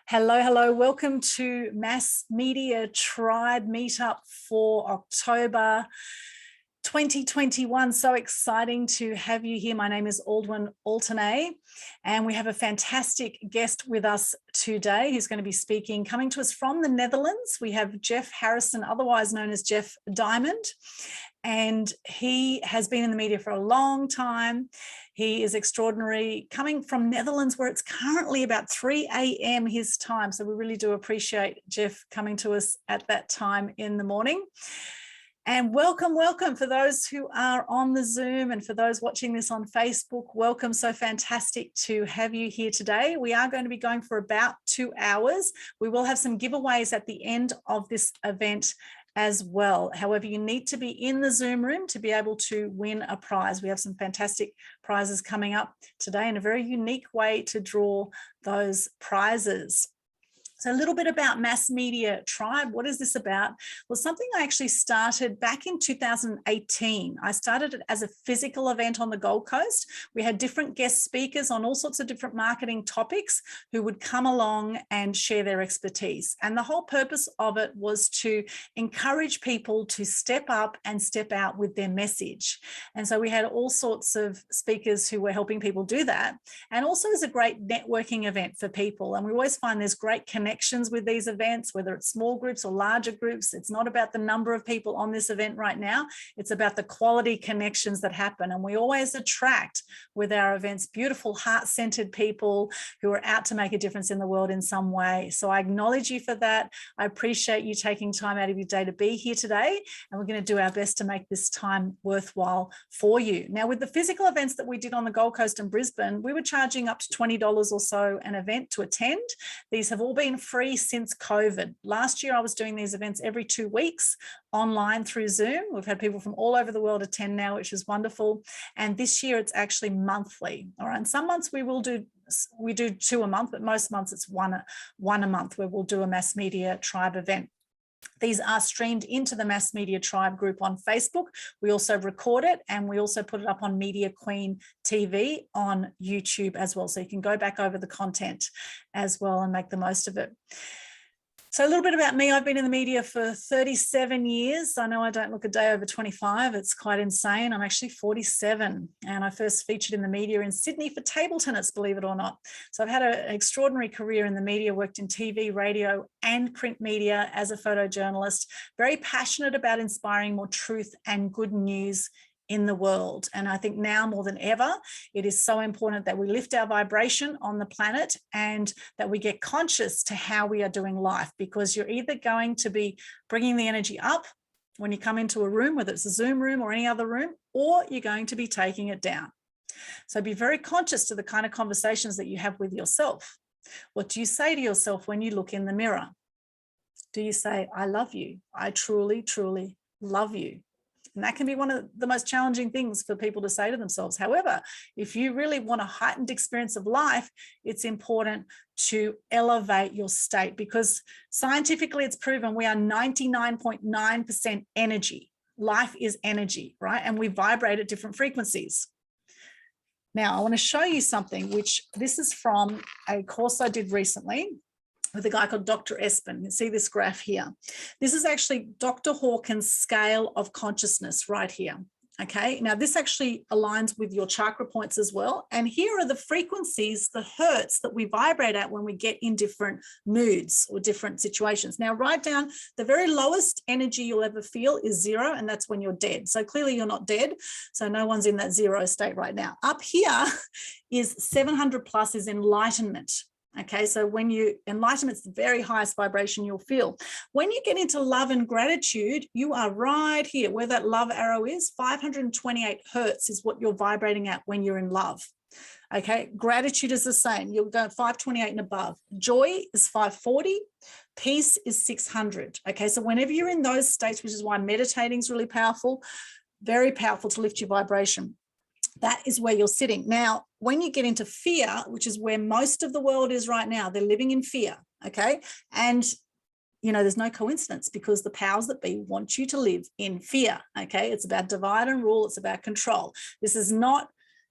Hello, hello. Welcome to Mass Media Tribe Meetup for October 2021. So exciting to have you here. My name is Aldwyn, Altuney, and we have a fantastic guest with us today. He's going to be speaking, coming to us from the Netherlands. We have Geoff Harrison, otherwise known as Geoff Diamond, and he has been in the media for a long time. He is extraordinary, coming from Netherlands where it's currently about 3 a.m. his time. So we really do appreciate Geoff coming to us at that time in the morning. And welcome, welcome for those who are on the Zoom and for those watching this on Facebook, welcome. So fantastic to have you here today. We are going to be going for about 2 hours. We will have some giveaways at the end of this event as well. However, you need to be in the Zoom room to be able to win a prize. We have some fantastic prizes coming up today in a very unique way to draw those prizes. So a little bit about Mass Media Tribe. What is this about? Well, something I actually started back in 2018. I started it as a physical event on the Gold Coast. We had different guest speakers on all sorts of different marketing topics who would come along and share their expertise. And the whole purpose of it was to encourage people to step up and step out with their message. And so we had all sorts of speakers who were helping people do that. And also as a great networking event for people. And we always find there's great connections with these events, whether it's small groups or larger groups. It's not about the number of people on this event right now. It's about the quality connections that happen. And we always attract with our events beautiful heart-centered people who are out to make a difference in the world in some way. So I acknowledge you for that. I appreciate you taking time out of your day to be here today. And we're going to do our best to make this time worthwhile for you. Now, with the physical events that we did on the Gold Coast and Brisbane, we were charging up to $20 or so an event to attend. These have all been free since COVID. Last year, I was doing these events every 2 weeks online through Zoom. We've had people from all over the world attend now, which is wonderful. And this year it's actually monthly. All right. And some months we do 2 a month, but most months it's one a month where we'll do a Mass Media Tribe event. These are streamed into the Mass Media Tribe group on Facebook. We also record it and we also put it up on Media Queen TV on YouTube as well. So you can go back over the content as well and make the most of it. So a little bit about me. I've been in the media for 37 years. I know I don't look a day over 25. It's quite insane. I'm actually 47 and I first featured in the media in Sydney for table tennis, believe it or not. So I've had an extraordinary career in the media, worked in TV, radio and print media as a photojournalist, very passionate about inspiring more truth and good news in the world. And I think now more than ever, it is so important that we lift our vibration on the planet and that we get conscious to how we are doing life, because you're either going to be bringing the energy up when you come into a room, whether it's a Zoom room or any other room, or you're going to be taking it down. So be very conscious to the kind of conversations that you have with yourself. What do you say to yourself when you look in the mirror? Do you say, I love you? I truly, truly love you. And that can be one of the most challenging things for people to say to themselves. However, if you really want a heightened experience of life, it's important to elevate your state, because scientifically it's proven we are 99.9% energy. Life is energy, right? And we vibrate at different frequencies. Now, I want to show you something, which this is from a course I did recently with a guy called Dr. Espen. You see this graph here. This is actually Dr. Hawkins' scale of consciousness right here. Okay, now this actually aligns with your chakra points as well. And here are the frequencies, the hertz that we vibrate at when we get in different moods or different situations. Now, write down the very lowest energy you'll ever feel is 0, and that's when you're dead. So clearly you're not dead. So no one's in that 0 state right now. Up here is 700 plus is enlightenment. Okay, so when you enlightenment's the very highest vibration you'll feel. When you get into love and gratitude, you are right here where that love arrow is. 528 hertz is what you're vibrating at when you're in love. Okay, gratitude is the same. You'll go 528 and above. Joy is 540. Peace is 600. Okay, so whenever you're in those states, which is why meditating is really powerful, very powerful to lift your vibration. That is where you're sitting. Now, when you get into fear, which is where most of the world is right now, they're living in fear, okay? And, you know, there's no coincidence, because the powers that be want you to live in fear, okay? It's about divide and rule. It's about control. This is not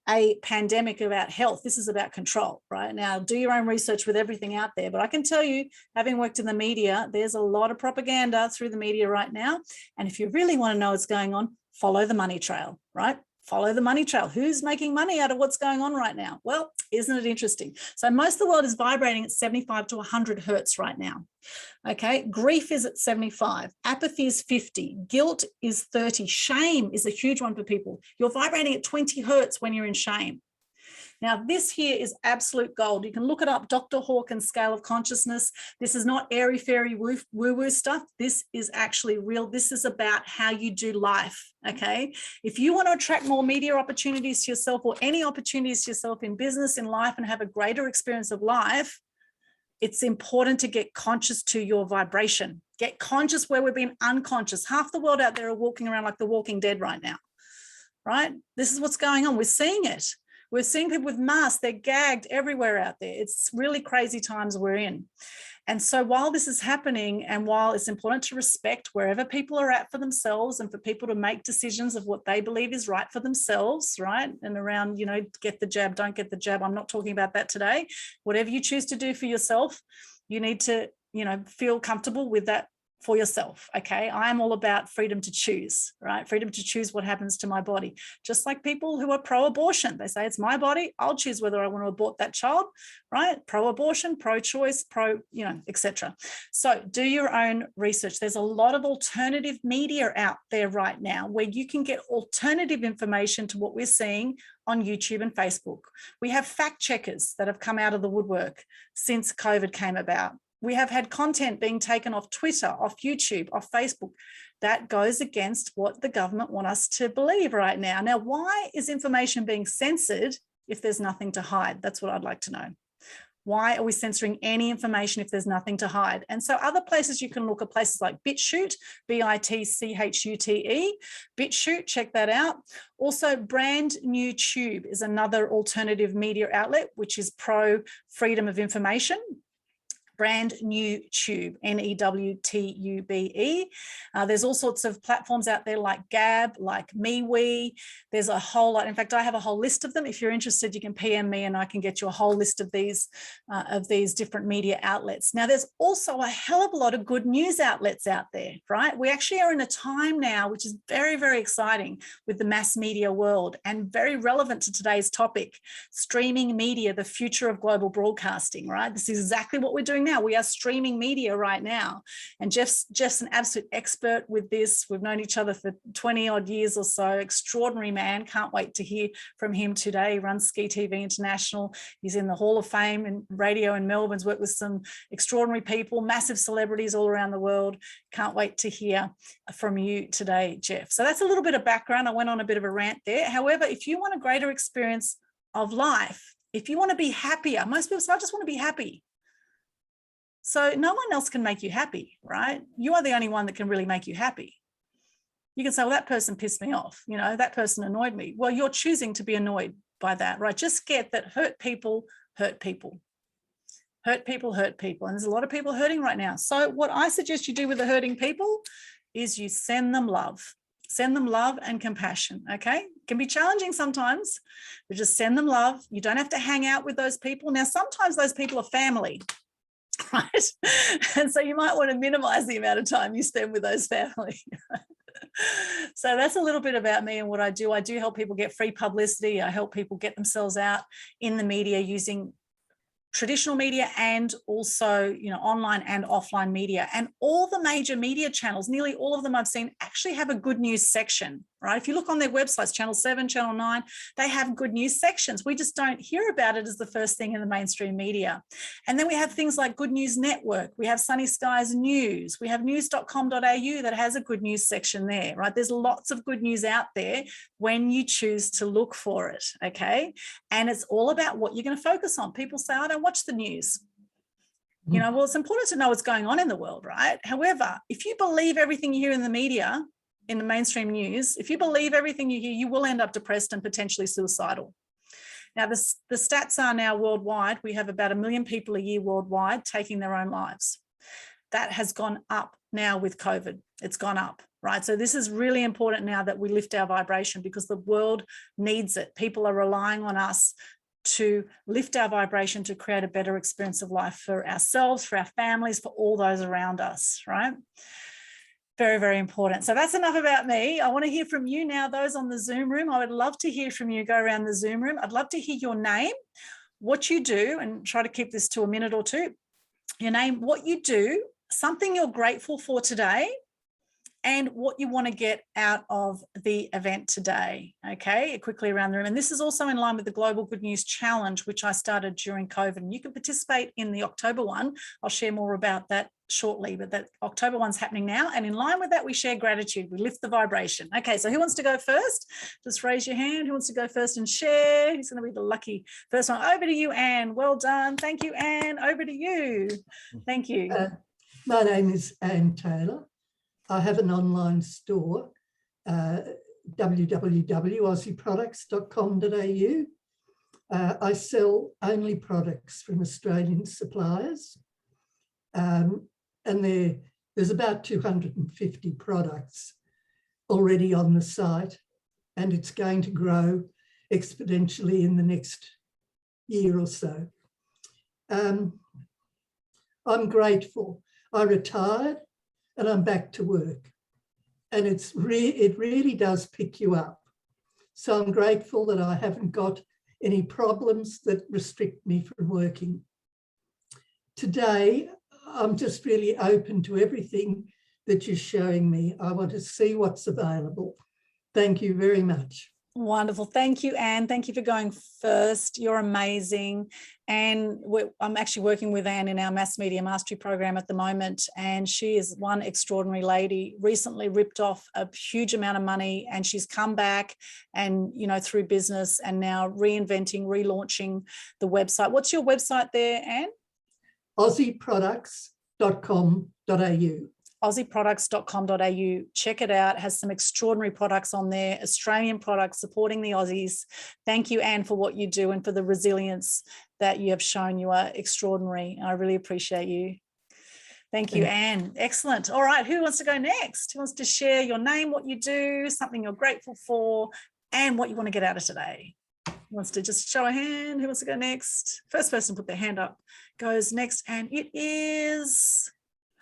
a pandemic about health. This is about control, right? Now, do your own research with everything out there. But I can tell you, having worked in the media, there's a lot of propaganda through the media right now. And if you really want to know what's going on, follow the money trail, right? Follow the money trail. Who's making money out of what's going on right now? Well, isn't it interesting? So most of the world is vibrating at 75 to 100 hertz right now. Okay, grief is at 75, apathy is 50, guilt is 30, shame is a huge one for people. You're vibrating at 20 hertz when you're in shame. Now, this here is absolute gold. You can look it up, Dr. Hawkins scale of consciousness. This is not airy-fairy woo-woo stuff. This is actually real. This is about how you do life, okay? If you want to attract more media opportunities to yourself or any opportunities to yourself in business, in life, and have a greater experience of life, it's important to get conscious to your vibration. Get conscious where we've been unconscious. Half the world out there are walking around like the Walking Dead right now, right? This is what's going on. We're seeing it. We're seeing people with masks. They're gagged everywhere out there. It's really crazy times we're in. And so while this is happening, and while it's important to respect wherever people are at for themselves and for people to make decisions of what they believe is right for themselves, right? And around, you know, get the jab, don't get the jab. I'm not talking about that today. Whatever you choose to do for yourself, you need to, you know, feel comfortable with that for yourself, okay? I am all about freedom to choose, right? Freedom to choose what happens to my body. Just like people who are pro-abortion, they say it's my body, I'll choose whether I want to abort that child, right? Pro-abortion, pro-choice, you know, etc. So do your own research. There's a lot of alternative media out there right now where you can get alternative information to what we're seeing on YouTube and Facebook. We have fact checkers that have come out of the woodwork since COVID came about. We have had content being taken off Twitter, off YouTube, off Facebook. That goes against what the government want us to believe right now. Now, why is information being censored if there's nothing to hide? That's what I'd like to know. Why are we censoring any information if there's nothing to hide? And so other places you can look at places like BitChute, B-I-T-C-H-U-T-E, BitChute, check that out. Also, Brand New Tube is another alternative media outlet, which is pro freedom of information. Brand New Tube, N-E-W-T-U-B-E. There's all sorts of platforms out there like Gab, like MeWe. There's a whole lot. In fact, I have a whole list of them. If you're interested, you can PM me and I can get you a whole list of these different media outlets. Now, there's also a hell of a lot of good news outlets out there, right? We actually are in a time now, which is very, very exciting with the mass media world and very relevant to today's topic, streaming media, the future of global broadcasting, right? This is exactly what we're doing now. We are streaming media right now. And Geoff's an absolute expert with this. We've known each other for 20 odd years or so. Extraordinary man. Can't wait to hear from him today. He runs Ski TV International. He's in the Hall of Fame in radio in Melbourne. He's worked with some extraordinary people, massive celebrities all around the world. Can't wait to hear from you today, Geoff. So that's a little bit of background. I went on a bit of a rant there. However, if you want a greater experience of life, if you want to be happier, most people say, I just want to be happy. So no one else can make you happy, right? You are the only one that can really make you happy. You can say, well, that person pissed me off. You know, that person annoyed me. Well, you're choosing to be annoyed by that, right? Just get that hurt people hurt people. Hurt people hurt people. And there's a lot of people hurting right now. So what I suggest you do with the hurting people is you send them love. Send them love and compassion, okay? It can be challenging sometimes, but just send them love. You don't have to hang out with those people. Now, sometimes those people are family, right? And so you might want to minimize the amount of time you spend with those family. So that's a little bit about me and what I do. I do help people get free publicity. I help people get themselves out in the media using traditional media and also, you know, online and offline media. And all the major media channels, nearly all of them I've seen, actually have a good news section, right? If you look on their websites, Channel 7, Channel 9, they have good news sections. We just don't hear about it as the first thing in the mainstream media. And then we have things like Good News Network. We have Sunny Skies News. We have news.com.au that has a good news section there, right? There's lots of good news out there when you choose to look for it, okay? And it's all about what you're going to focus on. People say, I don't watch the news. You know, well, it's important to know what's going on in the world, right? However, if you believe everything you hear in the media, in the mainstream news, if you believe everything you hear, you will end up depressed and potentially suicidal. Now, the stats are now worldwide. We have about 1 million people a year worldwide taking their own lives. That has gone up now with COVID. It's gone up, right? So this is really important now that we lift our vibration, because the world needs it. People are relying on us to lift our vibration, to create a better experience of life for ourselves, for our families, for all those around us, right? Very, very important. So that's enough about me. I want to hear from you now, those on the Zoom room. I would love to hear from you. Go around the Zoom room. I'd love to hear your name, what you do, and try to keep this to a minute or two. Your name, what you do, something you're grateful for today, and what you want to get out of the event today. Okay, quickly around the room. And this is also in line with the Global Good News Challenge, which I started during COVID. And you can participate in the October one. I'll share more about that shortly, but that October one's happening now. And in line with that, we share gratitude. We lift the vibration. Okay, so who wants to go first? Just raise your hand. Who wants to go first and share? Who's going to be the lucky first one? Over to you, Anne. Well done. Thank you, Anne. Over to you. Thank you. My name is Anne Taylor. I have an online store, www.aussieproducts.com.au. I sell only products from Australian suppliers, and there's about 250 products already on the site, and it's going to grow exponentially in the next year or so. I'm grateful. I retired and I'm back to work, and it really does pick you up. So I'm grateful that I haven't got any problems that restrict me from working. Today, I'm just really open to everything that you're showing me. I want to see what's available. Thank you very much. Wonderful. Thank you, Anne. Thank you for going first. You're amazing. And I'm actually working with Anne in our Mass Media Mastery program at the moment. And she is one extraordinary lady, recently ripped off a huge amount of money, and she's come back and, you know, through business, and now reinventing, relaunching the website. What's your website there, Anne? aussieproducts.com.au. aussieproducts.com.au. Check it out. It has some extraordinary products on there, Australian products supporting the Aussies. Thank you, Anne, for what you do and for the resilience that you have shown. You are extraordinary. I really appreciate you. Thank you, Anne. Excellent. All right, who wants to go next? Who wants to share your name, what you do, something you're grateful for, and what you want to get out of today? Who wants to just show a hand? Who wants to go next? First person to put their hand up goes next, and it is...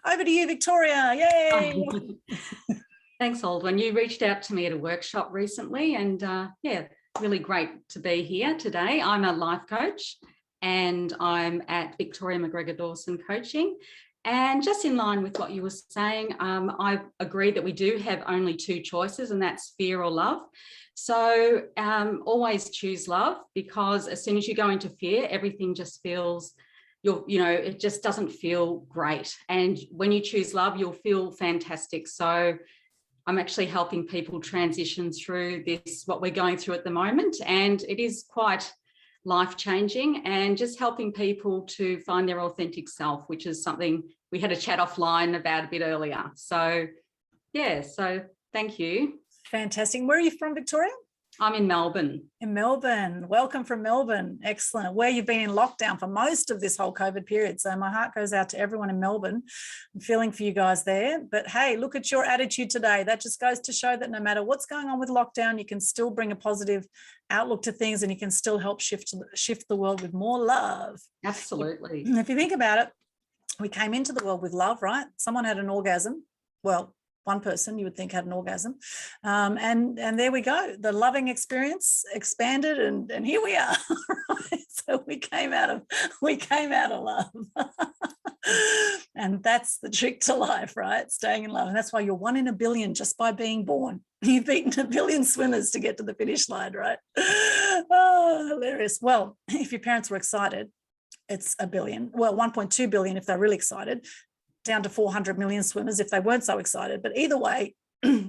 Over to you, Victoria. Yay. Thanks, Aldwyn. You reached out to me at a workshop recently, and yeah, really great to be here today. I'm a life coach, and I'm at Victoria McGregor Dawson Coaching. And just in line with what you were saying, I agree that we do have only two choices, and that's fear or love. So always choose love, because as soon as you go into fear, everything just feels... it just doesn't feel great. And when you choose love, you'll feel fantastic. So I'm actually helping people transition through this, what we're going through at the moment. And it is quite life-changing, and just helping people to find their authentic self, which is something we had a chat offline about a bit earlier. So yeah, so thank you. Fantastic. Where are you from, Victoria? I'm in Melbourne. In Melbourne. Welcome from Melbourne. Excellent. Where you've been in lockdown for most of this whole COVID period. So my heart goes out to everyone in Melbourne. I'm feeling for you guys there. But hey, look at your attitude today. That just goes to show that no matter what's going on with lockdown, you can still bring a positive outlook to things, and you can still help shift the world with more love. Absolutely. If you think about it, we came into the world with love, right? Someone had an orgasm. Well, one person you would think had an orgasm, and there we go. The loving experience expanded, and here we are. Right? So we came out of love, and that's the trick to life, right? Staying in love, and that's why you're 1 in a billion just by being born. You've beaten 1 billion swimmers to get to the finish line, right? Oh, hilarious. Well, if your parents were excited, it's 1 billion. Well, 1.2 billion if they're really excited. Down to 400 million swimmers if they weren't so excited. But either way,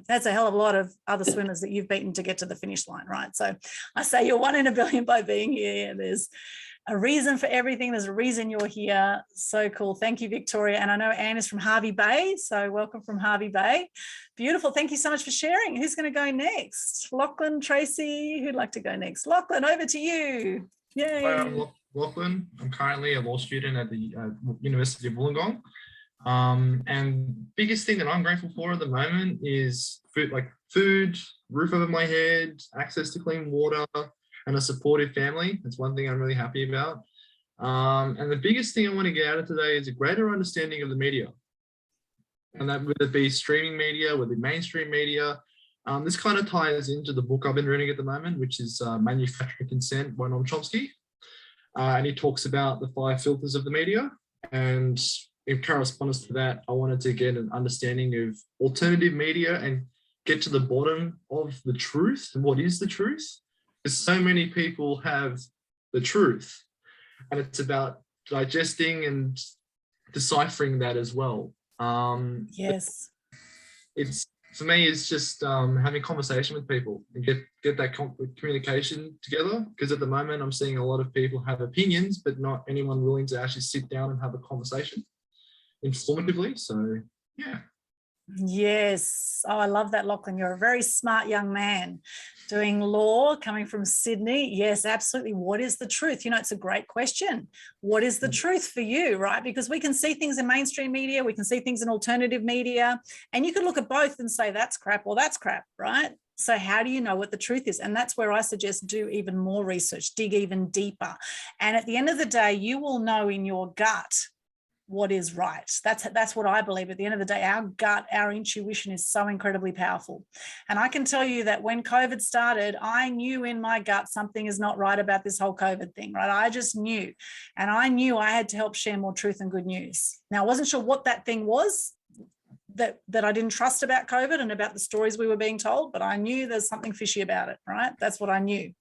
that's a hell of a lot of other swimmers that you've beaten to get to the finish line, right? So I say you're 1 in a billion by being here. There's a reason for everything. There's a reason you're here. So cool. Thank you, Victoria. And I know Anne is from Hervey Bay. So welcome from Hervey Bay. Beautiful. Thank you so much for sharing. Who's going to go next? Lachlan, Tracy, who'd like to go next? Lachlan, over to you. Yay. Hi, I'm Lachlan. I'm currently a law student at the University of Wollongong. And biggest thing that I'm grateful for at the moment is food, roof over my head, access to clean water, and a supportive family. That's one thing I'm really happy about. And the biggest thing I want to get out of today is a greater understanding of the media. And that whether it be streaming media, whether it be mainstream media. This kind of ties into the book I've been reading at the moment, which is Manufacturing Consent by Noam Chomsky. And he talks about the 5 filters of the media. And in correspondence to that, I wanted to get an understanding of alternative media and get to the bottom of the truth and what is the truth. Because so many people have the truth, and it's about digesting and deciphering that as well. Yes. It's for me, it's just having conversation with people and get that communication together. Because at the moment, I'm seeing a lot of people have opinions, but not anyone willing to actually sit down and have a conversation informatively. So, yeah. Yes. Oh, I love that, Lachlan. You're a very smart young man doing law, coming from Sydney. Yes, absolutely. What is the truth? You know, it's a great question. What is the truth for you, right? Because we can see things in mainstream media, we can see things in alternative media, and you could look at both and say that's crap or that's crap, right? So how do you know what the truth is? And that's where I suggest do even more research, dig even deeper. And at the end of the day, you will know in your gut what is right. That's what I believe. At the end of the day, our gut, our intuition is so incredibly powerful. And I can tell you that when COVID started, I knew in my gut something is not right about this whole COVID thing, right? I just knew. And I knew I had to help share more truth and good news. Now, I wasn't sure what that thing was that I didn't trust about COVID and about the stories we were being told, but I knew there's something fishy about it, right? That's what I knew.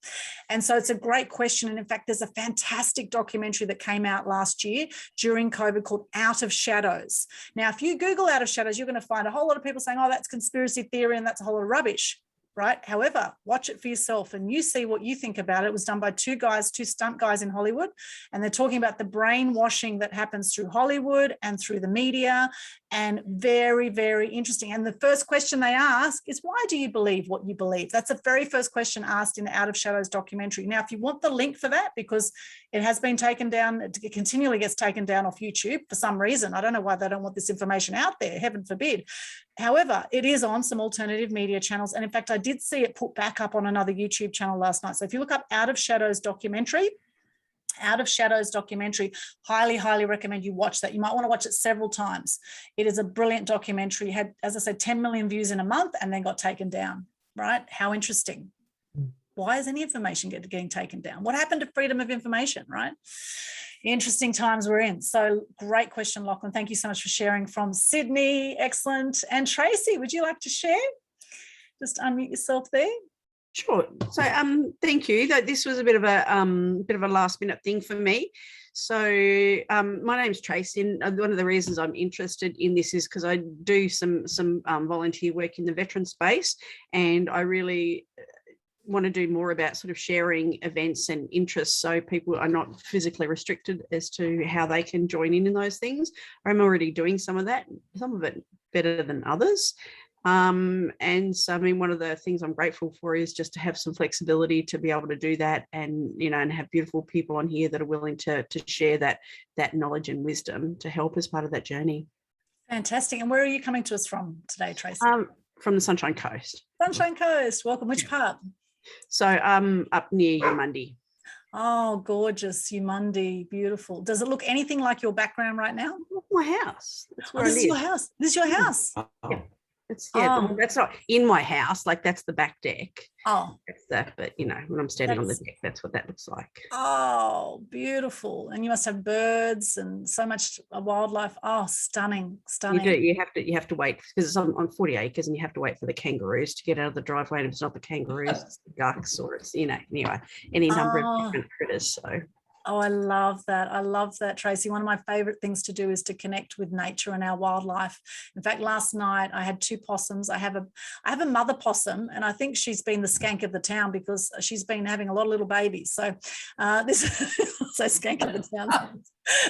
And so it's a great question. And in fact, there's a fantastic documentary that came out last year during COVID called Out of Shadows. Now, if you Google Out of Shadows, you're going to find a whole lot of people saying, oh, that's conspiracy theory and that's a whole lot of rubbish. Right. However, watch it for yourself and you see what you think about it. It was done by two stunt guys in Hollywood, and they're talking about the brainwashing that happens through Hollywood and through the media, and very, very interesting. And the first question they ask is, why do you believe what you believe? That's the very first question asked in the Out of Shadows documentary. Now, if you want the link for that, because it has been taken down, it continually gets taken down off YouTube for some reason. I don't know why they don't want this information out there, heaven forbid. However, it is on some alternative media channels. And in fact, I did see it put back up on another YouTube channel last night. So if you look up Out of Shadows documentary, highly, highly recommend you watch that. You might want to watch it several times. It is a brilliant documentary. It had, as I said, 10 million views in a month and then got taken down, right? How interesting. Why is any information getting taken down? What happened to freedom of information, right? Interesting times we're in. So great question, Lachlan. Thank you so much for sharing from Sydney. Excellent. And Tracy, would you like to share? Just unmute yourself there. Sure. So thank you. This was a bit of a last minute thing for me. So my name's Tracy, and one of the reasons I'm interested in this is because I do some volunteer work in the veteran space, and I really want to do more about sort of sharing events and interests so people are not physically restricted as to how they can join in those things. I'm already doing some of that, some of it better than others. And so, I mean, one of the things I'm grateful for is just to have some flexibility to be able to do that, and, you know, and have beautiful people on here that are willing to share that knowledge and wisdom to help as part of that journey. Fantastic. And where are you coming to us from today, Tracy? From the Sunshine Coast. Sunshine Coast. Welcome. Which part? So up near Yamundi. Oh, gorgeous. Yamundi. Beautiful. Does it look anything like your background right now? My house. That's where this is your house. This is your house. Oh. Yeah. That's not in my house, like that's the back deck. Oh, that's that. But you know, when I'm standing on the deck, that's what that looks like. Oh, beautiful! And you must have birds and so much wildlife. Oh, stunning. You do. You have to wait because it's on 40 acres, and you have to wait for the kangaroos to get out of the driveway. And if it's not the kangaroos, it's the ducks, or it's, you know, anyway, any number of different critters. So. Oh, I love that. I love that, Tracy. One of my favorite things to do is to connect with nature and our wildlife. In fact, last night I had 2 possums. I have a mother possum, and I think she's been the skank of the town because she's been having a lot of little babies. So this so skank of the town.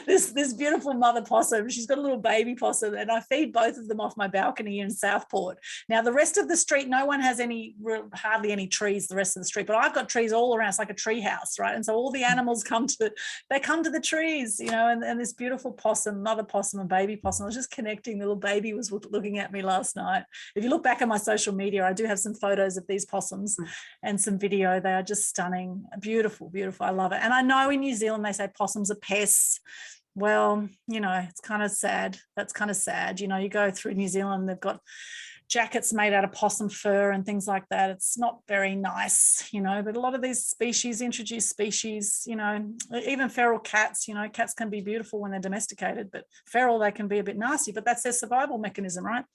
this beautiful mother possum. She's got a little baby possum, and I feed both of them off my balcony in Southport. Now, the rest of the street, no one has hardly any trees, the rest of the street, but I've got trees all around. It's like a tree house, right? And so all the animals come to the trees, you know, and this beautiful possum, mother possum and baby possum. I was just connecting. The little baby was looking at me last night. If you look back at my social media, I do have some photos of these possums and some video. They are just stunning, beautiful, beautiful. I love it. And I know in New Zealand, they say possums are pests. Well, you know, it's kind of sad. That's kind of sad. You know, you go through New Zealand, they've got jackets made out of possum fur and things like that. It's not very nice, you know, but a lot of these species, introduced species, you know, even feral cats, you know, cats can be beautiful when they're domesticated, but feral, they can be a bit nasty, but that's their survival mechanism, right?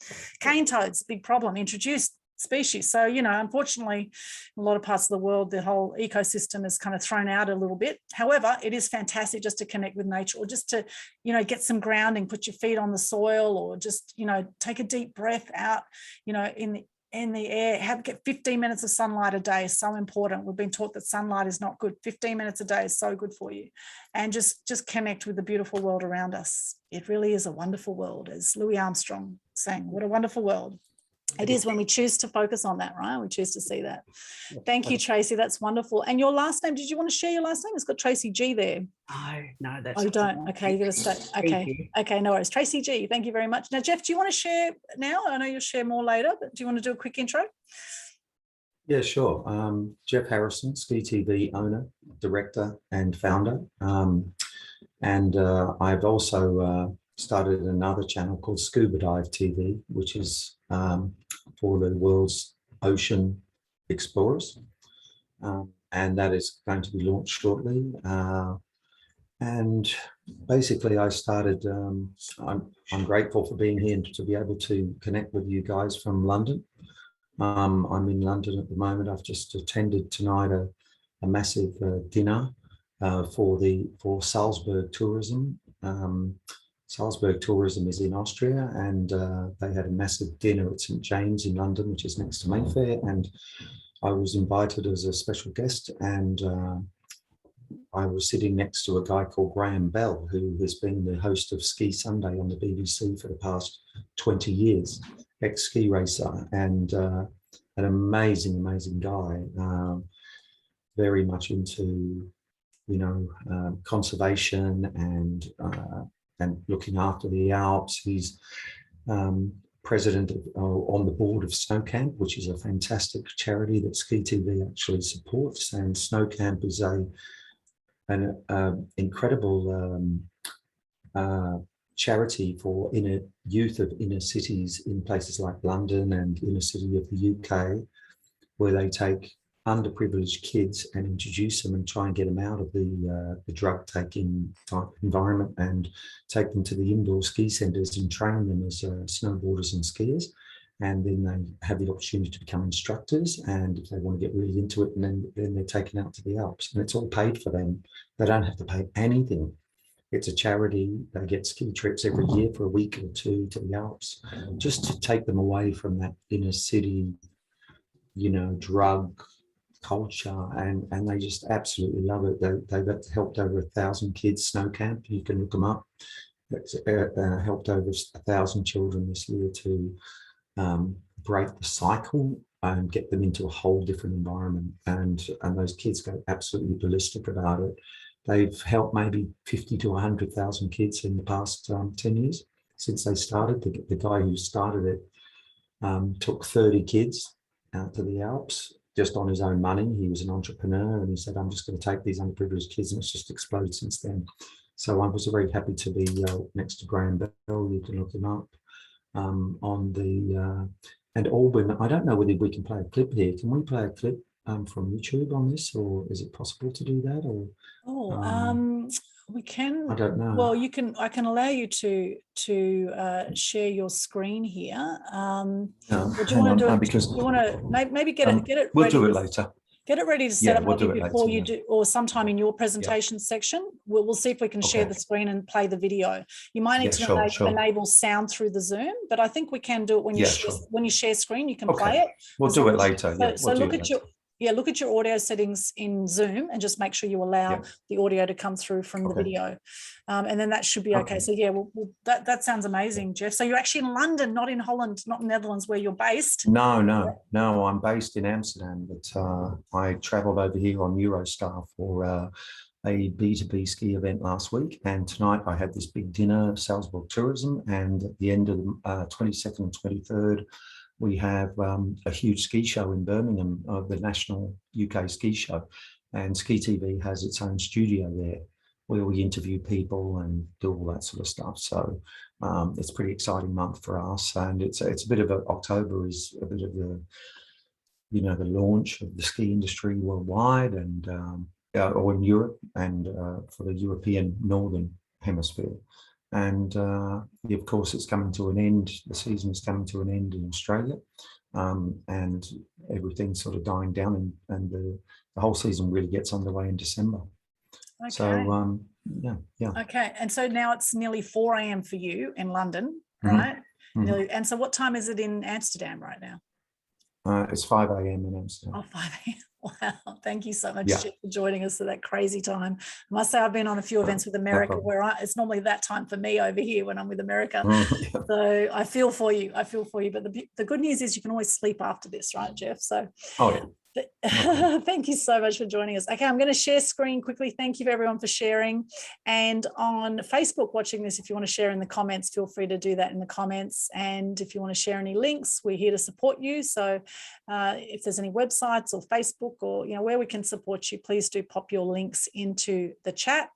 Cane toads, big problem, introduced species. So, you know, unfortunately, in a lot of parts of the world, the whole ecosystem is kind of thrown out a little bit. However, it is fantastic just to connect with nature, or just to, you know, get some grounding, put your feet on the soil, or just, you know, take a deep breath out, you know, in the air. Get 15 minutes of sunlight a day is so important. We've been taught that sunlight is not good. 15 minutes a day is so good for you. And just connect with the beautiful world around us. It really is a wonderful world, as Louis Armstrong sang, what a wonderful world. It is when we choose to focus on that, right? We choose to see that. Thank you, Tracy. That's wonderful. And your last name, did you want to share your last name? It's got Tracy G there. No, that's. Oh, you don't? Okay, you're going to stay. Okay, okay, no worries. Tracy G, thank you very much. Now, Geoff, do you want to share now? I know you'll share more later, but do you want to do a quick intro? Yeah, sure. Geoff Harrison, Ski TV owner, director and founder. I've also started another channel called Scuba Dive TV, which is for the world's ocean explorers. And that is going to be launched shortly. And basically I started, I'm grateful for being here and to be able to connect with you guys from London. I'm in London at the moment. I've just attended tonight a massive dinner for Salzburg Tourism. Salzburg Tourism is in Austria, and they had a massive dinner at St. James in London, which is next to Mayfair, and I was invited as a special guest, and I was sitting next to a guy called Graham Bell, who has been the host of Ski Sunday on the BBC for the past 20 years, ex-ski racer, and an amazing, amazing guy, very much into, you know, conservation and looking after the Alps. He's president on the board of Snow Camp, which is a fantastic charity that Ski TV actually supports. And Snow Camp is an incredible charity for youth of inner cities in places like London and inner city of the UK, where they take underprivileged kids and introduce them and try and get them out of the drug taking type environment and take them to the indoor ski centres and train them as snowboarders and skiers. And then they have the opportunity to become instructors, and if they want to get really into it, and then they're taken out to the Alps, and it's all paid for them. They don't have to pay anything. It's a charity. They get ski trips every year for a week or two to the Alps, just to take them away from that inner city, you know, drug culture, and they just absolutely love it. They've helped over 1,000 kids. Snow Camp, you can look them up. It's helped over 1,000 children this year to break the cycle and get them into a whole different environment, and those kids go absolutely ballistic about it. They've helped maybe 50 to 100,000 kids in the past 10 years since they started. The guy who started it took 30 kids out to the Alps just on his own money. He was an entrepreneur, and he said, I'm just going to take these underprivileged kids, and it's just exploded since then. So I was very happy to be next to Graham Bell. You can look him up on the and Aldwyn. I don't know whether we can play a clip here. Can we play a clip from YouTube on this, or is it possible to do that? Or we can. I don't know. Well, you can. I can allow you to share your screen here. Do you want to do it? Because you want to maybe get it. We'll ready do it later. Get it ready to set up we'll do it before later, you do, or sometime in your presentation section. We'll see if we can share the screen and play the video. You might need to enable sound through the Zoom, but I think we can do it when you share screen. You can play it. We'll do it later. So look at your. look at your audio settings in Zoom and just make sure you allow the audio to come through from the video. And then that should be okay. So yeah, that sounds amazing, Geoff. So you're actually in London, not in Holland, not in Netherlands, where you're based. No, I'm based in Amsterdam, but I travelled over here on Eurostar for a B2B ski event last week, and tonight I had this big dinner, Salzburg Tourism, and at the end of the 22nd and 23rd, we have a huge ski show in Birmingham, the National UK Ski Show, and Ski TV has its own studio there where we interview people and do all that sort of stuff. So it's a pretty exciting month for us, and it's a bit of October is a bit of the, the launch of the ski industry worldwide and or in Europe and for the European Northern Hemisphere. And of course, it's coming to an end. The season is coming to an end in Australia, and everything's sort of dying down, and the whole season really gets underway in December. Okay. So Okay, and so now it's nearly 4 a.m. for you in London, right? And so what time is it in Amsterdam right now? It's 5 a.m. in Amsterdam. Oh, 5 a.m. Wow, thank you so much, Geoff, for joining us at that crazy time. I must say I've been on a few events with America where it's normally that time for me over here when I'm with America. So I feel for you. But the good news is you can always sleep after this, right, Geoff? So thank you so much for joining us. Okay, I'm going to share screen quickly. Thank you for everyone for sharing. And on Facebook watching this, if you want to share in the comments, feel free to do that in the comments. And if you want to share any links, we're here to support you. So if there's any websites or Facebook or where we can support you, please do pop your links into the chat.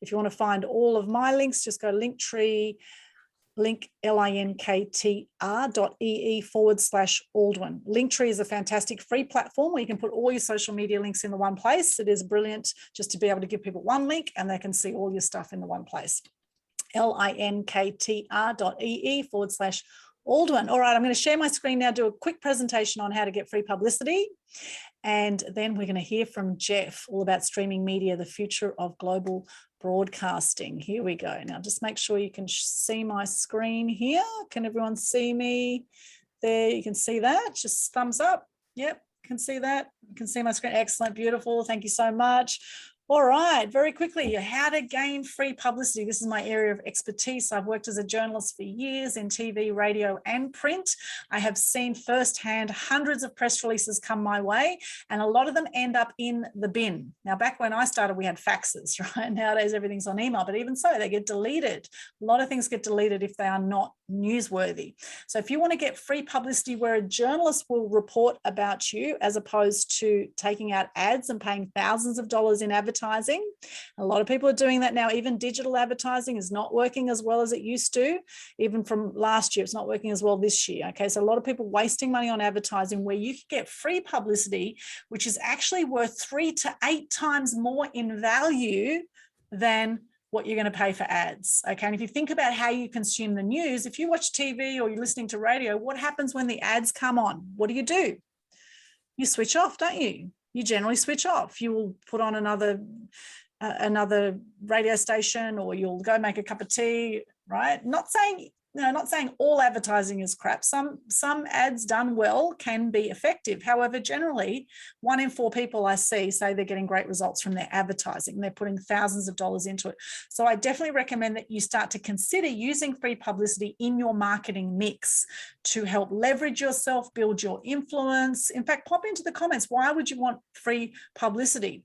If you want to find all of my links, just go Linktree, linktr.ee/Aldwyn. Linktree is a fantastic free platform where you can put all your social media links in the one place. It is brilliant just to be able to give people one link and they can see all your stuff in the one place. linktr.ee/Aldwyn. All right, I'm going to share my screen now, do a quick presentation on how to get free publicity. And then we're going to hear from Geoff all about streaming media, the future of global broadcasting. Here we go. Now, just make sure you can see my screen here. Can everyone see me there? You can see that. Just thumbs up. Yep, can see that. You can see my screen. Excellent. Beautiful. Thank you so much. All right, very quickly, how to gain free publicity. This is my area of expertise. I've worked as a journalist for years in TV, radio, and print. I have seen firsthand hundreds of press releases come my way, and a lot of them end up in the bin. Now, back when I started, we had faxes, right? Nowadays, everything's on email, but even so, they get deleted. A lot of things get deleted if they are not newsworthy. So if you want to get free publicity where a journalist will report about you as opposed to taking out ads and paying thousands of dollars in advertising, a lot of people are doing that now. Even digital advertising is not working as well as it used to. Even from last year, it's not working as well this year. Okay, so a lot of people wasting money on advertising where you could get free publicity, which is actually worth 3 to 8 times more in value than what you're going to pay for ads. Okay, and if you think about how you consume the news, if you watch TV or you're listening to radio, what happens when the ads come on? What do? You switch off, don't you? You generally switch off. You will put on another radio station, or you'll go make a cup of tea, right? Not saying all advertising is crap. Some ads done well can be effective. However, generally, 1 in 4 people I see say they're getting great results from their advertising. They're putting thousands of dollars into it. So I definitely recommend that you start to consider using free publicity in your marketing mix to help leverage yourself, build your influence. In fact, pop into the comments, why would you want free publicity?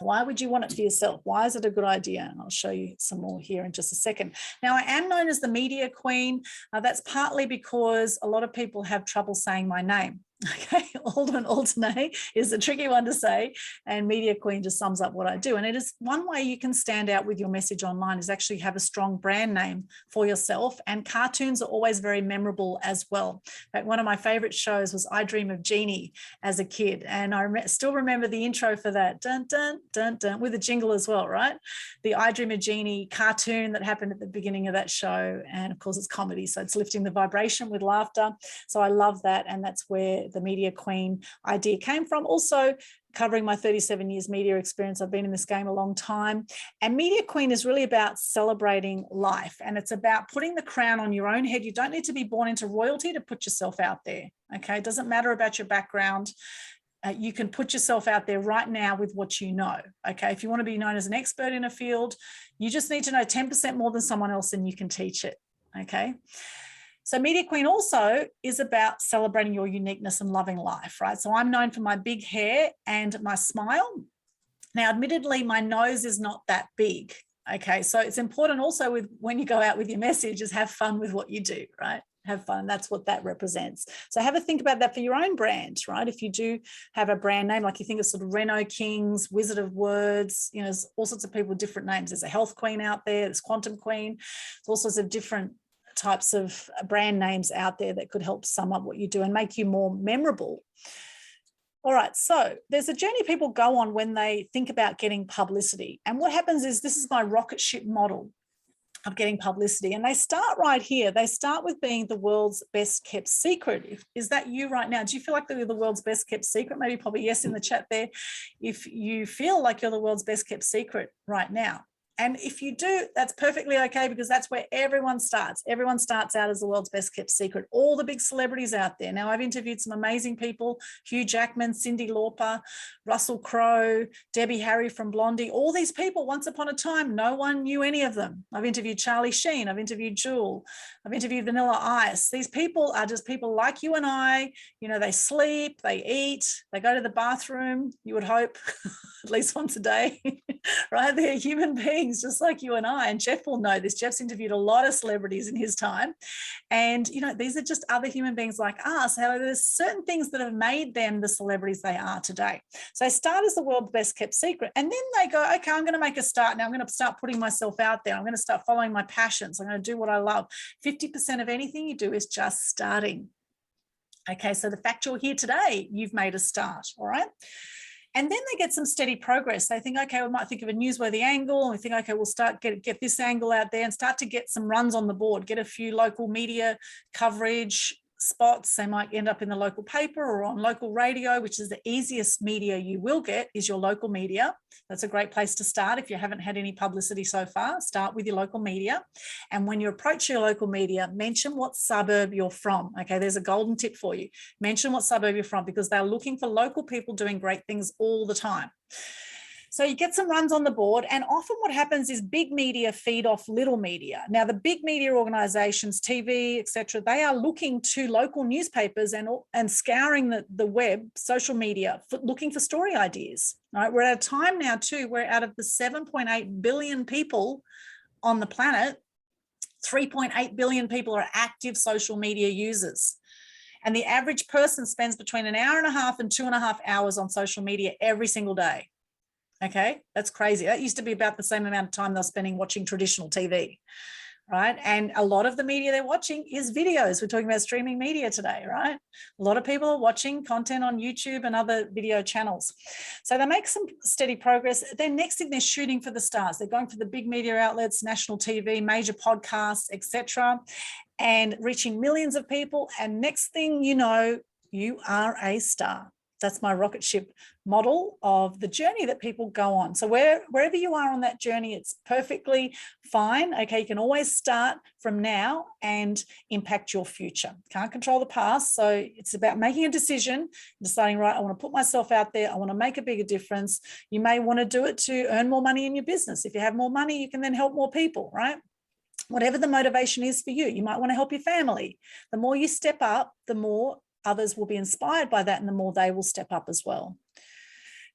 Why would you want it for yourself? Why is it a good idea? And I'll show you some more here in just a second. Now, I am known as the media queen. That's partly because a lot of people have trouble saying my name. Okay, Aldwyn, Altuney is a tricky one to say, and media queen just sums up what I do. And it is one way you can stand out with your message online is actually have a strong brand name for yourself. And cartoons are always very memorable as well. In fact, one of my favorite shows was I Dream of Jeannie as a kid, and I still remember the intro for that, dun dun dun dun, with a jingle as well, right? The I Dream of Jeannie cartoon that happened at the beginning of that show, and of course it's comedy, so it's lifting the vibration with laughter. So I love that, and that's where the media queen idea came from. Also, covering my 37 years media experience, I've been in this game a long time. And media queen is really about celebrating life, and it's about putting the crown on your own head. You don't need to be born into royalty to put yourself out there. Okay, it doesn't matter about your background. You can put yourself out there right now with what you know. Okay, if you want to be known as an expert in a field, you just need to know 10% more than someone else and you can teach it. Okay. So Media Queen also is about celebrating your uniqueness and loving life, right? So I'm known for my big hair and my smile. Now, admittedly, my nose is not that big. Okay, so it's important also with when you go out with your message is have fun with what you do, right? Have fun. That's what that represents. So have a think about that for your own brand, right? If you do have a brand name, like you think of sort of Reno Kings, Wizard of Words, you know, there's all sorts of people with different names. There's a health queen out there, there's quantum queen, there's all sorts of different types of brand names out there that could help sum up what you do and make you more memorable. All right, so there's a journey people go on when they think about getting publicity. And what happens is, this is my rocket ship model of getting publicity. And they start right here. They start with being the world's best kept secret. Is that you right now? Do you feel like you're the world's best kept secret? Maybe probably yes in the chat there. If you feel like you're the world's best kept secret right now. And if you do, that's perfectly okay, because that's where everyone starts. Everyone starts out as the world's best kept secret. All the big celebrities out there. Now, I've interviewed some amazing people, Hugh Jackman, Cyndi Lauper, Russell Crowe, Debbie Harry from Blondie. All these people, once upon a time, no one knew any of them. I've interviewed Charlie Sheen. I've interviewed Jewel. I've interviewed Vanilla Ice. These people are just people like you and I. You know, they sleep, they eat, they go to the bathroom, you would hope, at least once a day, right? They're human beings just like you and I, and Geoff will know this. Geoff's interviewed a lot of celebrities in his time, and you know, these are just other human beings like us. However, there's certain things that have made them the celebrities they are today. So they start as the world's best kept secret, and then they go, okay, I'm going to make a start now. I'm going to start putting myself out there. I'm going to start following my passions. I'm going to do what I love. 50% of anything you do is just starting. Okay, so the fact you're here today, you've made a start. All right. And then they get some steady progress. They think, okay, we might think of a newsworthy angle, and we think, okay, we'll start get this angle out there and start to get some runs on the board, get a few local media coverage spots. They might end up in the local paper or on local radio, which is the easiest media you will get, is your local media. That's a great place to start. If you haven't had any publicity so far, start with your local media. And when you approach your local media, mention what suburb you're from. Okay, there's a golden tip for you. Mention what suburb you're from, because they're looking for local people doing great things all the time. So you get some runs on the board, and often what happens is big media feed off little media. Now, the big media organizations, TV, etc., they are looking to local newspapers and scouring the web, social media, looking for story ideas. Right? We're at a time now too where out of the 7.8 billion people on the planet, 3.8 billion people are active social media users. And the average person spends between an hour and a half and 2.5 hours on social media every single day. Okay, that's crazy. That used to be about the same amount of time they're spending watching traditional TV, right? And a lot of the media they're watching is videos. We're talking about streaming media today, right? A lot of people are watching content on YouTube and other video channels. So they make some steady progress. Then next thing, they're shooting for the stars. They're going for the big media outlets, national TV, major podcasts, etc., and reaching millions of people. And next thing you know, you are a star. That's my rocket ship model of the journey that people go on. So wherever you are on that journey, it's perfectly fine. Okay, you can always start from now and impact your future. Can't control the past. So it's about making a decision, deciding, right, I want to put myself out there. I want to make a bigger difference. You may want to do it to earn more money in your business. If you have more money, you can then help more people, right? Whatever the motivation is for you, you might want to help your family. The more you step up, the more others will be inspired by that, and the more they will step up as well.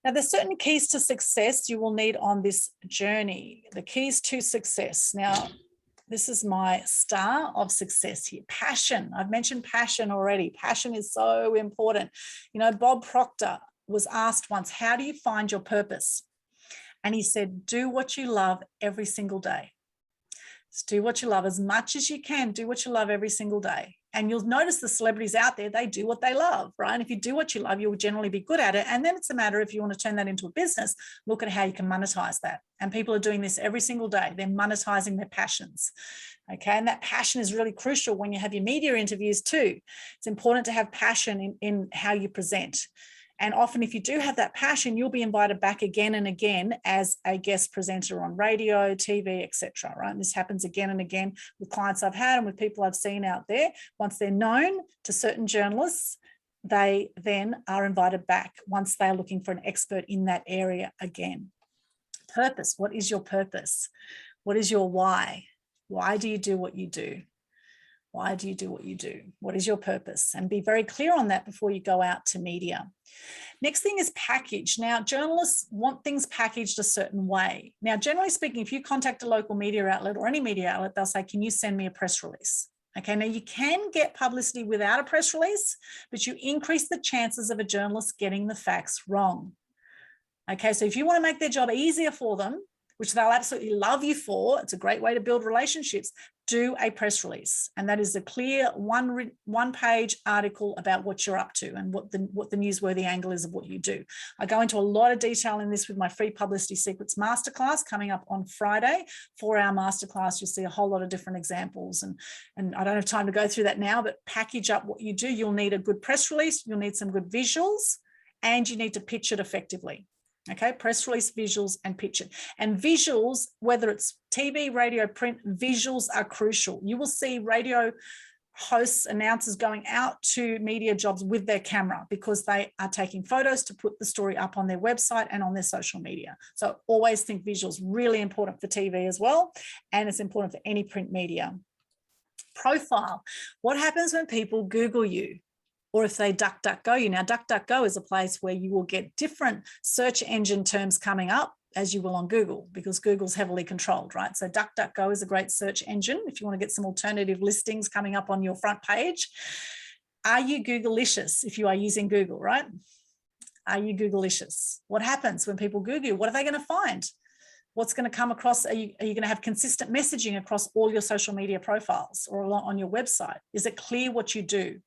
Now, there's certain keys to success you will need on this journey. The keys to success. Now, this is my star of success here. Passion. I've mentioned passion already. Passion is so important. You know, Bob Proctor was asked once, how do you find your purpose? And he said, do what you love every single day. Just do what you love as much as you can. Do what you love every single day. And you'll notice the celebrities out there, they do what they love, right? And if you do what you love, you'll generally be good at it. And then it's a matter, if you want to turn that into a business, look at how you can monetize that. And people are doing this every single day. They're monetizing their passions. Okay. And that passion is really crucial when you have your media interviews too. It's important to have passion in how you present. And often if you do have that passion, you'll be invited back again and again as a guest presenter on radio, TV, etc. Right? And this happens again and again with clients I've had and with people I've seen out there. Once they're known to certain journalists, they then are invited back once they're looking for an expert in that area again. Purpose. What is your purpose? What is your why? Why do you do what you do? Why do you do what you do? What is your purpose? And be very clear on that before you go out to media. Next thing is package. Now, journalists want things packaged a certain way. Now, generally speaking, if you contact a local media outlet or any media outlet, they'll say, can you send me a press release? Okay, now you can get publicity without a press release, but you increase the chances of a journalist getting the facts wrong. Okay, so if you want to make their job easier for them, which they'll absolutely love you for, it's a great way to build relationships, do a press release. And that is a clear one-page article about what you're up to and what the newsworthy angle is of what you do. I go into a lot of detail in this with my free Publicity Secrets Masterclass coming up on Friday. 4-hour masterclass, you'll see a whole lot of different examples. And I don't have time to go through that now, but package up what you do. You'll need a good press release, you'll need some good visuals, and you need to pitch it effectively. Okay, press release, visuals, and pitch it. And visuals, whether it's TV, radio, print, visuals are crucial. You will see radio hosts, announcers going out to media jobs with their camera because they are taking photos to put the story up on their website and on their social media. So always think visuals, really important for TV as well. And it's important for any print media. Profile. What happens when people Google you? Or if they DuckDuckGo you. Now, DuckDuckGo is a place where you will get different search engine terms coming up as you will on Google, because Google's heavily controlled, right? So DuckDuckGo is a great search engine if you want to get some alternative listings coming up on your front page. Are you Googleicious if you are using Google, right? Are you Googleicious? What happens when people Google you? What are they going to find? What's going to come across? Are you going to have consistent messaging across all your social media profiles or on your website? Is it clear what you do?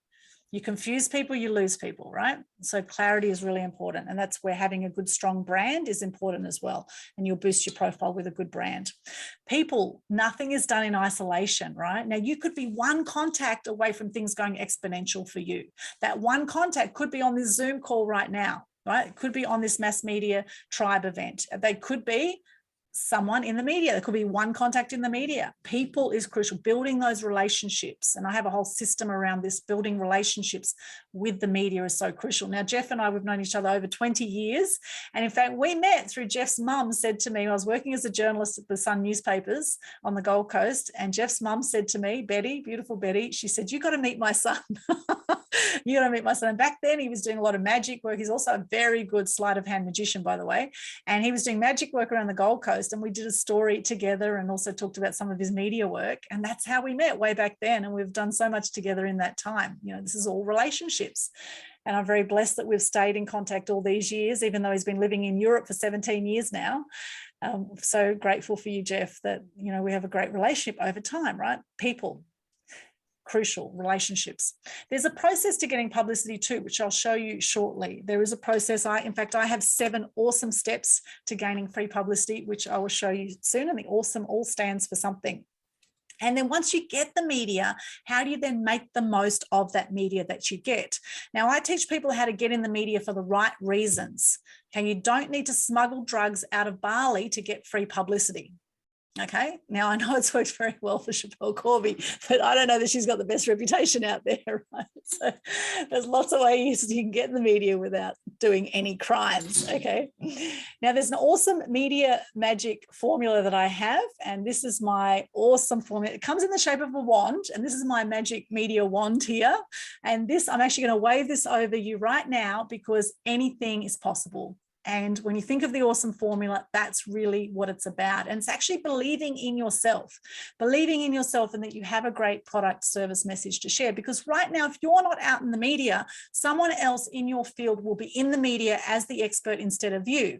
You confuse people, you lose people, right? So clarity is really important. And that's where having a good, strong brand is important as well. And you'll boost your profile with a good brand. People, nothing is done in isolation, right? Now, you could be one contact away from things going exponential for you. That one contact could be on this Zoom call right now, right? It could be on this mass media tribe event. They could be someone in the media. There could be one contact in the media. People is crucial, building those relationships. And I have a whole system around this. Building relationships with the media is so crucial. Now, Geoff and I, we've known each other over 20 years. And in fact, we met through Geoff's mum said to me, I was working as a journalist at the Sun newspapers on the Gold Coast. And Geoff's mum said to me, Betty, beautiful Betty, she said, you got to meet my son. You got to meet my son. And back then he was doing a lot of magic work. He's also a very good sleight of hand magician, by the way. And he was doing magic work around the Gold Coast. And we did a story together and also talked about some of his media work. And that's how we met way back then. And we've done so much together in that time. You know, this is all relationships. And I'm very blessed that we've stayed in contact all these years, even though he's been living in Europe for 17 years now. So grateful for you, Geoff, that, you know, we have a great relationship over time, right? People. Crucial, relationships. There's a process to getting publicity too, which I'll show you shortly. There is a process. In fact, I have 7 awesome steps to gaining free publicity, which I will show you soon. And the awesome all stands for something. And then once you get the media, how do you then make the most of that media that you get? Now, I teach people how to get in the media for the right reasons. Okay, you don't need to smuggle drugs out of Bali to get free publicity. Okay, now I know it's worked very well for Chappelle Corby, but I don't know that she's got the best reputation out there, right? So there's lots of ways you can get in the media without doing any crimes, okay? Now there's an awesome media magic formula that I have, and this is my awesome formula. It comes in the shape of a wand, and this is my magic media wand here. And this, I'm actually going to wave this over you right now because anything is possible. And when you think of the awesome formula, that's really what it's about. And it's actually believing in yourself and that you have a great product, service, message to share. Because right now, if you're not out in the media, someone else in your field will be in the media as the expert instead of you.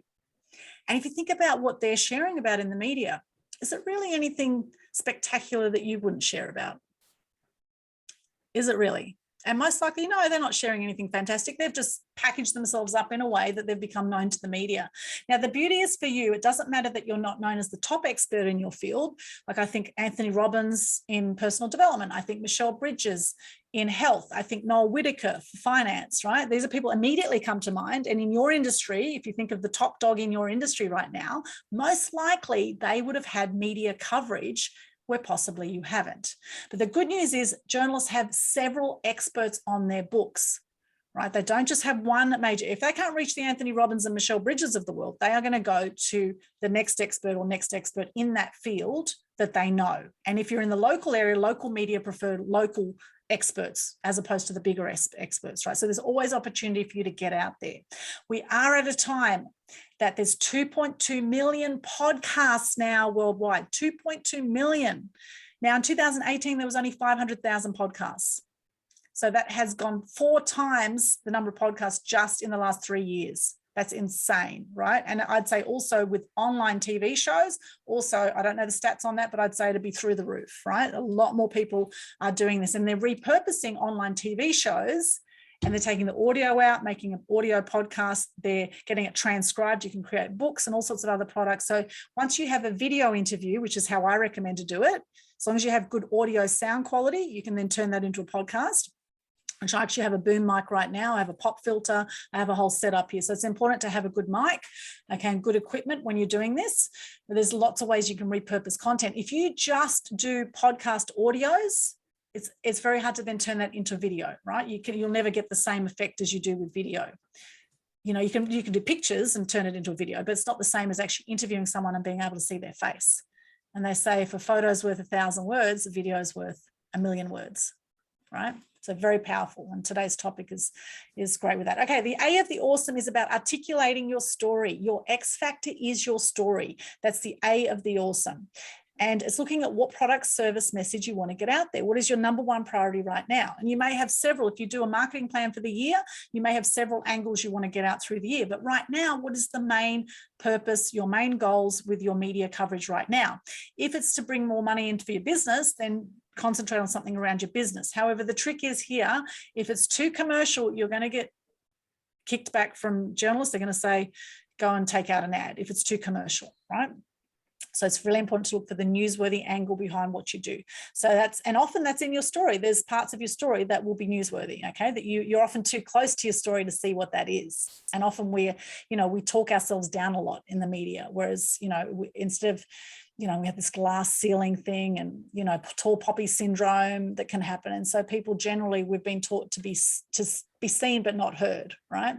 And if you think about what they're sharing about in the media, is it really anything spectacular that you wouldn't share about? Is it really? And most likely, no, they're not sharing anything fantastic. They've just packaged themselves up in a way that they've become known to the media. Now, the beauty is for you, it doesn't matter that you're not known as the top expert in your field. Like I think Anthony Robbins in personal development. I think Michelle Bridges in health. I think Noel Whittaker for finance, right? These are people immediately come to mind. And in your industry, if you think of the top dog in your industry right now, most likely they would have had media coverage where possibly you haven't. But the good news is journalists have several experts on their books right? They don't just have one major. If they can't reach the Anthony Robbins and Michelle Bridges of the world, they are going to go to the next expert or next expert in that field that they know. And if you're in the local area, local media prefer local experts as opposed to the bigger experts, right? So there's always opportunity for you to get out there. We are at a time that there's 2.2 million podcasts now worldwide, 2.2 million. Now in 2018, there was only 500,000 podcasts. So that has gone 4 times the number of podcasts just in the last 3 years. That's insane, right? And I'd say also with online TV shows, also, I don't know the stats on that, but I'd say it'd be through the roof, right? A lot more people are doing this, and they're repurposing online TV shows, and they're taking the audio out, making an audio podcast, they're getting it transcribed. You can create books and all sorts of other products. So once you have a video interview, which is how I recommend to do it, as long as you have good audio sound quality, you can then turn that into a podcast. Which I actually have a boom mic right now. I have a pop filter. I have a whole setup here. So it's important to have a good mic, okay, and good equipment when you're doing this. But there's lots of ways you can repurpose content. If you just do podcast audios, it's very hard to then turn that into video, right? You'll never get the same effect as you do with video. You know, you can do pictures and turn it into a video, but it's not the same as actually interviewing someone and being able to see their face. And they say if a photo's worth 1,000 words, a video is worth 1,000,000 words, right? So very powerful, and today's topic is great with that. Okay, the A of the awesome is about articulating your story. Your X factor is your story. That's the A of the awesome. And it's looking at what product, service, message you want to get out there. What is your number one priority right now? And you may have several. If you do a marketing plan for the year, you may have several angles you want to get out through the year. But right now, what is the main purpose, your main goals with your media coverage right now? If it's to bring more money into your business, then concentrate on something around your business. However, the trick is here, if it's too commercial, you're going to get kicked back from journalists. They're going to say, go and take out an ad if it's too commercial, right? So it's really important to look for the newsworthy angle behind what you do. So and often that's in your story. There's parts of your story that will be newsworthy, okay? That you're often too close to your story to see what that is. And often we talk ourselves down a lot in the media, whereas, instead of, we have this glass ceiling thing and, tall poppy syndrome that can happen. And so people generally, we've been taught to be seen but not heard, right?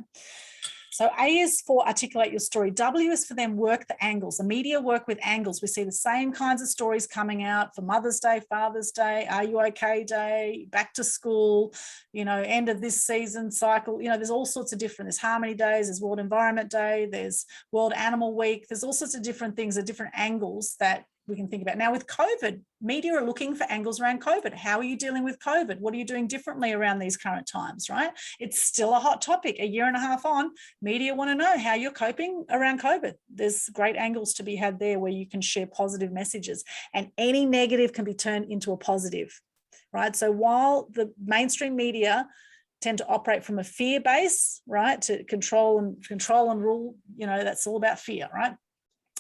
So A is for articulate your story. W is for them work the angles. The media work with angles. We see the same kinds of stories coming out for Mother's Day, Father's Day, Are You Okay Day, back to school, end of this season cycle. There's all sorts of different, there's Harmony Days, there's World Environment Day, there's World Animal Week. There's all sorts of different things, different angles that we can think about. Now with COVID, media are looking for angles around COVID. How are you dealing with COVID? What are you doing differently around these current times, right? It's still a hot topic. A year and a half on, media want to know how you're coping around COVID. There's great angles to be had there where you can share positive messages, and any negative can be turned into a positive, right? So while the mainstream media tend to operate from a fear base, right, to control and rule, that's all about fear, right?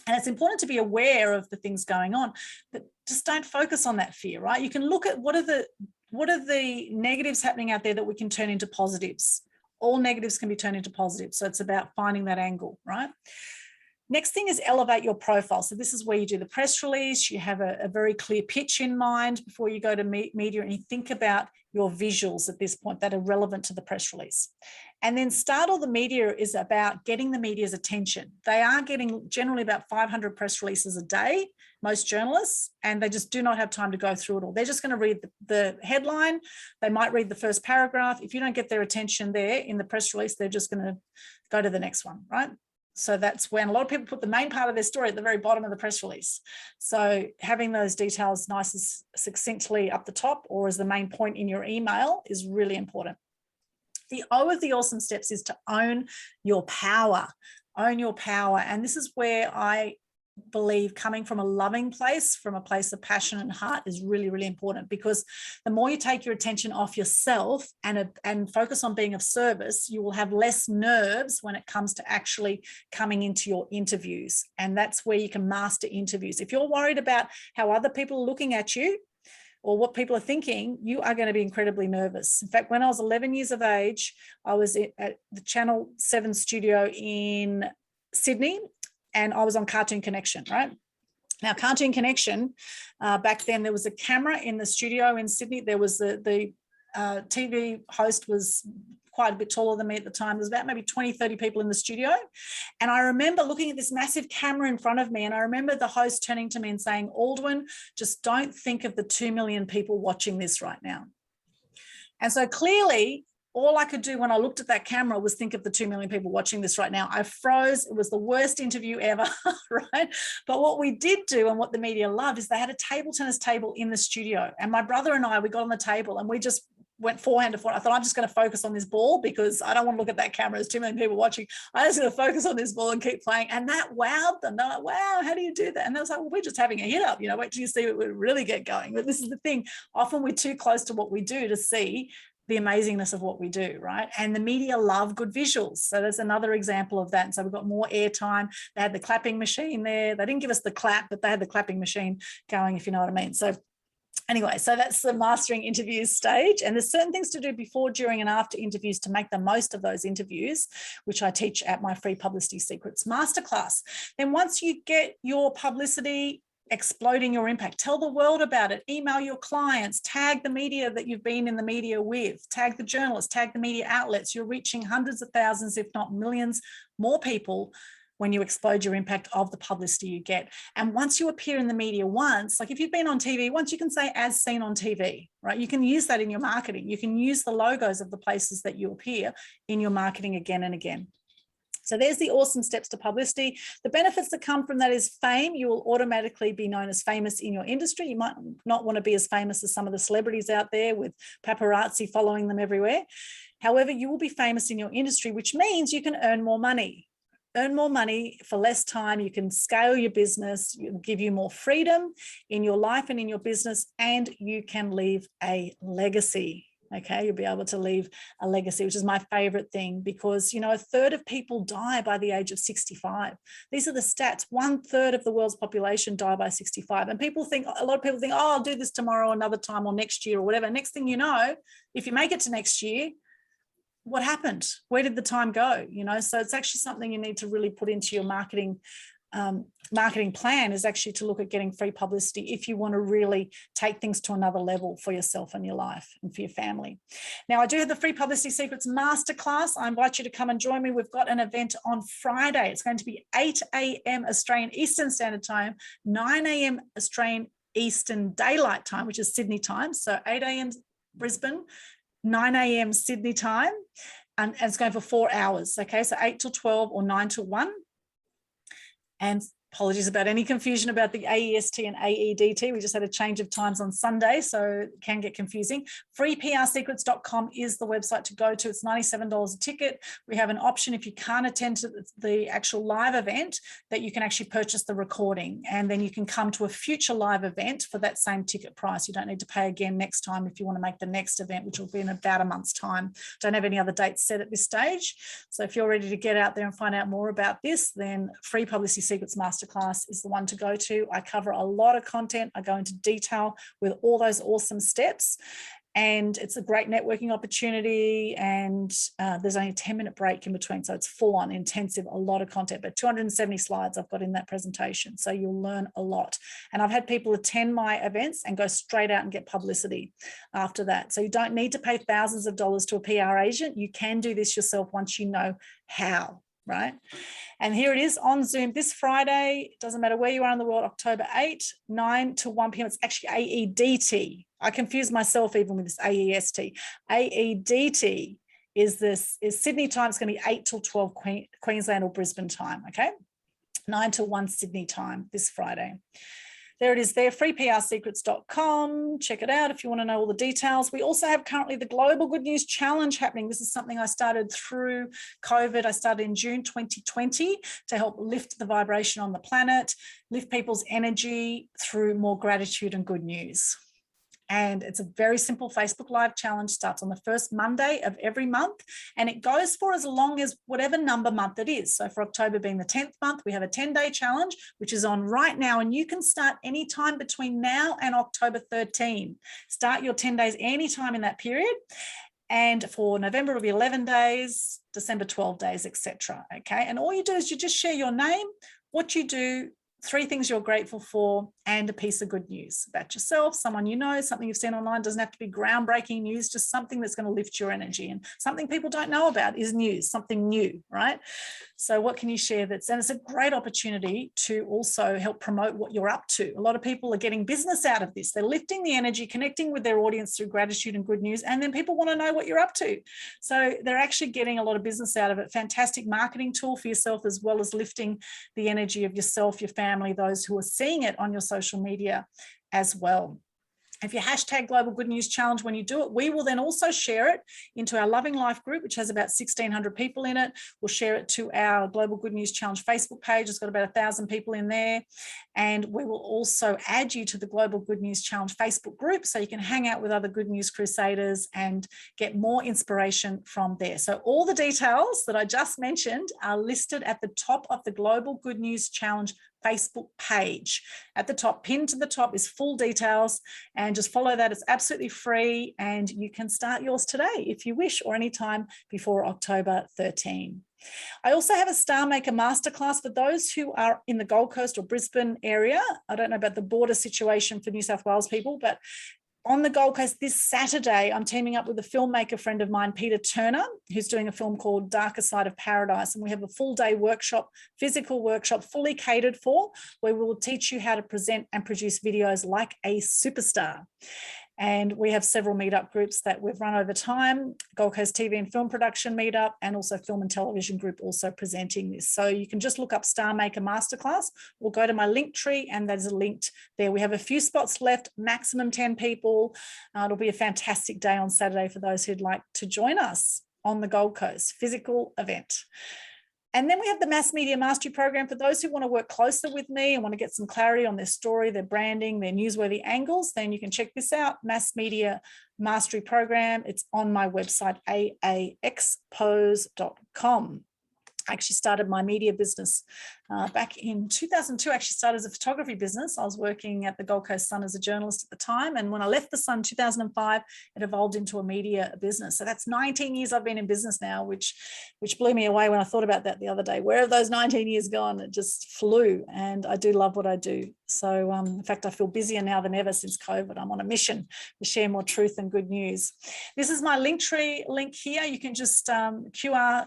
And it's important to be aware of the things going on, but just don't focus on that fear, right? You can look at what are the negatives happening out there that we can turn into positives. All negatives can be turned into positives. So it's about finding that angle, right? Next thing is elevate your profile. So this is where you do the press release. You have a very clear pitch in mind before you go to media, and you think about your visuals at this point that are relevant to the press release. And then Startle the Media is about getting the media's attention. They are getting generally about 500 press releases a day, most journalists, and they just do not have time to go through it all. They're just going to read the headline. They might read the first paragraph. If you don't get their attention there in the press release, they're just going to go to the next one, right? So that's when a lot of people put the main part of their story at the very bottom of the press release. So having those details nice and succinctly up the top or as the main point in your email is really important. The O of the awesome steps is to own your power. Own your power. And this is where I believe coming from a loving place, from a place of passion and heart is really, really important, because the more you take your attention off yourself and focus on being of service, you will have less nerves when it comes to actually coming into your interviews. And that's where you can master interviews. If you're worried about how other people are looking at you or what people are thinking, you are going to be incredibly nervous. In fact, when I was 11 years of age, I was at the Channel 7 studio in Sydney, and I was on Cartoon Connection, right? Now, Cartoon Connection, back then there was a camera in the studio in Sydney. There was the TV host was quite a bit taller than me at the time. There's about maybe 20, 30 people in the studio. And I remember looking at this massive camera in front of me, and I remember the host turning to me and saying, Aldwyn, just don't think of the 2 million people watching this right now. And so clearly, all I could do when I looked at that camera was think of the 2 million people watching this right now. I froze. It was the worst interview ever, right? But what we did do, and what the media loved, is they had a table tennis table in the studio. And my brother and I, we got on the table and we just went forehand to forehand. I thought, I'm just going to focus on this ball because I don't want to look at that camera. There's 2 million people watching. I'm just going to focus on this ball and keep playing. And that wowed them. They're like, wow, how do you do that? And they was like, well, we're just having a hit up, wait till you see it would really get going. But this is the thing. Often we're too close to what we do to see the amazingness of what we do, right? And the media love good visuals. So there's another example of that. And so we've got more airtime. They had the clapping machine there. They didn't give us the clap, but they had the clapping machine going, if you know what I mean. So anyway, so that's the mastering interviews stage. And there's certain things to do before, during, and after interviews to make the most of those interviews, which I teach at my free Publicity Secrets Masterclass. Then once you get your publicity exploding your impact, tell the world about it, email your clients, tag the media that you've been in the media with, tag the journalists, tag the media outlets. You're reaching hundreds of thousands, if not millions more people when you explode your impact of the publicity you get. And once you appear in the media once, like if you've been on TV once, you can say as seen on TV, right? You can use that in your marketing. You can use the logos of the places that you appear in your marketing again and again. So there's the awesome steps to publicity. The benefits that come from that is fame. You will automatically be known as famous in your industry. You might not want to be as famous as some of the celebrities out there with paparazzi following them everywhere. However, you will be famous in your industry, which means you can earn more money. Earn more money for less time. You can scale your business, it'll give you more freedom in your life and in your business, and you can leave a legacy. Okay, you'll be able to leave a legacy, which is my favorite thing, because, a third of people die by the age of 65. These are the stats. 1/3 of the world's population die by 65. And a lot of people think, oh, I'll do this tomorrow, another time, or next year, or whatever. Next thing you know, if you make it to next year, what happened? Where did the time go? So it's actually something you need to really put into your marketing plan, is actually to look at getting free publicity if you want to really take things to another level for yourself and your life and for your family. Now, I do have the free Publicity Secrets Masterclass. I invite you to come and join me. We've got an event on Friday. It's going to be 8 a.m. Australian Eastern Standard Time, 9 a.m. Australian Eastern Daylight Time, which is Sydney time. So 8 a.m. Brisbane, 9 a.m. Sydney time, and it's going for 4 hours. Okay, so 8 till 12 or 9 till 1. And apologies about any confusion about the AEST and AEDT. We just had a change of times on Sunday, so it can get confusing. freeprsecrets.com is the website to go to. It's $97 a ticket. We have an option, if you can't attend to the actual live event, that you can actually purchase the recording, and then you can come to a future live event for that same ticket price. You don't need to pay again next time if you want to make the next event, which will be in about a month's time. Don't have any other dates set at this stage. So if you're ready to get out there and find out more about this, then Free Publicity Secrets Masterclass is the one to go to. I cover a lot of content. I go into detail with all those awesome steps, and it's a great networking opportunity, and there's only a 10-minute break in between, so it's full on intensive, a lot of content, but 270 slides I've got in that presentation, so you'll learn a lot. And I've had people attend my events and go straight out and get publicity after that. So you don't need to pay thousands of dollars to a PR agent. You can do this yourself once you know how. Right. And here it is on Zoom this Friday. It doesn't matter where you are in the world, October 8, 9 to 1 p.m. It's actually AEDT. I confuse myself even with this AEST. AEDT is Sydney time. It's going to be 8 till 12 Queensland or Brisbane time. Okay. 9 to 1 Sydney time this Friday. There it is there, freeprsecrets.com. Check it out if you want to know all the details. We also have currently the Global Good News Challenge happening. This is something I started through COVID. I started in June 2020 to help lift the vibration on the planet, lift people's energy through more gratitude and good news. And it's a very simple Facebook Live challenge. Starts on the first Monday of every month, and it goes for as long as whatever number month it is. So for October being the 10th month, we have a 10-day challenge, which is on right now, and you can start anytime between now and October 13. Start your 10 days anytime in that period. And for November, it'll be 11 days, December 12 days, etc. Okay. And all you do is you just share your name, what you do, 3 things you're grateful for, and a piece of good news about yourself, someone you know, something you've seen online. Doesn't have to be groundbreaking news, just something that's going to lift your energy, and something people don't know about is news, something new, right? So what can you share and it's a great opportunity to also help promote what you're up to. A lot of people are getting business out of this. They're lifting the energy, connecting with their audience through gratitude and good news, and then people want to know what you're up to. So they're actually getting a lot of business out of it. Fantastic marketing tool for yourself, as well as lifting the energy of yourself, your family, those who are seeing it on your social media as well. If you hashtag Global Good News Challenge when you do it, we will then also share it into our Loving Life group, which has about 1,600 people in it. We'll share it to our Global Good News Challenge Facebook page. It's got about 1,000 people in there. And we will also add you to the Global Good News Challenge Facebook group, so you can hang out with other Good News Crusaders and get more inspiration from there. So all the details that I just mentioned are listed at the top of the Global Good News Challenge Facebook page. At the top, pinned to the top, is full details, and just follow that. It's absolutely free, and you can start yours today if you wish, or anytime before October 13. I also have a Star Maker Masterclass for those who are in the Gold Coast or Brisbane area. I don't know about the border situation for New South Wales people, but on the Gold Coast this Saturday, I'm teaming up with a filmmaker friend of mine, Peter Turner, who's doing a film called Darker Side of Paradise. And we have a full day workshop, physical workshop, fully catered for, where we will teach you how to present and produce videos like a superstar. And we have several meetup groups that we've run over time, Gold Coast TV and Film Production Meetup, and also Film and Television Group also presenting this. So you can just look up Star Maker Masterclass, or go to my link tree, and there's a link there. We have a few spots left, maximum 10 people. It'll be a fantastic day on Saturday for those who'd like to join us on the Gold Coast, physical event. And then we have the Mass Media Mastery Program for those who want to work closer with me and want to get some clarity on their story, their branding, their newsworthy angles. Then you can check this out, Mass Media Mastery Program. It's on my website, aexpose.com. I actually started my media business back in 2002. I actually started as a photography business. I was working at the Gold Coast Sun as a journalist at the time. And when I left the Sun in 2005, it evolved into a media business. So that's 19 years I've been in business now, which blew me away when I thought about that the other day. Where have those 19 years gone? It just flew. And I do love what I do. So in fact, I feel busier now than ever since COVID. I'm on a mission to share more truth and good news. This is my Linktree link here. You can just QR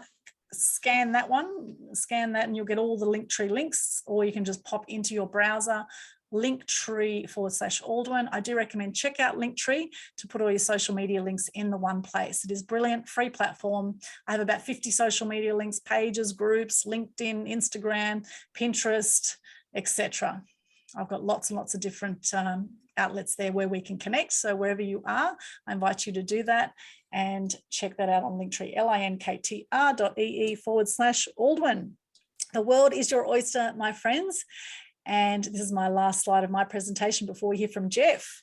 scan that and you'll get all the Linktree links, or you can just pop into your browser, Linktree/Aldwyn. I do recommend check out Linktree to put all your social media links in the one place. It is brilliant, free platform. I have about 50 social media links, pages, groups, LinkedIn, Instagram, Pinterest, etc. I've got lots and lots of different outlets there where we can connect. So wherever you are, I invite you to do that and check that out on Linktree, linktr.ee/Aldwyn. The world is your oyster, my friends. And this is my last slide of my presentation before we hear from Geoff.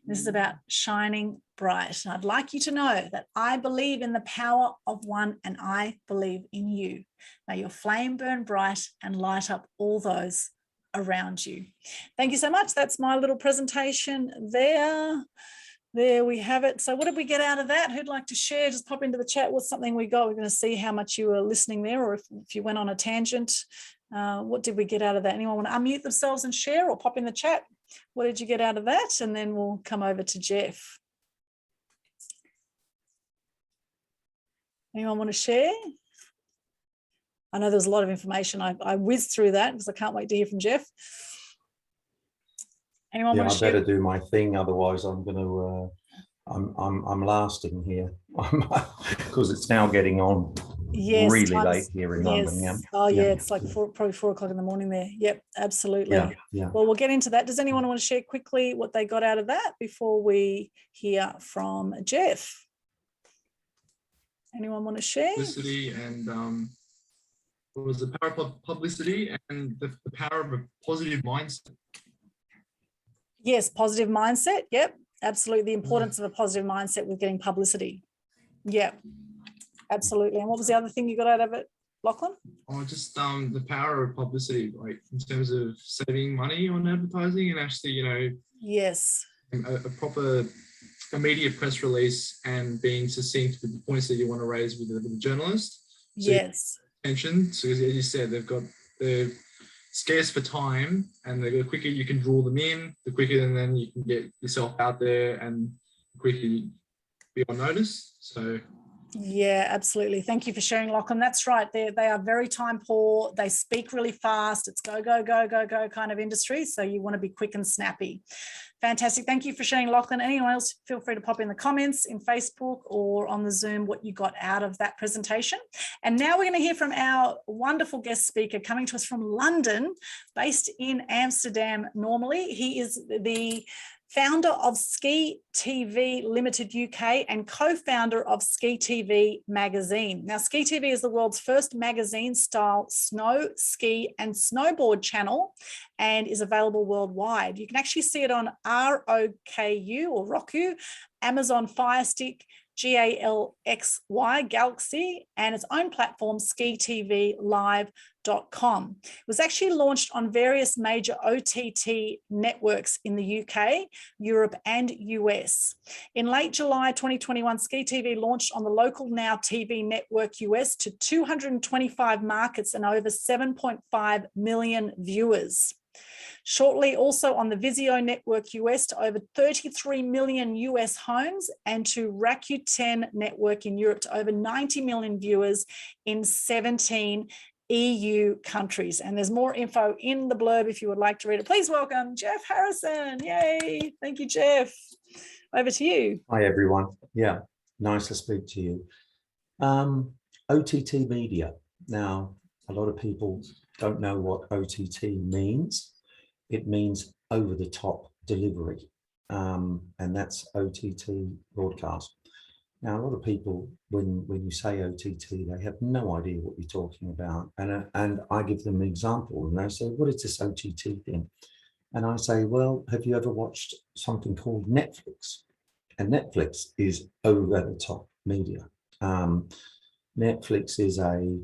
This is about shining bright. And I'd like you to know that I believe in the power of one, and I believe in you. May your flame burn bright and light up all those around you. Thank you so much. That's my little presentation there. There we have it. So what did we get out of that? Who'd like to share? Just pop into the chat. What's something we got? We're going to see how much you were listening there, or if you went on a tangent. What did we get out of that? Anyone want to unmute themselves and share, or pop in the chat? What did you get out of that? And then we'll come over to Geoff. Anyone want to share? I know there's a lot of information. I whizzed through that because I can't wait to hear from Geoff. Anyone want to share? I better do my thing, otherwise I'm going to. I'm lasting here because it's now getting on. Yes, really late here in London. Yeah. Oh yeah, it's like probably 4 o'clock in the morning there. Yep, absolutely. Yeah. Well, we'll get into that. Does anyone want to share quickly what they got out of that before we hear from Geoff? Anyone want to share? Publicity and what was the power of publicity and the power of a positive mindset. Yes, positive mindset. Yep, absolutely. The importance of a positive mindset with getting publicity. Yep, absolutely. And what was the other thing you got out of it, Lachlan? Oh, just the power of publicity, like in terms of saving money on advertising and actually, yes, a proper immediate press release and being succinct with the points that you want to raise with the journalist. So yes. Attention. So as you said, they've got the scarce for time, and the quicker you can draw them in, the quicker then you can get yourself out there and the quicker you be on notice. So yeah, absolutely. Thank you for sharing, Lachlan. That's right. They are very time poor. They speak really fast. It's go, go, go, go, go kind of industry. So you want to be quick and snappy. Fantastic. Thank you for sharing, Lachlan. Anyone else, feel free to pop in the comments in Facebook or on the Zoom what you got out of that presentation. And now we're going to hear from our wonderful guest speaker coming to us from London, based in Amsterdam normally. He is the founder of Ski TV Limited UK and co-founder of Ski TV Magazine. Now, Ski TV is the world's first magazine-style snow, ski and snowboard channel and is available worldwide. You can actually see it on ROKU or Roku, Amazon Fire Stick, GALXY, Galaxy, and its own platform, skitvlive.com. It was actually launched on various major OTT networks in the UK, Europe, and US. In late July 2021, Ski TV launched on the Local Now TV network US to 225 markets and over 7.5 million viewers. Shortly also on the VIZIO network US to over 33 million US homes, and to Rakuten network in Europe to over 90 million viewers in 17 EU countries. And there's more info in the blurb if you would like to read it. Please welcome Geoff Harrison. Yay. Thank you, Geoff. Over to you. Hi, everyone. Yeah, nice to speak to you. OTT media. Now, a lot of people don't know what OTT means. It means over-the-top delivery, and that's OTT broadcast. Now, a lot of people, when you say OTT, they have no idea what you're talking about. And I give them an example, and they say, what is this OTT thing? And I say, well, have you ever watched something called Netflix? And Netflix is over-the-top media. Netflix is a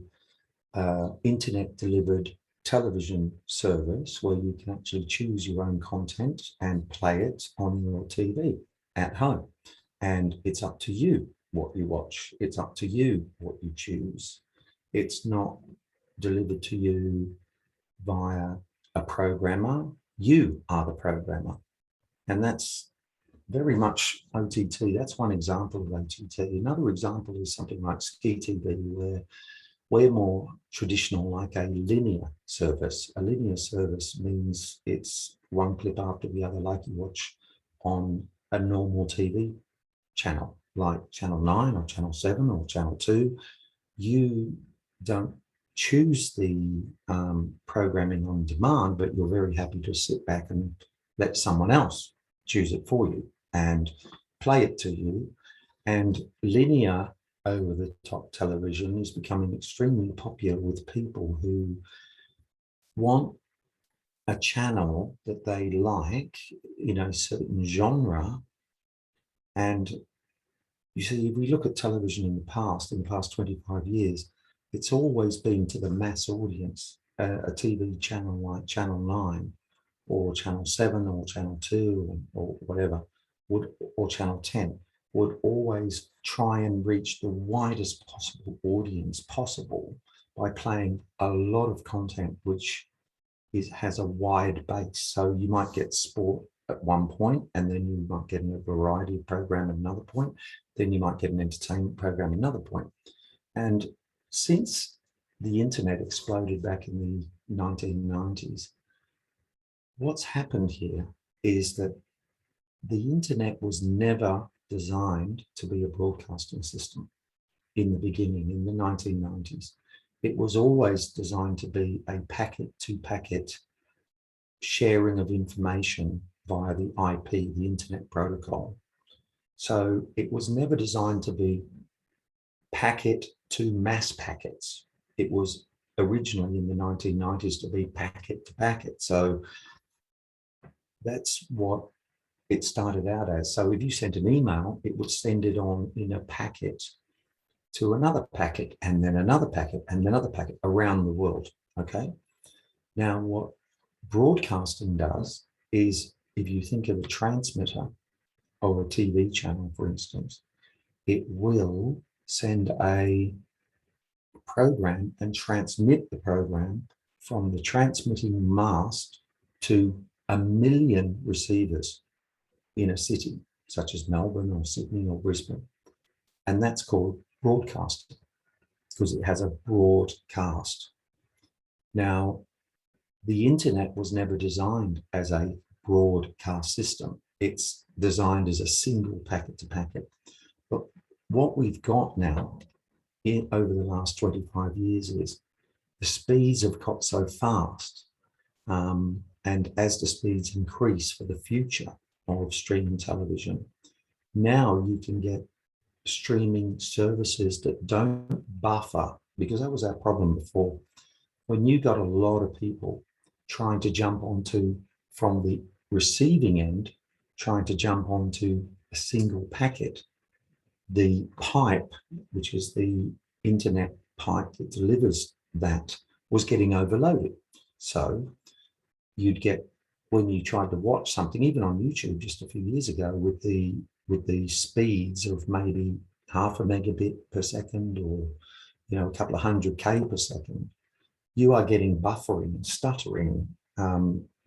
internet-delivered television service where you can actually choose your own content and play it on your TV at home. And it's up to you what you watch. It's up to you what you choose. It's not delivered to you via a programmer. You are the programmer. And that's very much OTT. That's one example of OTT. Another example is something like Ski TV, where we're more traditional, like a linear service. A linear service means it's one clip after the other, like you watch on a normal TV channel, like Channel 9 or Channel 7 or Channel 2. You don't choose the programming on demand, but you're very happy to sit back and let someone else choose it for you and play it to you. And linear over-the-top television is becoming extremely popular with people who want a channel that they like in a certain genre. And you see, if we look at television in the past 25 years, it's always been to the mass audience. A TV channel like Channel 9 or Channel 7 or Channel 2 or whatever, or Channel 10, would always try and reach the widest possible audience possible by playing a lot of content which has a wide base. So you might get sport at one point, and then you might get a variety program at another point, then you might get an entertainment program at another point. And since the internet exploded back in the 1990s, what's happened here is that the internet was never designed to be a broadcasting system in the beginning, in the 1990s. It was always designed to be a packet-to-packet sharing of information via the IP, the Internet Protocol. So it was never designed to be packet to mass packets. It was originally in the 1990s to be packet to packet. So that's what it started out as. So if you sent an email, it would send it on in a packet to another packet, and then another packet, and another packet around the world, okay? Now, what broadcasting does is, if you think of a transmitter or a TV channel, for instance, it will send a program and transmit the program from the transmitting mast to 1 million receivers in a city, such as Melbourne or Sydney or Brisbane. And that's called broadcasting, because it has a broadcast. Now, the internet was never designed as a broadcast system. It's designed as a single packet to packet. But what we've got now over the last 25 years is the speeds have got so fast. And as the speeds increase for the future of streaming television, now you can get streaming services that don't buffer, because that was our problem before. When you got a lot of people trying to jump onto, from the receiving end, trying to jump onto a single packet, the pipe, which is the internet pipe that delivers that, was getting overloaded. So you'd get, when you tried to watch something, even on YouTube just a few years ago, with the speeds of maybe 0.5 megabit per second, or a couple of 100K per second, you are getting buffering and stuttering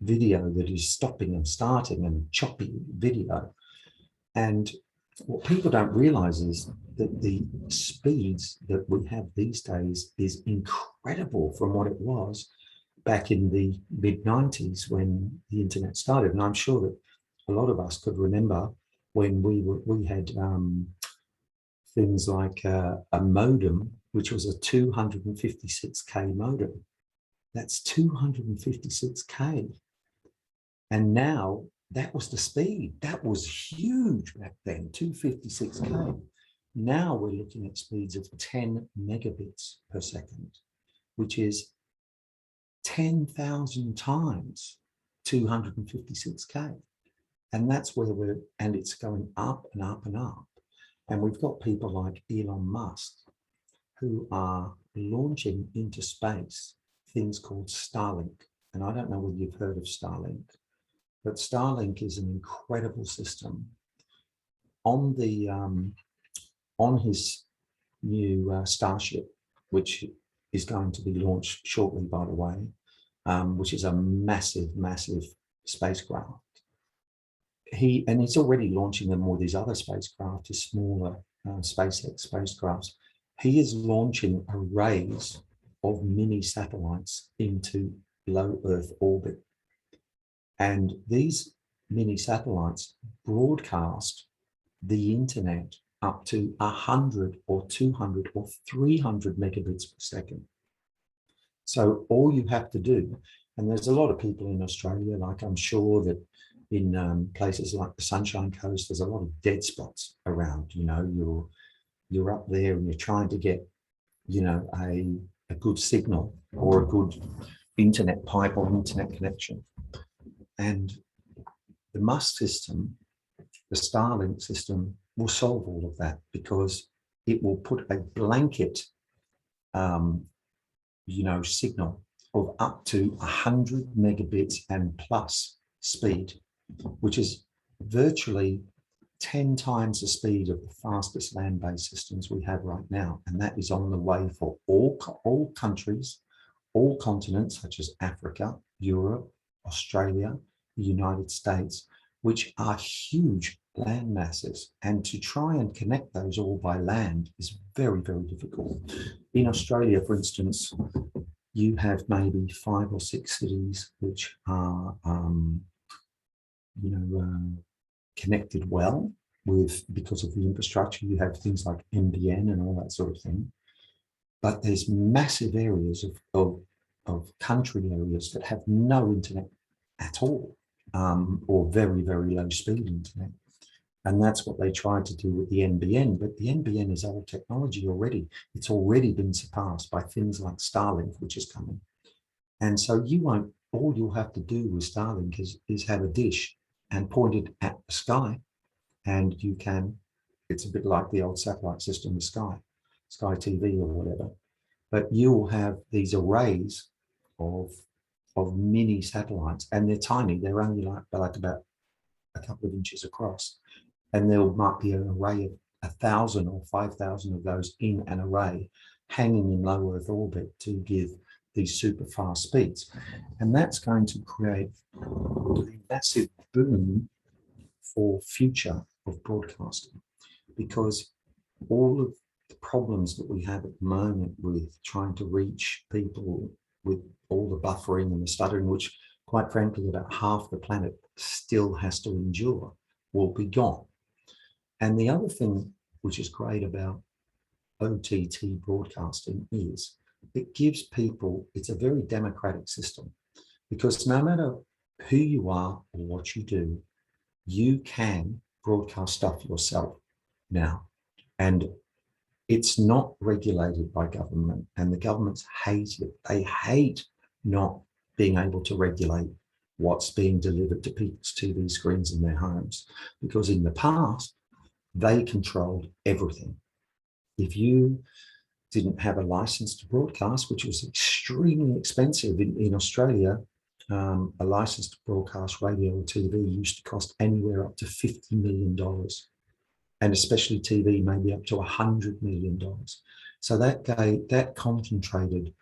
video that is stopping and starting, and choppy video. And what people don't realize is that the speeds that we have these days is incredible from what it was back in the mid-90s when the internet started. And I'm sure that a lot of us could remember when we had things like a modem, which was a 256K modem. That's 256K. And now that was the speed. That was huge back then, 256K. Now we're looking at speeds of 10 megabits per second, which is 10,000 times 256K. And that's where and it's going up and up and up. And we've got people like Elon Musk who are launching into space things called Starlink. And I don't know whether you've heard of Starlink, but Starlink is an incredible system. On the on his new Starship, which is going to be launched shortly, by the way, which is a massive, massive spacecraft. He's already launching them with his other spacecraft, his smaller SpaceX spacecrafts. He is launching arrays of mini satellites into low Earth orbit. And these mini satellites broadcast the internet up to 100 or 200 or 300 megabits per second. So all you have to do, and there's a lot of people in Australia, like I'm sure that in places like the Sunshine Coast, there's a lot of dead spots around. You're up there and you're trying to get, a good signal or a good internet pipe or internet connection. And the Musk system, the Starlink system, will solve all of that, because it will put a blanket, signal of up to 100 megabits and plus speed, which is virtually 10 times the speed of the fastest land-based systems we have right now. And that is on the way for all countries, all continents, such as Africa, Europe, Australia, the United States, which are huge land masses. And to try and connect those all by land is very, very difficult. In Australia, for instance, you have maybe 5 or 6 cities which are, connected well because of the infrastructure. You have things like NBN and all that sort of thing. But there's massive areas of country areas that have no internet at all, or very, very low speed internet. And that's what they tried to do with the NBN. But the NBN is old technology already. It's already been surpassed by things like Starlink, which is coming. And so all you'll have to do with Starlink is have a dish and point it at the sky. And it's a bit like the old satellite system with Sky TV or whatever. But you'll have these arrays of mini satellites, and they're tiny. They're only like about a couple of inches across. And there might be an array of 1,000 or 5,000 of those in an array hanging in low Earth orbit to give these super fast speeds. And that's going to create a massive boom for future of broadcasting, because all of the problems that we have at the moment with trying to reach people with all the buffering and the stuttering, which quite frankly about half the planet still has to endure, will be gone. And the other thing which is great about OTT broadcasting is it gives people, it's a very democratic system, because no matter who you are or what you do, you can broadcast stuff yourself now. And it's not regulated by government, and the governments hate it. They hate not being able to regulate what's being delivered to people's TV screens in their homes, because in the past, they controlled everything. If you didn't have a license to broadcast, which was extremely expensive in Australia, a license to broadcast radio or TV used to cost anywhere up to $50 million. And especially TV, maybe up to $100 million. So that concentrated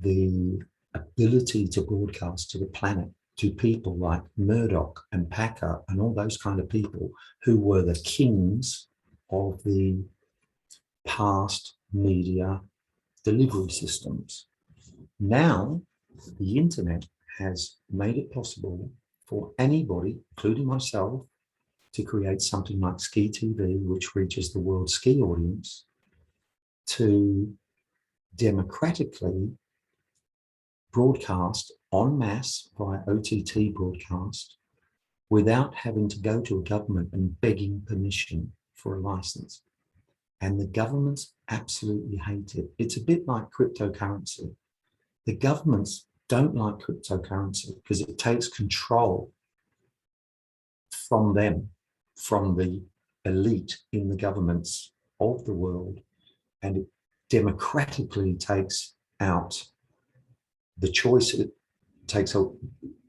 the ability to broadcast to the planet, to people like Murdoch and Packer and all those kind of people who were the kings of the past media delivery systems. Now, the internet has made it possible for anybody, including myself, to create something like Ski TV, which reaches the world ski audience, to democratically broadcast en masse via OTT broadcast without having to go to a government and begging permission for a license. And the governments absolutely hate it. It's a bit like cryptocurrency. The governments don't like cryptocurrency because it takes control from them, from the elite in the governments of the world, and it democratically takes out the choice. It takes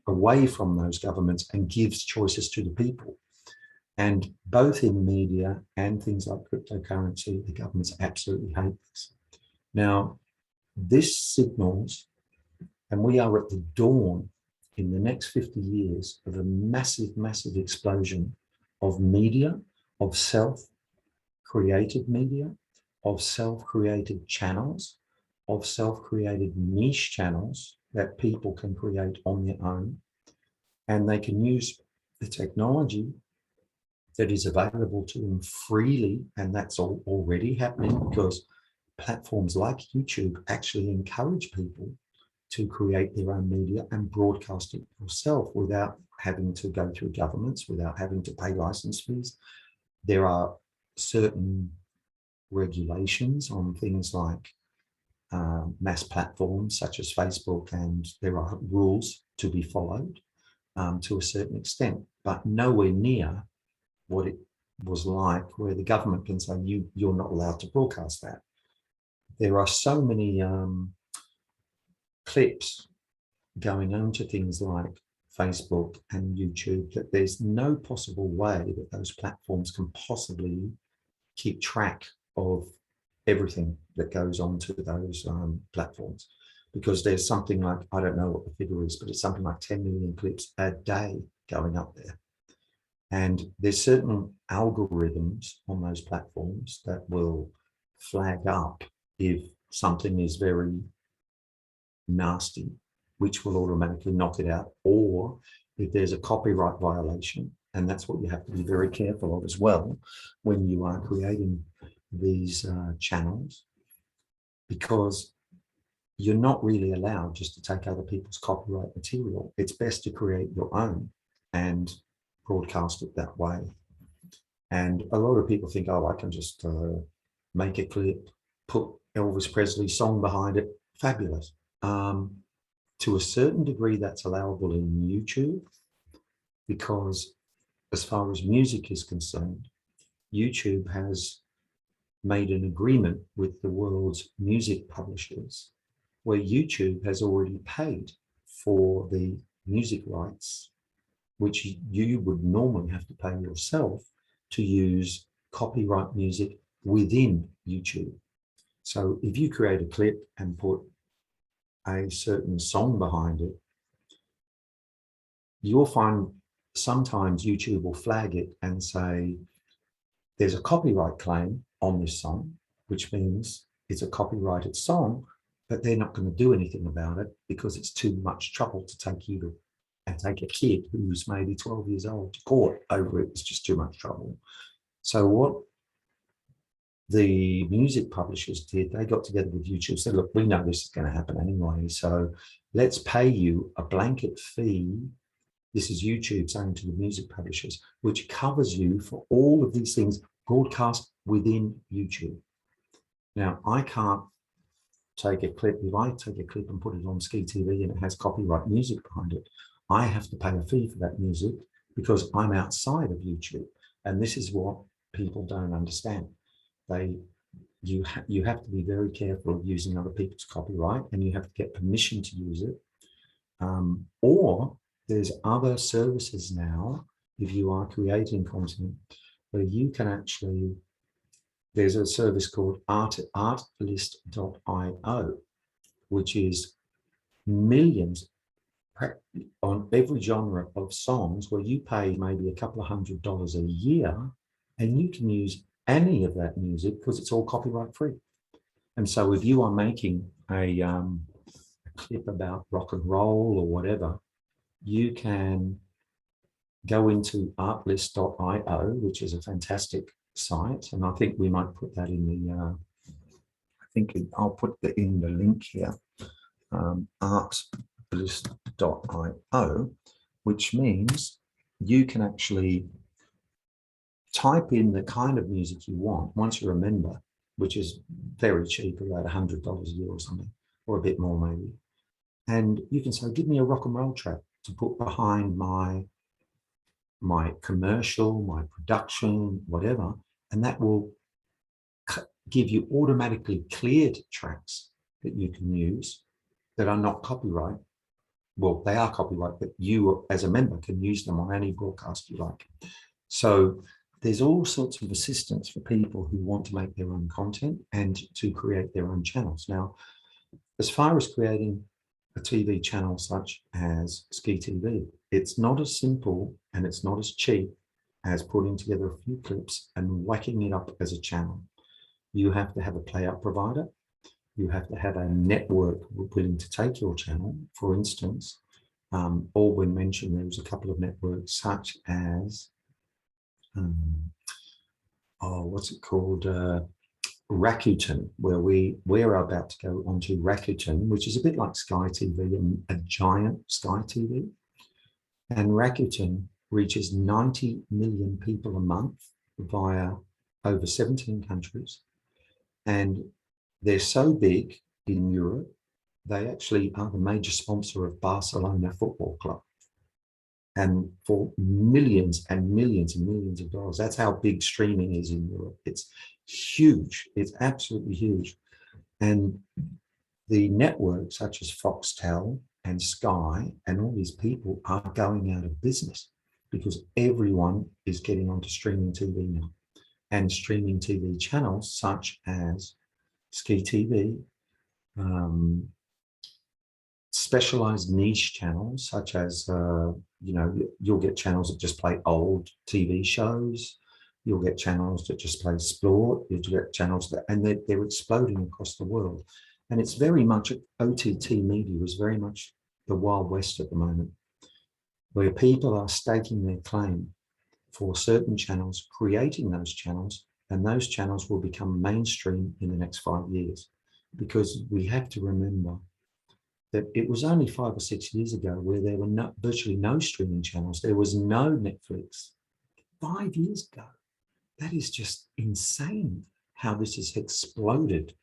away from those governments and gives choices to the people. And both in media and things like cryptocurrency, the governments absolutely hate this. Now, this signals, and we are at the dawn in the next 50 years of a massive, massive explosion of media, of self-created media, of self-created channels, of self-created niche channels that people can create on their own. And they can use the technology that is available to them freely. And that's already happening, because platforms like YouTube actually encourage people to create their own media and broadcast it yourself without having to go through governments, without having to pay license fees. There are certain regulations on things like mass platforms such as Facebook, and there are rules to be followed to a certain extent, but nowhere near what it was like where the government can say you're not allowed to broadcast that. There are so many clips going on to things like Facebook and YouTube that there's no possible way that those platforms can possibly keep track of everything that goes on to those platforms, because there's something like, I don't know what the figure is, but it's something like 10 million clips a day going up there. And there's certain algorithms on those platforms that will flag up if something is very nasty, which will automatically knock it out, or if there's a copyright violation. And that's what you have to be very careful of as well when you are creating these channels, because you're not really allowed just to take other people's copyright material. It's best to create your own and broadcast it that way. And a lot of people think, oh, I can just make a clip, put Elvis Presley's song behind it, fabulous. To a certain degree, that's allowable in YouTube, because as far as music is concerned, YouTube has made an agreement with the world's music publishers, where YouTube has already paid for the music rights, which you would normally have to pay yourself to use copyright music within YouTube. So if you create a clip and put a certain song behind it, you'll find sometimes YouTube will flag it and say, there's a copyright claim on this song, which means it's a copyrighted song, but they're not going to do anything about it because it's too much trouble to take you to and take a kid who's maybe 12 years old to court over it. It's just too much trouble. So what the music publishers did, they got together with YouTube and said, look, we know this is going to happen anyway, so let's pay you a blanket fee. This is YouTube saying to the music publishers, which covers you for all of these things broadcast within YouTube. Now, I can't take a clip. If I take a clip and put it on Ski TV and it has copyright music behind it, I have to pay a fee for that music because I'm outside of YouTube. And this is what people don't understand. You have to be very careful of using other people's copyright, and you have to get permission to use it. Or there's other services now, if you are creating content, where you can actually, there's a service called artlist.io, which is millions on every genre of songs, where you pay maybe a couple of $100 a year, and you can use any of that music because it's all copyright free. And so if you are making a clip about rock and roll or whatever, you can go into artlist.io, which is a fantastic site. And I think we might put that in the, I'll put that in the link here, artlist.io, which means you can actually type in the kind of music you want once you're a member, which is very cheap, about $100 a year or something, or a bit more maybe. And you can say, give me a rock and roll track to put behind my commercial, my production, whatever, and that will give you automatically cleared tracks that you can use that are not copyright. Well, they are copyright, but you as a member can use them on any broadcast you like. So there's all sorts of assistance for people who want to make their own content and to create their own channels. Now, as far as creating a TV channel such as Ski TV, it's not as simple and it's not as cheap as putting together a few clips and whacking it up as a channel. You have to have a playout provider. You have to have a network willing to take your channel. For instance, Aldwyn mentioned there was a couple of networks such as, what's it called? Rakuten, where we're about to go onto Rakuten, which is a bit like Sky TV, a giant Sky TV. And Rakuten reaches 90 million people a month via over 17 countries. And they're so big in Europe, they actually are the major sponsor of Barcelona Football Club. And for millions and millions and millions of dollars. That's how big streaming is in Europe. It's huge. It's absolutely huge. And the networks such as Foxtel and Sky and all these people are going out of business because everyone is getting onto streaming TV now. And streaming TV channels such as Ski TV, specialized niche channels such as, you'll get channels that just play old TV shows. You'll get channels that just play sport. You'll get channels that, and they're exploding across the world. And it's very much, OTT media is very much the Wild West at the moment, where people are staking their claim for certain channels, creating those channels, and those channels will become mainstream in the next 5 years. Because we have to remember that it was only 5 or 6 years ago where there were virtually no streaming channels. There was no Netflix. 5 years ago. That is just insane how this has exploded.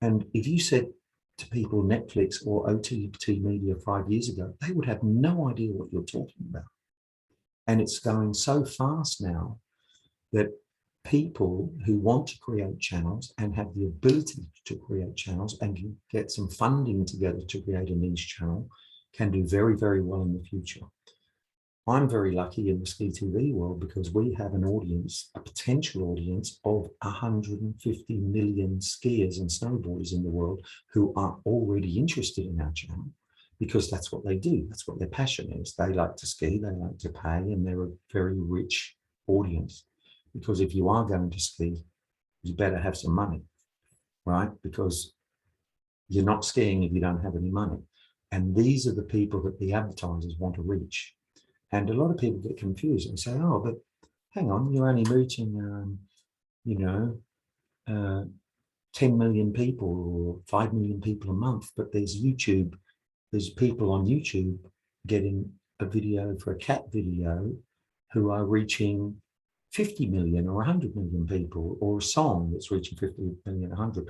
And if you said to people Netflix or OTT media 5 years ago, they would have no idea what you're talking about. And it's going so fast now that people who want to create channels and have the ability to create channels and can get some funding together to create a niche channel can do very, very well in the future. I'm very lucky in the ski TV world because we have an audience, a potential audience of 150 million skiers and snowboarders in the world who are already interested in our channel, because that's what they do. That's what their passion is. They like to ski, they like to pay, and they're a very rich audience. Because if you are going to ski, you better have some money, right? Because you're not skiing if you don't have any money. And these are the people that the advertisers want to reach. And a lot of people get confused and say, oh, but hang on, you're only reaching, 10 million people or 5 million people a month, but there's people on YouTube getting a video for a cat video who are reaching 50 million or 100 million people, or a song that's reaching 50 million, 100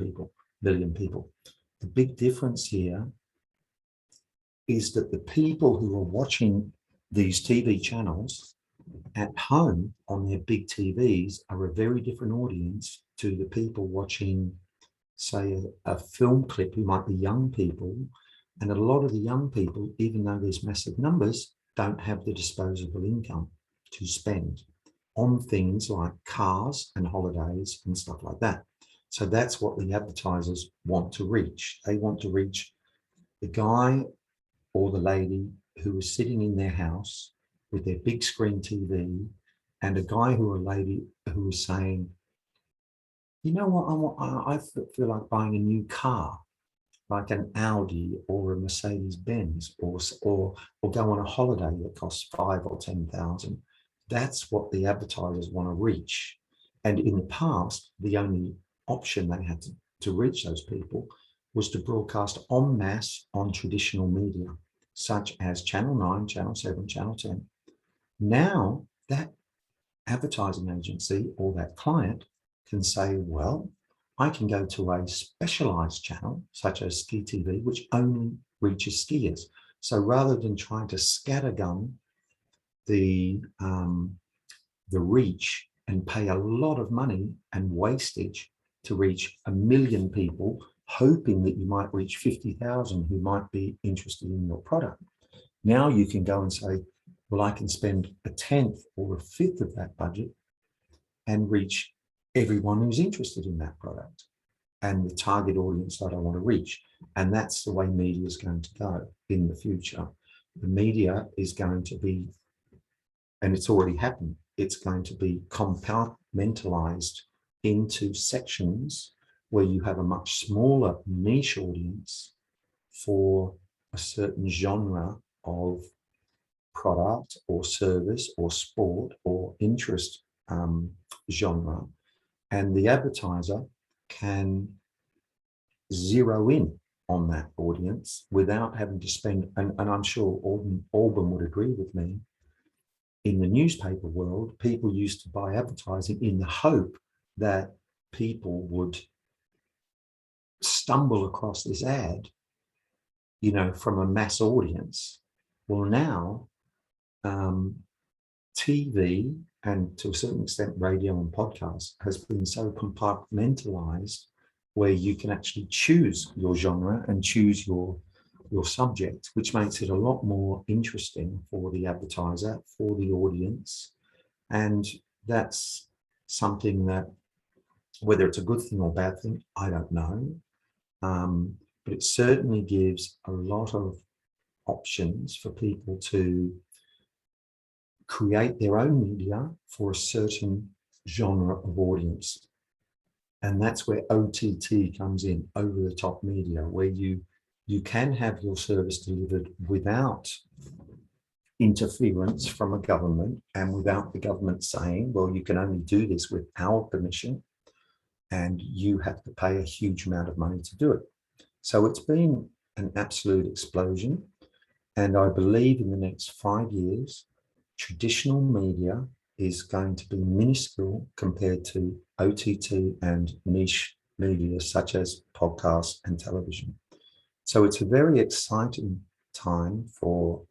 million people. The big difference here is that the people who are watching these TV channels at home on their big TVs are a very different audience to the people watching, say, a film clip who might be young people. And a lot of the young people, even though there's massive numbers, don't have the disposable income to spend on things like cars and holidays and stuff like that. So that's what the advertisers want to reach. They want to reach the guy or the lady who is sitting in their house with their big screen TV, and a guy or a lady who is saying, you know what, I feel like buying a new car, like an Audi or a Mercedes Benz, or go on a holiday that costs 5,000 or 10,000. That's what the advertisers want to reach. And in the past, the only option they had to reach those people was to broadcast en masse on traditional media, such as Channel 9, Channel 7, Channel 10. Now that advertising agency or that client can say, well, I can go to a specialized channel, such as Ski TV, which only reaches skiers. So rather than trying to scattergun the reach and pay a lot of money and wastage to reach 1 million people, hoping that you might reach 50,000 who might be interested in your product. Now you can go and say, well, I can spend 1/10 or 1/5 of that budget and reach everyone who's interested in that product and the target audience that I want to reach. And that's the way media is going to go in the future. The media is going to be, and it's already happened, it's going to be compartmentalized into sections where you have a much smaller niche audience for a certain genre of product or service or sport or interest genre. And the advertiser can zero in on that audience without having to spend, and I'm sure Aldwyn would agree with me, in the newspaper world, people used to buy advertising in the hope that people would stumble across this ad, from a mass audience. Well, now TV and to a certain extent radio and podcast has been so compartmentalized where you can actually choose your genre and choose your subject, which makes it a lot more interesting for the advertiser, for the audience. And that's something that, whether it's a good thing or bad thing, I don't know. But it certainly gives a lot of options for people to create their own media for a certain genre of audience. And that's where OTT comes in, over the top media, where you can have your service delivered without interference from a government and without the government saying, well, you can only do this with our permission and you have to pay a huge amount of money to do it. So it's been an absolute explosion. And I believe in the next 5 years, traditional media is going to be minuscule compared to OTT and niche media such as podcasts and television. So it's a very exciting time for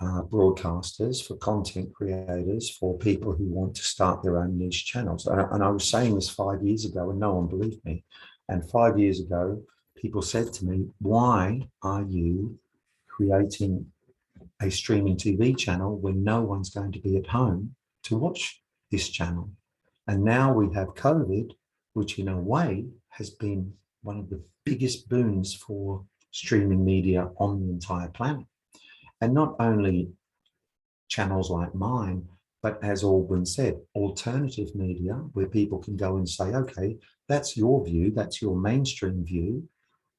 broadcasters, for content creators, for people who want to start their own niche channels. And I was saying this 5 years ago and no one believed me. And 5 years ago, people said to me, why are you creating a streaming TV channel when no one's going to be at home to watch this channel. And now we have COVID, which in a way has been one of the biggest boons for streaming media on the entire planet. And not only channels like mine, but as Aldwyn said, alternative media where people can go and say, okay, that's your view, that's your mainstream view.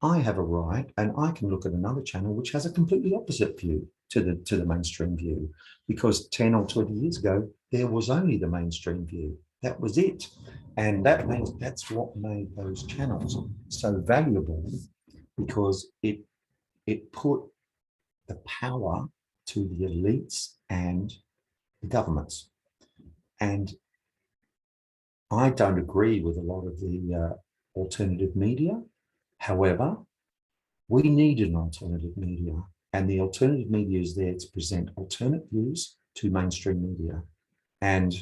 I have a right, and I can look at another channel which has a completely opposite view to the mainstream view, because 10 or 20 years ago, there was only the mainstream view. That was it. And that's what made those channels so valuable, because it put the power to the elites and the governments. And I don't agree with a lot of the alternative media. However, we need an alternative media, and the alternative media is there to present alternate views to mainstream media. And,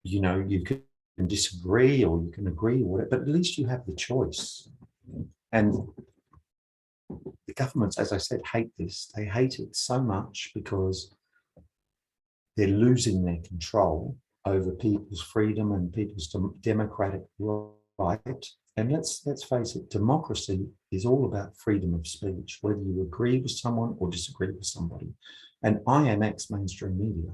you know, you can disagree or you can agree or whatever, but at least you have the choice. And the governments, as I said, hate this. They hate it so much because they're losing their control over people's freedom and people's democratic right. And let's face it, democracy is all about freedom of speech, whether you agree with someone or disagree with somebody. And I am ex-mainstream media.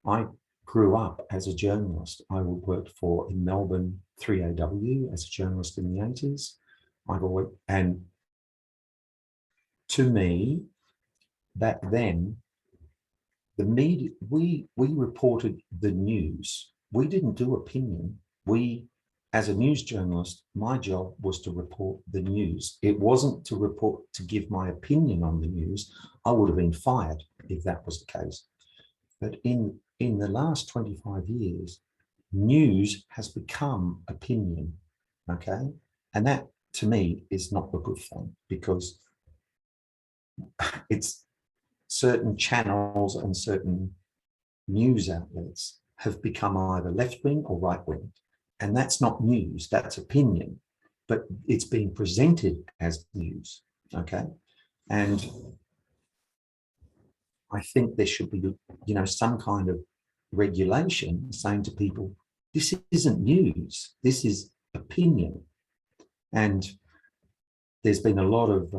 I grew up as a journalist. I worked in Melbourne 3AW as a journalist in the 80s. And to me, back then, the media, we reported the news. We didn't do opinion. As a news journalist, my job was to report the news. It wasn't to give my opinion on the news. I would have been fired if that was the case. But in the last 25 years, news has become opinion, okay? And that, to me, is not a good thing, because it's certain channels and certain news outlets have become either left-wing or right-wing. And that's not news, that's opinion, but it's being presented as news, okay? And I think there should be, you know, some kind of regulation saying to people, this isn't news, this is opinion. And there's been a lot of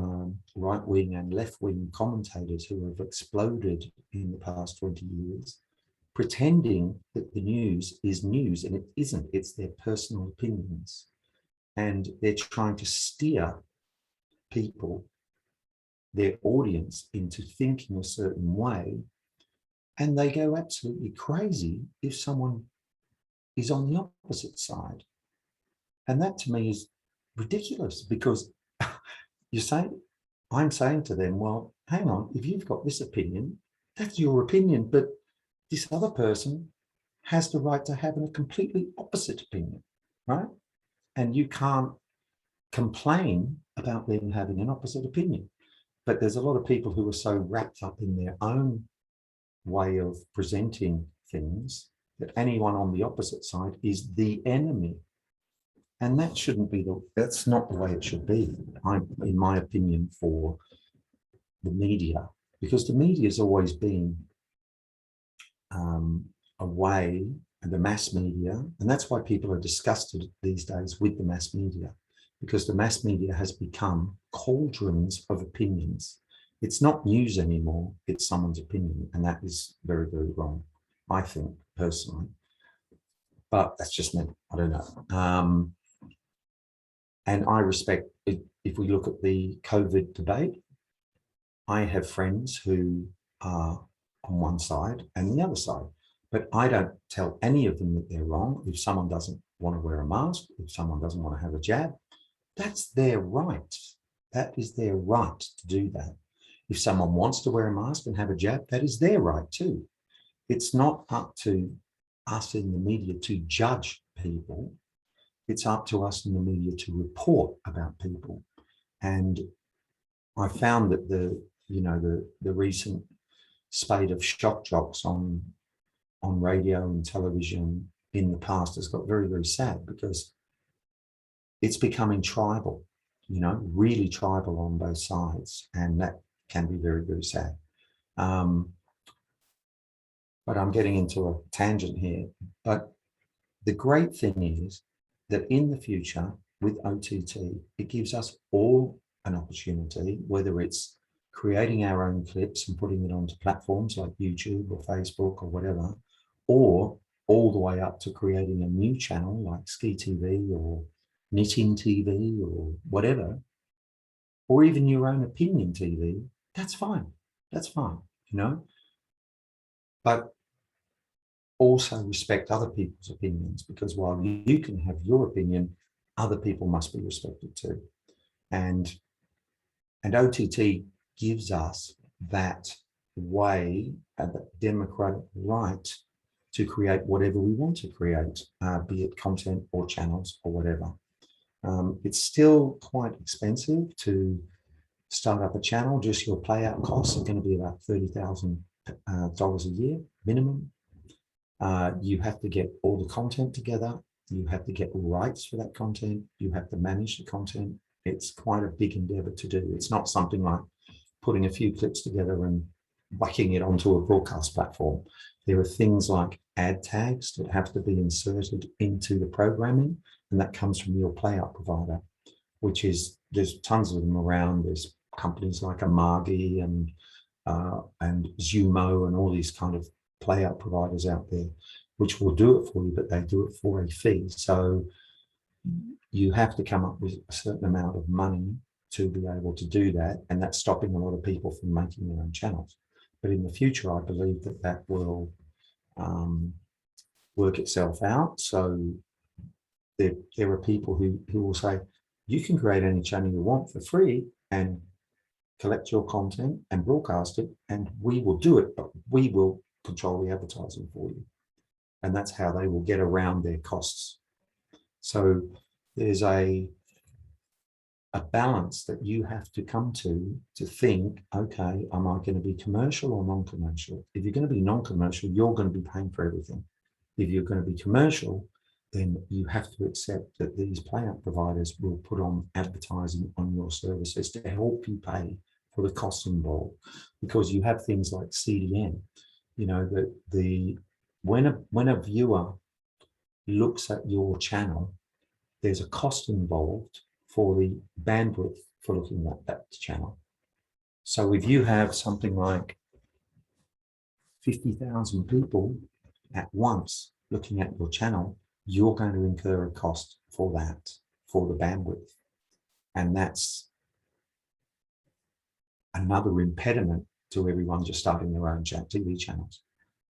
right-wing and left-wing commentators who have exploded in the past 20 years, pretending that the news is news, and it isn't. It's their personal opinions. And they're trying to steer people, their audience, into thinking a certain way. And they go absolutely crazy if someone is on the opposite side. And that to me is ridiculous, because I'm saying to them, well, hang on, if you've got this opinion, that's your opinion, but this other person has the right to have a completely opposite opinion, right? And you can't complain about them having an opposite opinion. But there's a lot of people who are so wrapped up in their own way of presenting things that anyone on the opposite side is the enemy. And that shouldn't be that's not the way it should be, in my opinion, for the media, because the media has always been a way, and the mass media, and that's why people are disgusted these days with the mass media, because the mass media has become cauldrons of opinions. It's not news anymore, it's someone's opinion, and that is very, very wrong, I think, personally. But that's just me, I don't know. And I respect it. If we look at the COVID debate, I have friends who are on one side and the other side, but I don't tell any of them that they're wrong. If someone doesn't want to wear a mask, if someone doesn't want to have a jab, that's their right. That is their right to do that. If someone wants to wear a mask and have a jab, that is their right too. It's not up to us in the media to judge people. It's up to us in the media to report about people. And I found that the recent spate of shock jocks on radio and television in the past has got very, very sad, because it's becoming tribal, really tribal on both sides. And that can be very, very sad. But I'm getting into a tangent here. But the great thing is that in the future with OTT, it gives us all an opportunity, whether it's creating our own clips and putting it onto platforms like YouTube or Facebook or whatever, or all the way up to creating a new channel like Ski TV or Knitting TV or whatever, or even your own opinion TV. That's fine. That's fine, you know. But also respect other people's opinions, because while you can have your opinion, other people must be respected too. And OTT gives us that way, that democratic right to create whatever we want to create, be it content or channels or whatever. It's still quite expensive to start up a channel. Just your playout costs are going to be about $30,000 a year minimum. You have to get all the content together. You have to get rights for that content. You have to manage the content. It's quite a big endeavor to do. It's not something like putting a few clips together and whacking it onto a broadcast platform. There are things like ad tags that have to be inserted into the programming, and that comes from your playout provider, which is, there's tons of them around. There's companies like Amagi and Zumo and all these kind of playout providers out there, which will do it for you, but they do it for a fee. So you have to come up with a certain amount of money to be able to do that, and that's stopping a lot of people from making their own channels. But in the future, I believe that that will work itself out. So there are people who will say, you can create any channel you want for free and collect your content and broadcast it, and we will do it, but we will control the advertising for you. And that's how they will get around their costs. So there's a balance that you have to come to think, okay, am I going to be commercial or non-commercial? If you're going to be non-commercial, you're going to be paying for everything. If you're going to be commercial, then you have to accept that these playout providers will put on advertising on your services to help you pay for the costs involved, because you have things like CDN. You know, that when a viewer looks at your channel, there's a cost involved for the bandwidth for looking at that channel. So if you have something like 50,000 people at once looking at your channel, you're going to incur a cost for that, for the bandwidth. And that's another impediment to everyone just starting their own TV channels,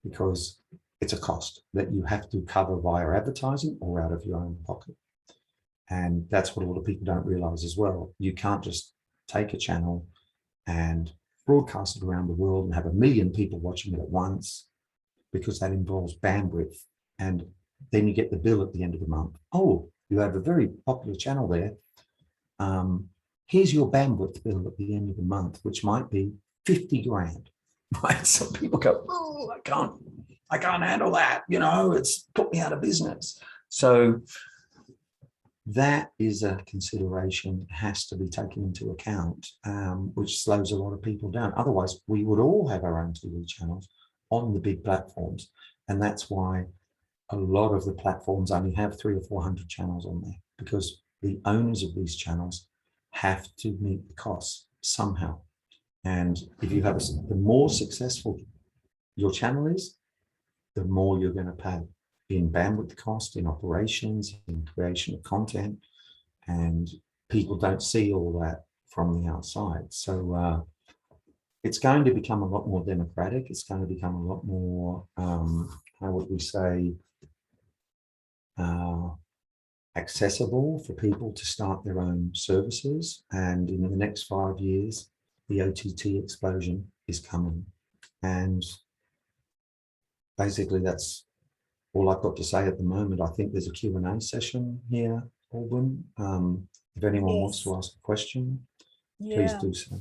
because it's a cost that you have to cover via advertising or out of your own pocket. And that's what a lot of people don't realize as well. You can't just take a channel and broadcast it around the world and have 1 million people watching it at once, because that involves bandwidth. And then you get the bill at the end of the month. Oh, you have a very popular channel there. Here's your bandwidth bill at the end of the month, which might be 50 grand. Right? So people go, oh, I can't handle that. You know, it's put me out of business. So that is a consideration that has to be taken into account, which slows a lot of people down. Otherwise, we would all have our own TV channels on the big platforms. And that's why a lot of the platforms only have 300 or 400 channels on there, because the owners of these channels have to meet the costs somehow. And if you have the more successful your channel is, the more you're going to pay in bandwidth cost, in operations, in creation of content, and people don't see all that from the outside. So it's going to become a lot more democratic. It's going to become a lot more, how would we say, accessible for people to start their own services. And in the next 5 years, the OTT explosion is coming. And basically that's all I've got to say at the moment. I think there's a Q&A session here, Aldwyn. If anyone wants to ask a question, please do so.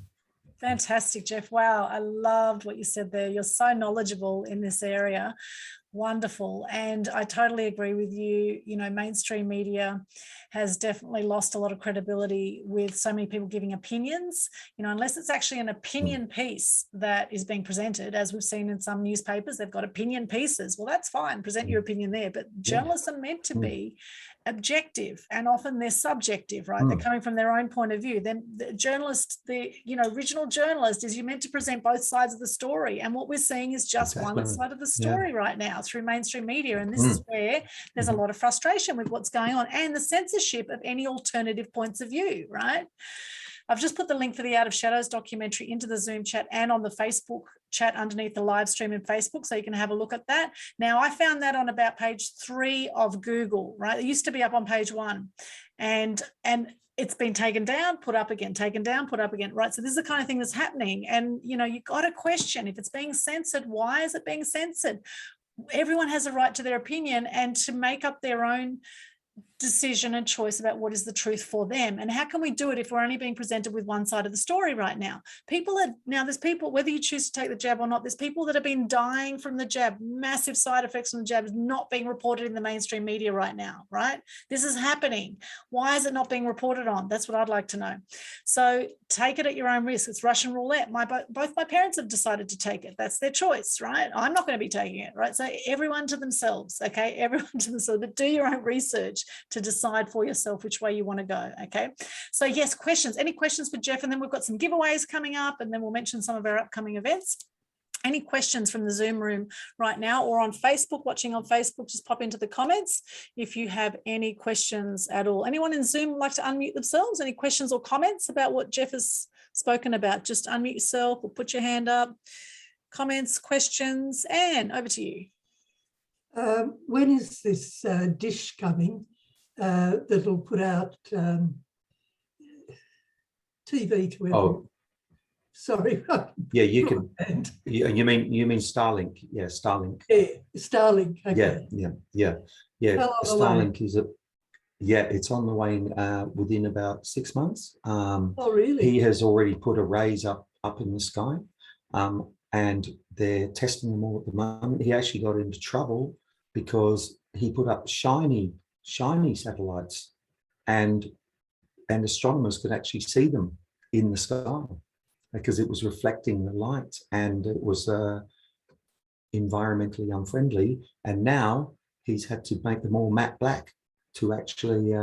Fantastic, Geoff. Wow, I loved what you said there. You're so knowledgeable in this area. Wonderful. And I totally agree with you. You know, mainstream media has definitely lost a lot of credibility with so many people giving opinions, you know, unless it's actually an opinion piece that is being presented, as we've seen in some newspapers, they've got opinion pieces. Well, that's fine. Present your opinion there. But journalists are meant to be objective, and often they're subjective, right? They're coming from their own point of view. Then the journalist, the, you know, original journalist is, you're meant to present both sides of the story. And what we're seeing is just one side of the story right now through mainstream media. And this is where there's a lot of frustration with what's going on, and the censorship of any alternative points of view, right? I've just put the link for the Out of Shadows documentary into the Zoom chat and on the Facebook chat underneath the live stream in Facebook, so you can have a look at that. Now, I found that on about page 3 of Google, right? It used to be up on page 1, and it's been taken down, put up again, taken down, put up again, right? So this is the kind of thing that's happening. And, you know, you've got to question, if it's being censored, why is it being censored? Everyone has a right to their opinion and to make up their own decision and choice about what is the truth for them. And how can we do it if we're only being presented with one side of the story right now? There's people, whether you choose to take the jab or not, there's people that have been dying from the jab, massive side effects from the jab, is not being reported in the mainstream media right now, right? This is happening. Why is it not being reported on? That's what I'd like to know. So take it at your own risk. It's Russian roulette. Both my parents have decided to take it. That's their choice, right? I'm not going to be taking it, right? So everyone to themselves, okay? Everyone to themselves, but do your own research to decide for yourself which way you want to go, okay? So yes, questions. Any questions for Geoff? And then we've got some giveaways coming up, and then we'll mention some of our upcoming events. Any questions from the Zoom room right now, or on Facebook, watching on Facebook, just pop into the comments if you have any questions at all. Anyone in Zoom like to unmute themselves? Any questions or comments about what Geoff has spoken about? Just unmute yourself or put your hand up. Comments, questions, Anne, over to you. When is this dish coming that'll put out TV to everyone? Oh, sorry. yeah, you can. You mean Starlink? Yeah, Starlink. Yeah, Starlink. Okay. Yeah. Starlink is it's on the way within about 6 months. Oh, really? He has already put arrays up in the sky, and they're testing them all at the moment. He actually got into trouble because he put up shiny satellites, and astronomers could actually see them in the sky because it was reflecting the light, and it was environmentally unfriendly. And now he's had to make them all matte black to actually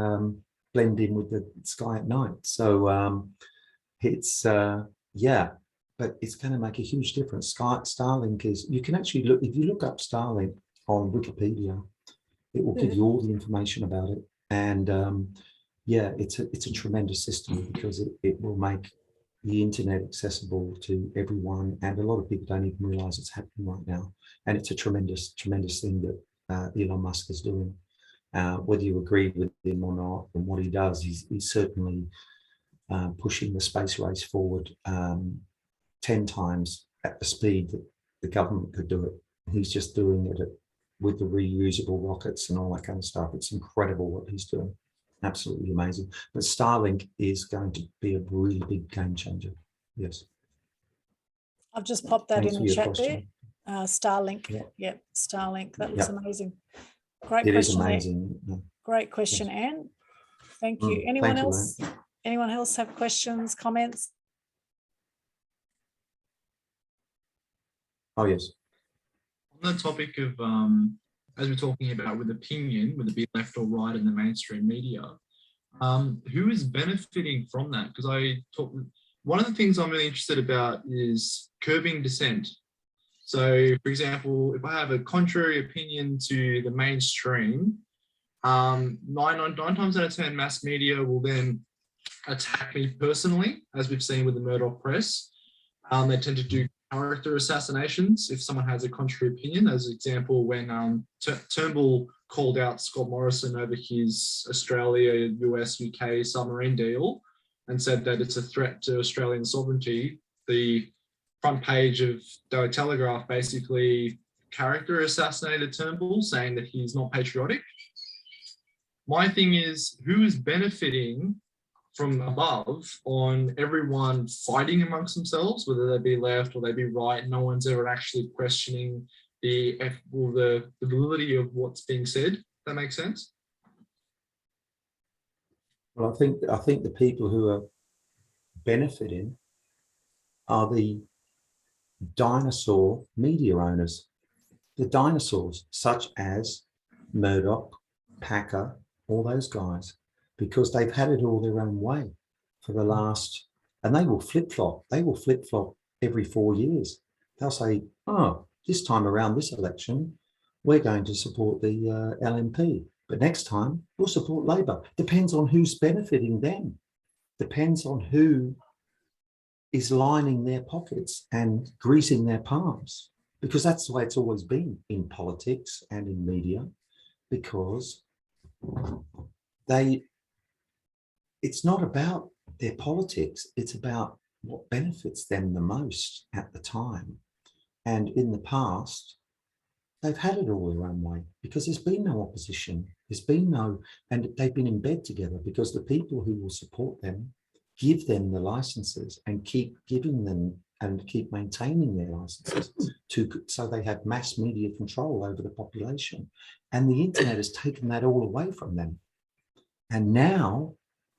blend in with the sky at night. So it's but it's going to make a huge difference. Starlink is, you can actually look, if you look up Starlink on Wikipedia, it will give you all the information about it. And it's a tremendous system because it will make the internet accessible to everyone, and a lot of people don't even realize it's happening right now. And it's a tremendous thing that Elon Musk is doing. Whether you agree with him or not, and what he does, he's certainly pushing the space race forward 10 times at the speed that the government could do it. He's just doing it with the reusable rockets and all that kind of stuff. It's incredible what he's doing. Absolutely amazing. But Starlink is going to be a really big game changer. Yes. I've just popped that in the chat question. there. Starlink. Yep, Starlink. That looks amazing. Great it question. It is amazing. Great question, Anne. Thank you. Anyone else? Anyone else have questions, comments? Oh, yes. On the topic of, as we're talking about with opinion, whether it be left or right in the mainstream media, who is benefiting from that? Because one of the things I'm really interested about is curbing dissent. So, for example, if I have a contrary opinion to the mainstream, 9 times out of 10 mass media will then attack me personally, as we've seen with the Murdoch press. They tend to do character assassinations if someone has a contrary opinion. As an example, when Turnbull called out Scott Morrison over his Australia, US, UK submarine deal and said that it's a threat to Australian sovereignty, the front page of Daily Telegraph basically character assassinated Turnbull, saying that he's not patriotic. My thing is, who is benefiting from above on everyone fighting amongst themselves, whether they be left or they be right? No one's ever actually questioning the validity of what's being said. That makes sense. Well, I think the people who are benefiting are the dinosaur media owners, the dinosaurs such as Murdoch, Packer, all those guys, because they've had it all their own way for the last, and they will flip-flop. They will flip-flop every 4 years. They'll say, oh, this time around this election, we're going to support the LNP, but next time we'll support Labor. Depends on who's benefiting them. Depends on who is lining their pockets and greasing their palms, because that's the way it's always been in politics and in media, because it's not about their politics, it's about what benefits them the most at the time. And in the past, they've had it all their own way because there's been no opposition, there's been no, and they've been in bed together because the people who will support them give them the licenses and keep giving them and keep maintaining their licenses so they have mass media control over the population. And the internet has taken that all away from them. And now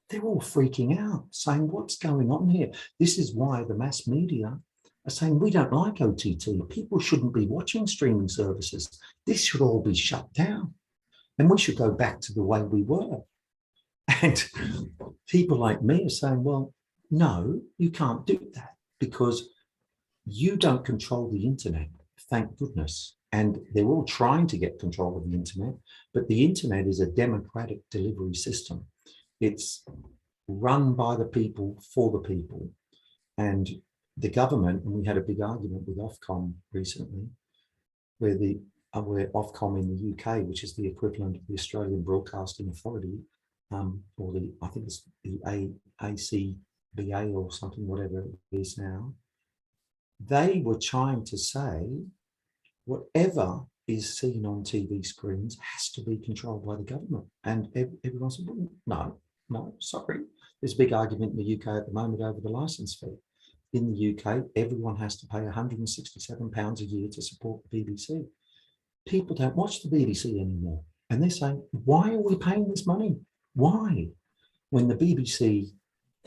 they're all freaking out, saying, what's going on here? This is why the mass media are saying, we don't like OTT. People shouldn't be watching streaming services. This should all be shut down. And we should go back to the way we were. And people like me are saying, well, no, you can't do that because you don't control the internet, thank goodness. And they're all trying to get control of the internet, but the internet is a democratic delivery system. It's run by the people for the people. And the government, and we had a big argument with Ofcom recently, where Ofcom in the UK, which is the equivalent of the Australian Broadcasting Authority, or I think it's the ACBA or something, whatever it is now, they were trying to say whatever is seen on TV screens has to be controlled by the government. And everyone said, well, no, sorry. There's a big argument in the UK at the moment over the licence fee. In the UK, everyone has to pay £167 a year to support the BBC. People don't watch the BBC anymore. And they're saying, why are we paying this money? Why? When the BBC,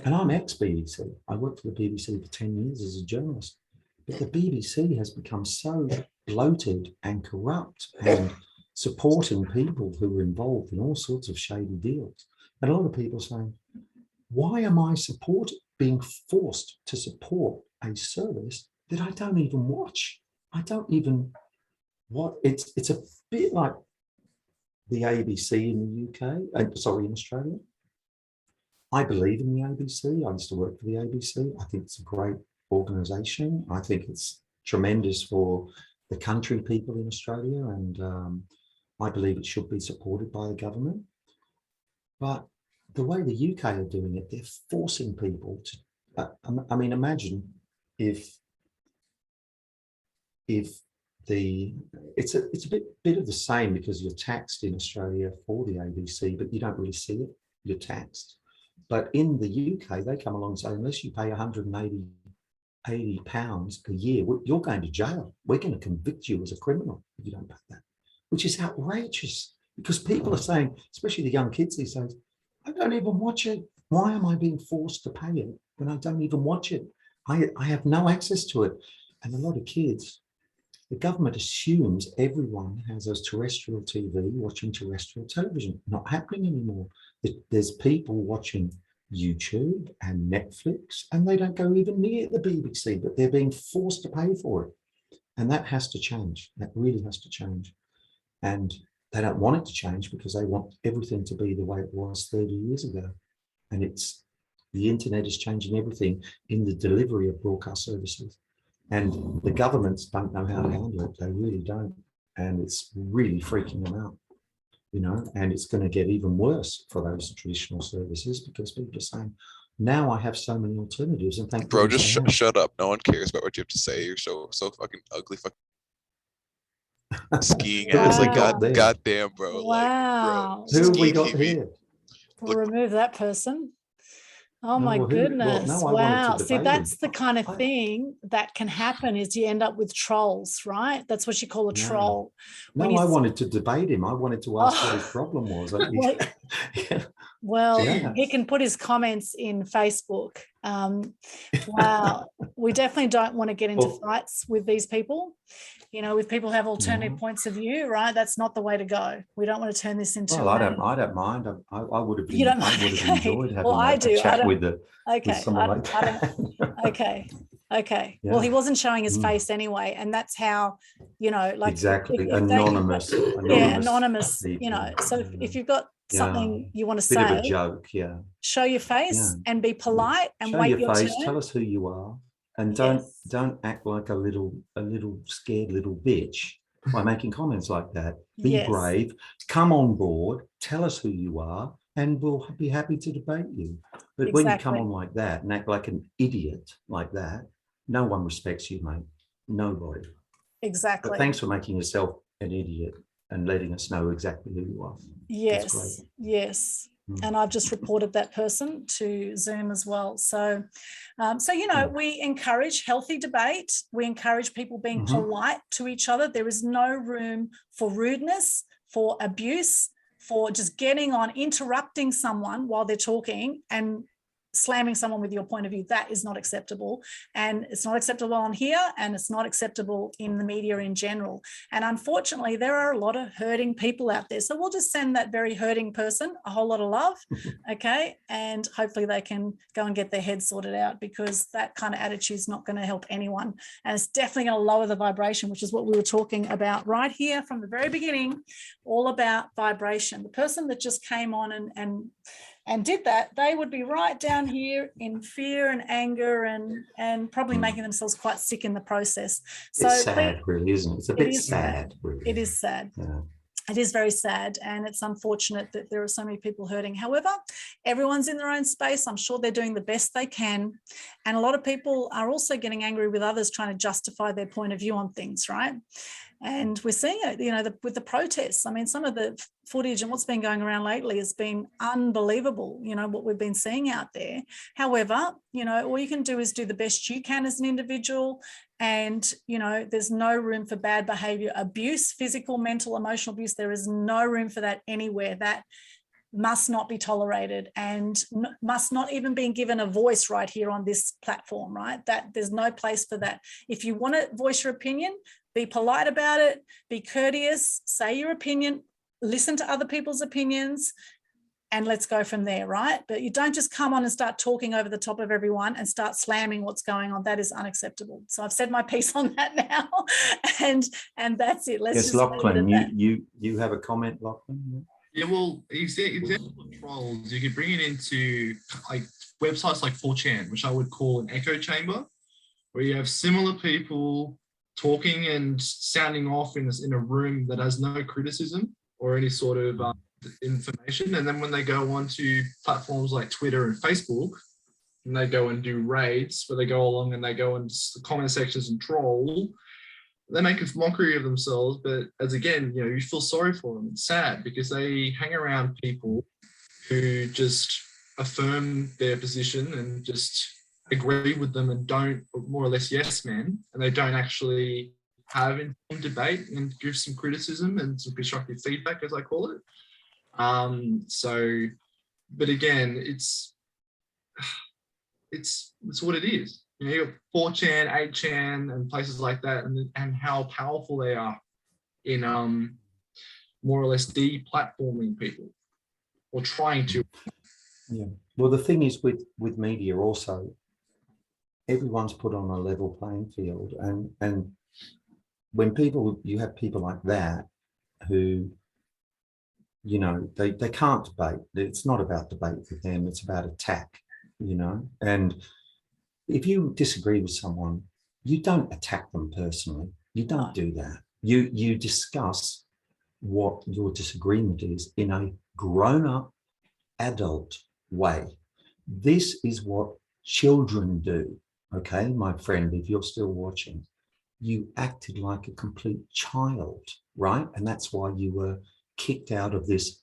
and I'm ex-BBC, I worked for the BBC for 10 years as a journalist, but the BBC has become so bloated and corrupt and supporting people who are involved in all sorts of shady deals. And a lot of people saying, why am I being forced to support a service that I don't even watch? I don't even watch. It's a bit like the ABC in the UK, in Australia. I believe in the ABC. I used to work for the ABC. I think it's a great organisation. I think it's tremendous for the country people in Australia, and I believe it should be supported by the government. But the way the UK are doing it, they're forcing people to, I mean, imagine if it's a bit of the same, because you're taxed in Australia for the ABC, but you don't really see it, you're taxed. But in the UK, they come along and say, unless you pay £180 a year, you're going to jail. We're going to convict you as a criminal if you don't pay that, which is outrageous, because people are saying, especially the young kids these days, I don't even watch it. Why am I being forced to pay it when I don't even watch it? I have no access to it. And a lot of kids, the government assumes everyone has a terrestrial TV watching terrestrial television. Not happening anymore. There's people watching YouTube and Netflix, and they don't go even near the BBC, but they're being forced to pay for it. And that has to change. That really has to change. And they don't want it to change because they want everything to be the way it was 30 years ago. And the internet is changing everything in the delivery of broadcast services. And the governments don't know how to handle it. They really don't. And it's really freaking them out, and it's going to get even worse for those traditional services, because people are saying, now I have so many alternatives. And thank bro, just shut up. No one cares about what you have to say. You're so fucking ugly, fucking skiing ass. Like, goddamn, bro. Wow. Like, bro. Who have we Ski got TV. here? We'll remove that person. Oh No, my well, goodness. no, I wanted to Wow. See, debate that's him. the kind of I- thing that can happen is you end up with trolls, right? That's what you call a No. troll. When No, you I wanted to debate him. I wanted to ask what his Oh. problem was. Well, Yeah. well, Yeah. he can put his comments in Facebook. Wow. We definitely don't want to get into Well, fights with these people. You know, with people who have alternative no. points of view, right? That's not the way to go. We don't want to turn this into. Well, I don't mind. I would have You don't I mind? would have Okay. enjoyed Well, having I a do. I chat don't. with Okay. someone like I that. don't. Okay. Okay. Yeah. Well, he wasn't showing his Mm. face anyway, and that's how, you know, like Exactly. if Anonymous. yeah, anonymous. People. You know, so if you've got Yeah. something you want to Bit of a say, joke. Yeah. show your face Yeah. and be polite and Show wait your your face. turn. Tell us who you are, and Yes. don't act like a little scared little bitch by making comments like that. Be Yes. brave. Come on board. Tell us who you are, and we'll be happy to debate you. But when you come Exactly. on like that and act like an idiot like that, no one respects you, mate. Nobody. Exactly. But thanks for making yourself an idiot and letting us know exactly who you are. That's great. Yes. Yes. Mm. And I've just reported that person to Zoom as well. So, you know, we encourage healthy debate. We encourage people being polite to each other. There is no room for rudeness, for abuse, for just getting on, interrupting someone while they're talking and slamming someone with your point of view. That is not acceptable. And it's not acceptable on here, and it's not acceptable in the media in general. And unfortunately, there are a lot of hurting people out there. So we'll just send that very hurting person a whole lot of love, okay? And hopefully they can go and get their head sorted out, because that kind of attitude is not going to help anyone. And it's definitely going to lower the vibration, which is what we were talking about right here from the very beginning, all about vibration. The person that just came on and did that, they would be right down here in fear and anger and probably making themselves quite sick in the process. So it's sad, really, isn't it? It's a bit sad, really. It is sad. Yeah. It is very sad, and it's unfortunate that there are so many people hurting. However, everyone's in their own space. I'm sure they're doing the best they can. And a lot of people are also getting angry with others trying to justify their point of view on things, right? And we're seeing it, you know, with the protests. I mean, some of the footage and what's been going around lately has been unbelievable, you know, what we've been seeing out there. However, you know, all you can do is do the best you can as an individual. And, you know, there's no room for bad behavior, abuse, physical, mental, emotional abuse. There is no room for that anywhere. That must not be tolerated and must not even be given a voice right here on this platform, right? That there's no place for that. If you want to voice your opinion, be polite about it, be courteous, say your opinion, listen to other people's opinions, and let's go from there, right? But you don't just come on and start talking over the top of everyone and start slamming what's going on. That is unacceptable. So I've said my piece on that now, and that's it. Let's yes, just Lachlan, you have a comment, Lachlan? Yeah, well, example of trolls, you could bring it into like websites like 4chan, which I would call an echo chamber, where you have similar people talking and sounding off in a room that has no criticism or any sort of information. And then when they go onto platforms like Twitter and Facebook, and they go and do raids where they go along and they go into the comment sections and troll, they make a mockery of themselves. But as again, you know, you feel sorry for them. It's sad because they hang around people who just affirm their position and just agree with them and don't, more or less, yes men, and they don't actually have informed debate and give some criticism and some constructive feedback, as I call it. But again, it's what it is. You know, you got 4chan, 8chan, and places like that, and how powerful they are in more or less deplatforming people or trying to. Yeah. Well, the thing is with media also, everyone's put on a level playing field, and when you have people like that who, you know, they can't debate. It's not about debate with them. It's about attack, you know. And if you disagree with someone, you don't attack them personally. You don't do that. You discuss what your disagreement is in a grown-up adult way. This is what children do. Okay, my friend, if you're still watching, you acted like a complete child, right? And that's why you were kicked out of this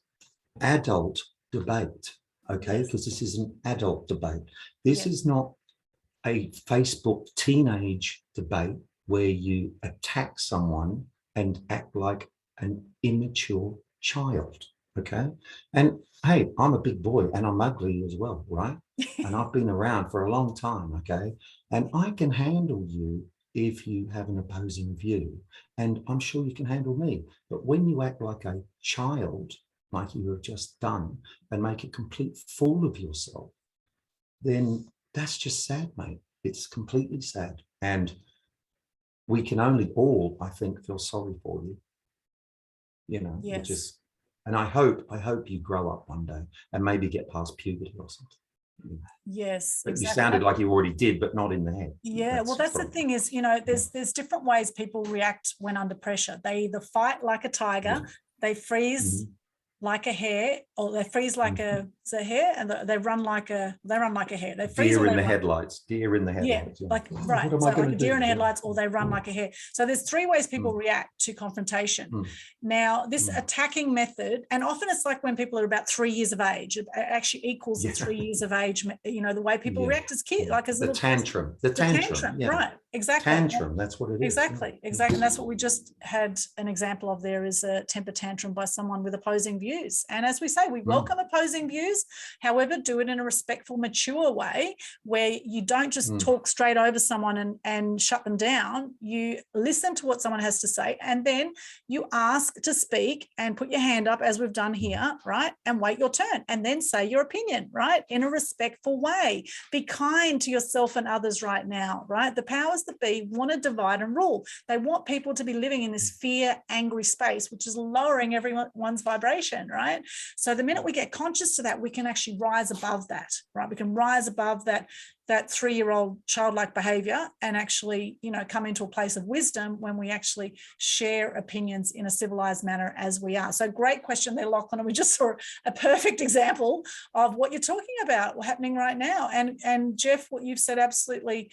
adult debate. okay? Yes. Because this is an adult debate. This Yeah. is not a Facebook teenage debate where you attack someone and act like an immature child, okay? And hey, I'm a big boy and I'm ugly as well, right? And I've been around for a long time, okay? And I can handle you if you have an opposing view, and I'm sure you can handle me. But when you act like a child, like you have just done, and make a complete fool of yourself, then that's just sad, mate. It's completely sad. And we can only all, I think, feel sorry for you. You know, Yes. and I hope you grow up one day and maybe get past puberty or something. Yes, But exactly. you sounded like you already did, but not in the head. Yeah, well, that's the thing is, you know, there's different ways people react when under pressure. They either fight like a tiger, they freeze like a hare, or they freeze like a hare, and they run like a hare. They freeze Deer or in they the run. headlights. Deer in the headlights. Yeah, like right. So like a deer in the headlights, or they run like a hare. So there's three ways people react to confrontation. Now, this attacking method, and often it's like when people are about 3 years of age, it actually equals the 3 years of age. You know, the way people react as kids, like as little tantrum. The tantrum. Yeah. Right. Exactly. Tantrum. That's what it is. Exactly. And that's what we just had an example of. There is a temper tantrum by someone with opposing views. And as we say, we welcome opposing views. However, do it in a respectful, mature way where you don't just talk straight over someone and shut them down. You listen to what someone has to say, and then you ask to speak and put your hand up, as we've done here, right? And wait your turn, and then say your opinion, right? In a respectful way. Be kind to yourself and others right now, right? The powers that be want to divide and rule. They want people to be living in this fear, angry space, which is lowering everyone's vibration, right? So the minute we get conscious to that, we can actually rise above that, right? We can rise above that 3-year-old childlike behavior and actually, you know, come into a place of wisdom when we actually share opinions in a civilized manner as we are. So great question there, Lachlan. And we just saw a perfect example of what you're talking about happening right now. And Geoff, what you've said, absolutely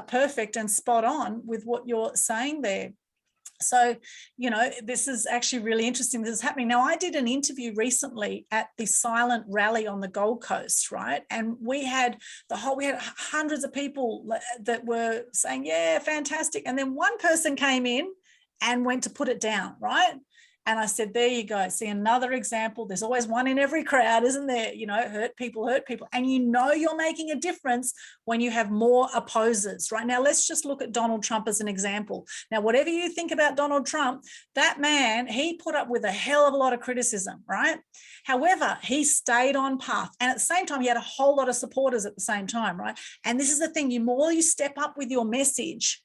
perfect and spot on with what you're saying there. So, you know, this is actually really interesting. This is happening. Now, I did an interview recently at the silent rally on the Gold Coast, right? And we had hundreds of people that were saying, yeah, fantastic. And then one person came in and went to put it down, right? And I said, there you go. See, another example. There's always one in every crowd, isn't there? You know, hurt people. And you know you're making a difference when you have more opposers, right? Now, let's just look at Donald Trump as an example. Now, whatever you think about Donald Trump, that man, he put up with a hell of a lot of criticism, right? However, he stayed on path. And at the same time, he had a whole lot of supporters at the same time, right? And this is the thing, the more you step up with your message,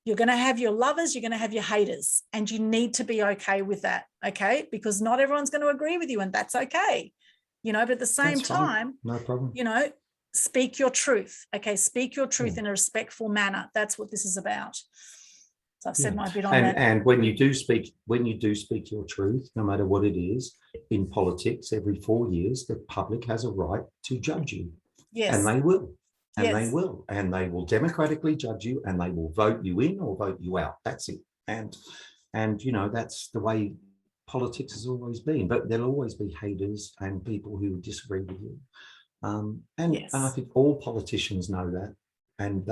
you're going to have your lovers, you're going to have your haters, and you need to be okay with that, okay? Because not everyone's going to agree with you, and that's okay, you know, but at the same time, no problem. You know, speak your truth, okay? Speak your truth in a respectful manner. That's what this is about. So I've said my bit on that. And when you do speak your truth, no matter what it is, in politics, every 4 years, the public has a right to judge you. Yes. And they will. Yes. They will democratically judge you, and they will vote you in or vote you out. That's it. And you know, that's the way politics has always been. But there'll always be haters and people who disagree with you. And I think all politicians know that. And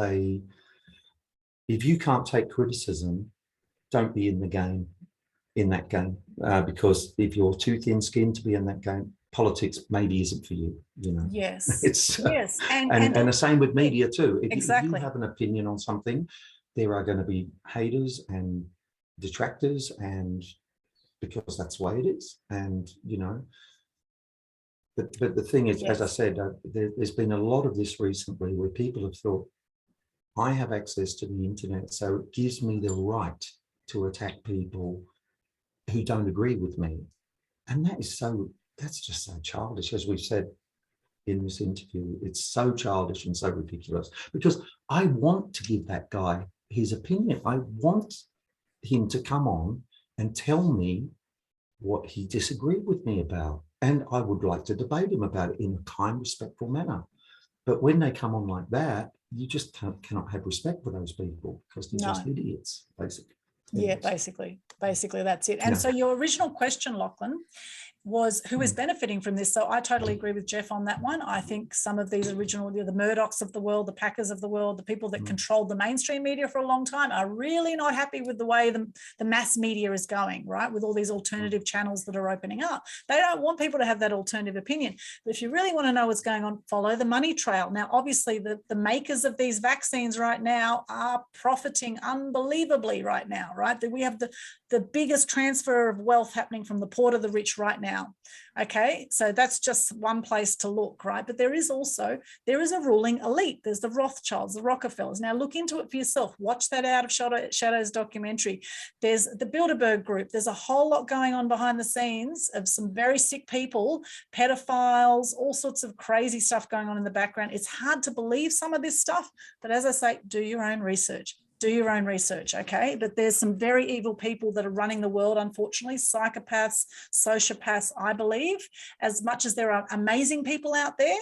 if you can't take criticism, don't be in that game. Because if you're too thin-skinned to be in that game, politics maybe isn't for you, you know. Yes. Yes. And the same with media too. If you have an opinion on something, there are going to be haters and detractors, and because that's the way it is. And, you know, but the thing is, as I said, there's been a lot of this recently where people have thought, I have access to the internet, so it gives me the right to attack people who don't agree with me. And that's just so childish, as we've said in this interview. It's so childish and so ridiculous, because I want to give that guy his opinion. I want him to come on and tell me what he disagreed with me about. And I would like to debate him about it in a kind, respectful manner. But when they come on like that, you just cannot have respect for those people, because they're just idiots, basically. Yeah, basically that's it. And so your original question, Lachlan, was who is benefiting from this. So I totally agree with Geoff on that one. I think some of these original, the Murdochs of the world, the Packers of the world, the people that controlled the mainstream media for a long time are really not happy with the way the mass media is going, right? With all these alternative channels that are opening up. They don't want people to have that alternative opinion. But if you really want to know what's going on, follow the money trail. Now, obviously, the makers of these vaccines right now are profiting unbelievably right now, right? We have the biggest transfer of wealth happening from the poor to the rich right now. Okay, so that's just one place to look, right? But there is a ruling elite. There's the Rothschilds, the Rockefellers. Now look into it for yourself. Watch that Out of Shadows documentary. There's the Bilderberg Group. There's a whole lot going on behind the scenes of some very sick people, pedophiles, all sorts of crazy stuff going on in the background. It's hard to believe some of this stuff, but as I say, do your own research. Do your own research, okay? But there's some very evil people that are running the world, unfortunately, psychopaths, sociopaths, I believe, as much as there are amazing people out there.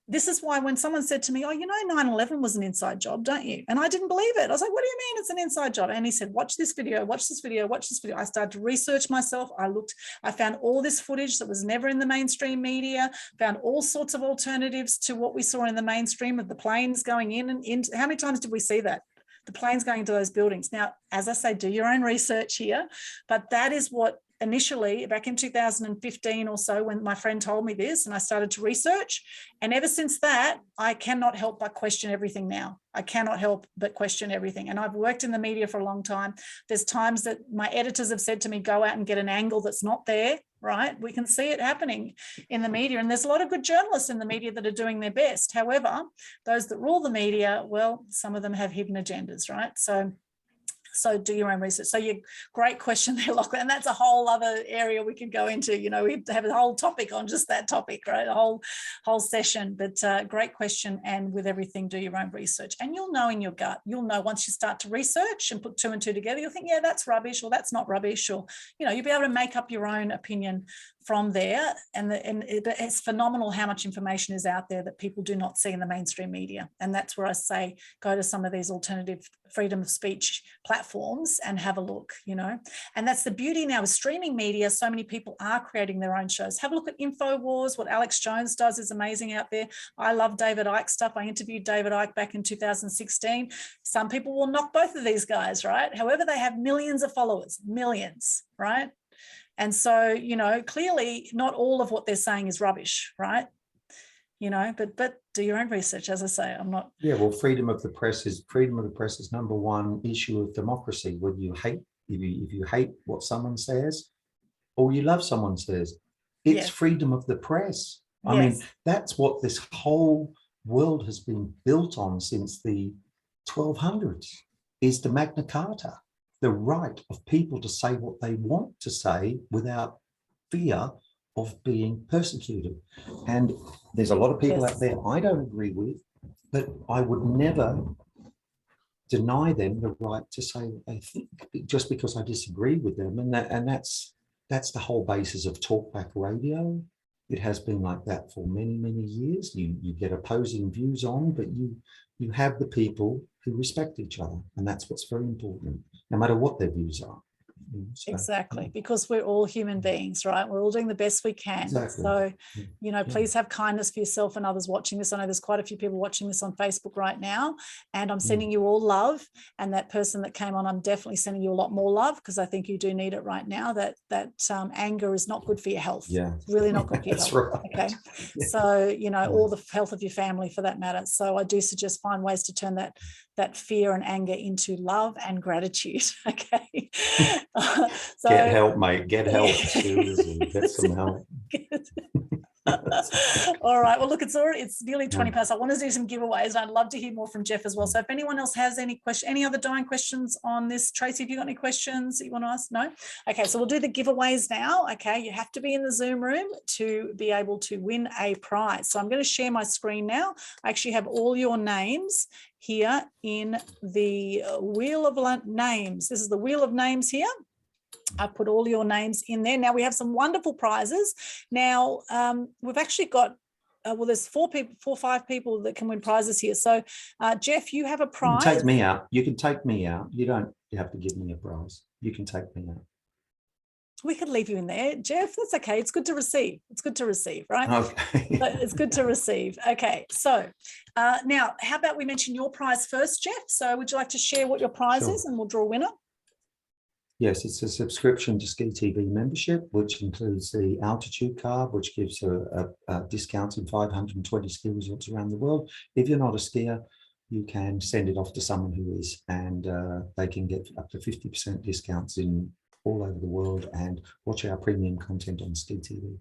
This is why when someone said to me, oh, you know, 9/11 was an inside job, don't you? And I didn't believe it. I was like, what do you mean it's an inside job? And he said, watch this video, watch this video, watch this video. I started to research myself. I found all this footage that was never in the mainstream media, found all sorts of alternatives to what we saw in the mainstream of the planes going in and in. How many times did we see that? The planes going into those buildings. Now, as I say, do your own research here, but that is what initially back in 2015 or so when my friend told me this and I started to research. And ever since that, I cannot help but question everything now. I cannot help but question everything. And I've worked in the media for a long time. There's times that my editors have said to me, go out and get an angle that's not there, right? We can see it happening in the media. And there's a lot of good journalists in the media that are doing their best. However, those that rule the media, well, some of them have hidden agendas, right? So do your own research. So you great question there, Lachlan. And that's a whole other area we could go into. You know, we have a whole topic on just that topic, right? A whole session. But great question. And with everything, do your own research. And you'll know in your gut. You'll know once you start to research and put two and two together, you'll think, yeah, that's rubbish, or that's not rubbish, or you know, you'll be able to make up your own opinion from there. And it's phenomenal how much information is out there that people do not see in the mainstream media. And that's where I say, go to some of these alternative freedom of speech platforms and have a look, you know. And that's the beauty now with streaming media. So many people are creating their own shows. Have a look at InfoWars. What Alex Jones does is amazing out there. I love David Icke stuff. I interviewed David Icke back in 2016. Some people will knock both of these guys, right? However, they have millions of followers, millions, right? And so, you know, clearly not all of what they're saying is rubbish, right? You know, but do your own research. As I say, I'm not. Yeah, well, freedom of the press is number one issue of democracy. When you hate, if you hate what someone says, or you love someone says, it's Yes. freedom of the press. I Yes. mean, that's what this whole world has been built on since the 1200s, is the Magna Carta, the right of people to say what they want to say without fear of being persecuted. And there's a lot of people Yes. out there I don't agree with, but I would never deny them the right to say what they think just because I disagree with them. And that's the whole basis of talkback radio. It has been like that for many, many years. You get opposing views on, but you have the people who respect each other, and that's what's very important, no matter what their views are. So, Exactly, because we're all human beings, right? We're all doing the best we can. Exactly. So, you know, please have kindness for yourself and others watching this. I know there's quite a few people watching this on Facebook right now, and I'm sending you all love. And that person that came on, I'm definitely sending you a lot more love, because I think you do need it right now. That anger is not good for your health. Yeah, It's really not good for your that's health. right. Okay. Yeah. So, you know, Yeah. or the health of your family for that matter. So I do suggest find ways to turn that fear and anger into love and gratitude. Okay. So, Get help, mate. Get help. Yeah. Seriously, get some help. All right. Well, look, it's nearly 20 past. I want to do some giveaways, and I'd love to hear more from Geoff as well. So if anyone else has any other dying questions on this, Tracy, have you got any questions that you want to ask? No? Okay, so we'll do the giveaways now. Okay, you have to be in the Zoom room to be able to win a prize. So I'm going to share my screen now. I actually have all your names here in the wheel of names. This is the wheel of names here. I've put all your names in there. Now we have some wonderful prizes. Now we've actually got, well, there's 4 or 5 people that can win prizes here. So Geoff, you have a prize. Take me out. You can take me out. You don't have to give me a prize. You can take me out. We could leave you in there, Geoff. That's okay. It's good to receive. It's good to receive, right? Okay. But it's good to receive. Okay. So now, how about we mention your prize first, Geoff? So would you like to share what your prize Sure. is, and we'll draw a winner? Yes, it's a subscription to Ski TV membership, which includes the altitude card, which gives a discount in 520 ski resorts around the world. If you're not a skier, you can send it off to someone who is, and they can get up to 50% discounts in all over the world and watch our premium content on Ski TV.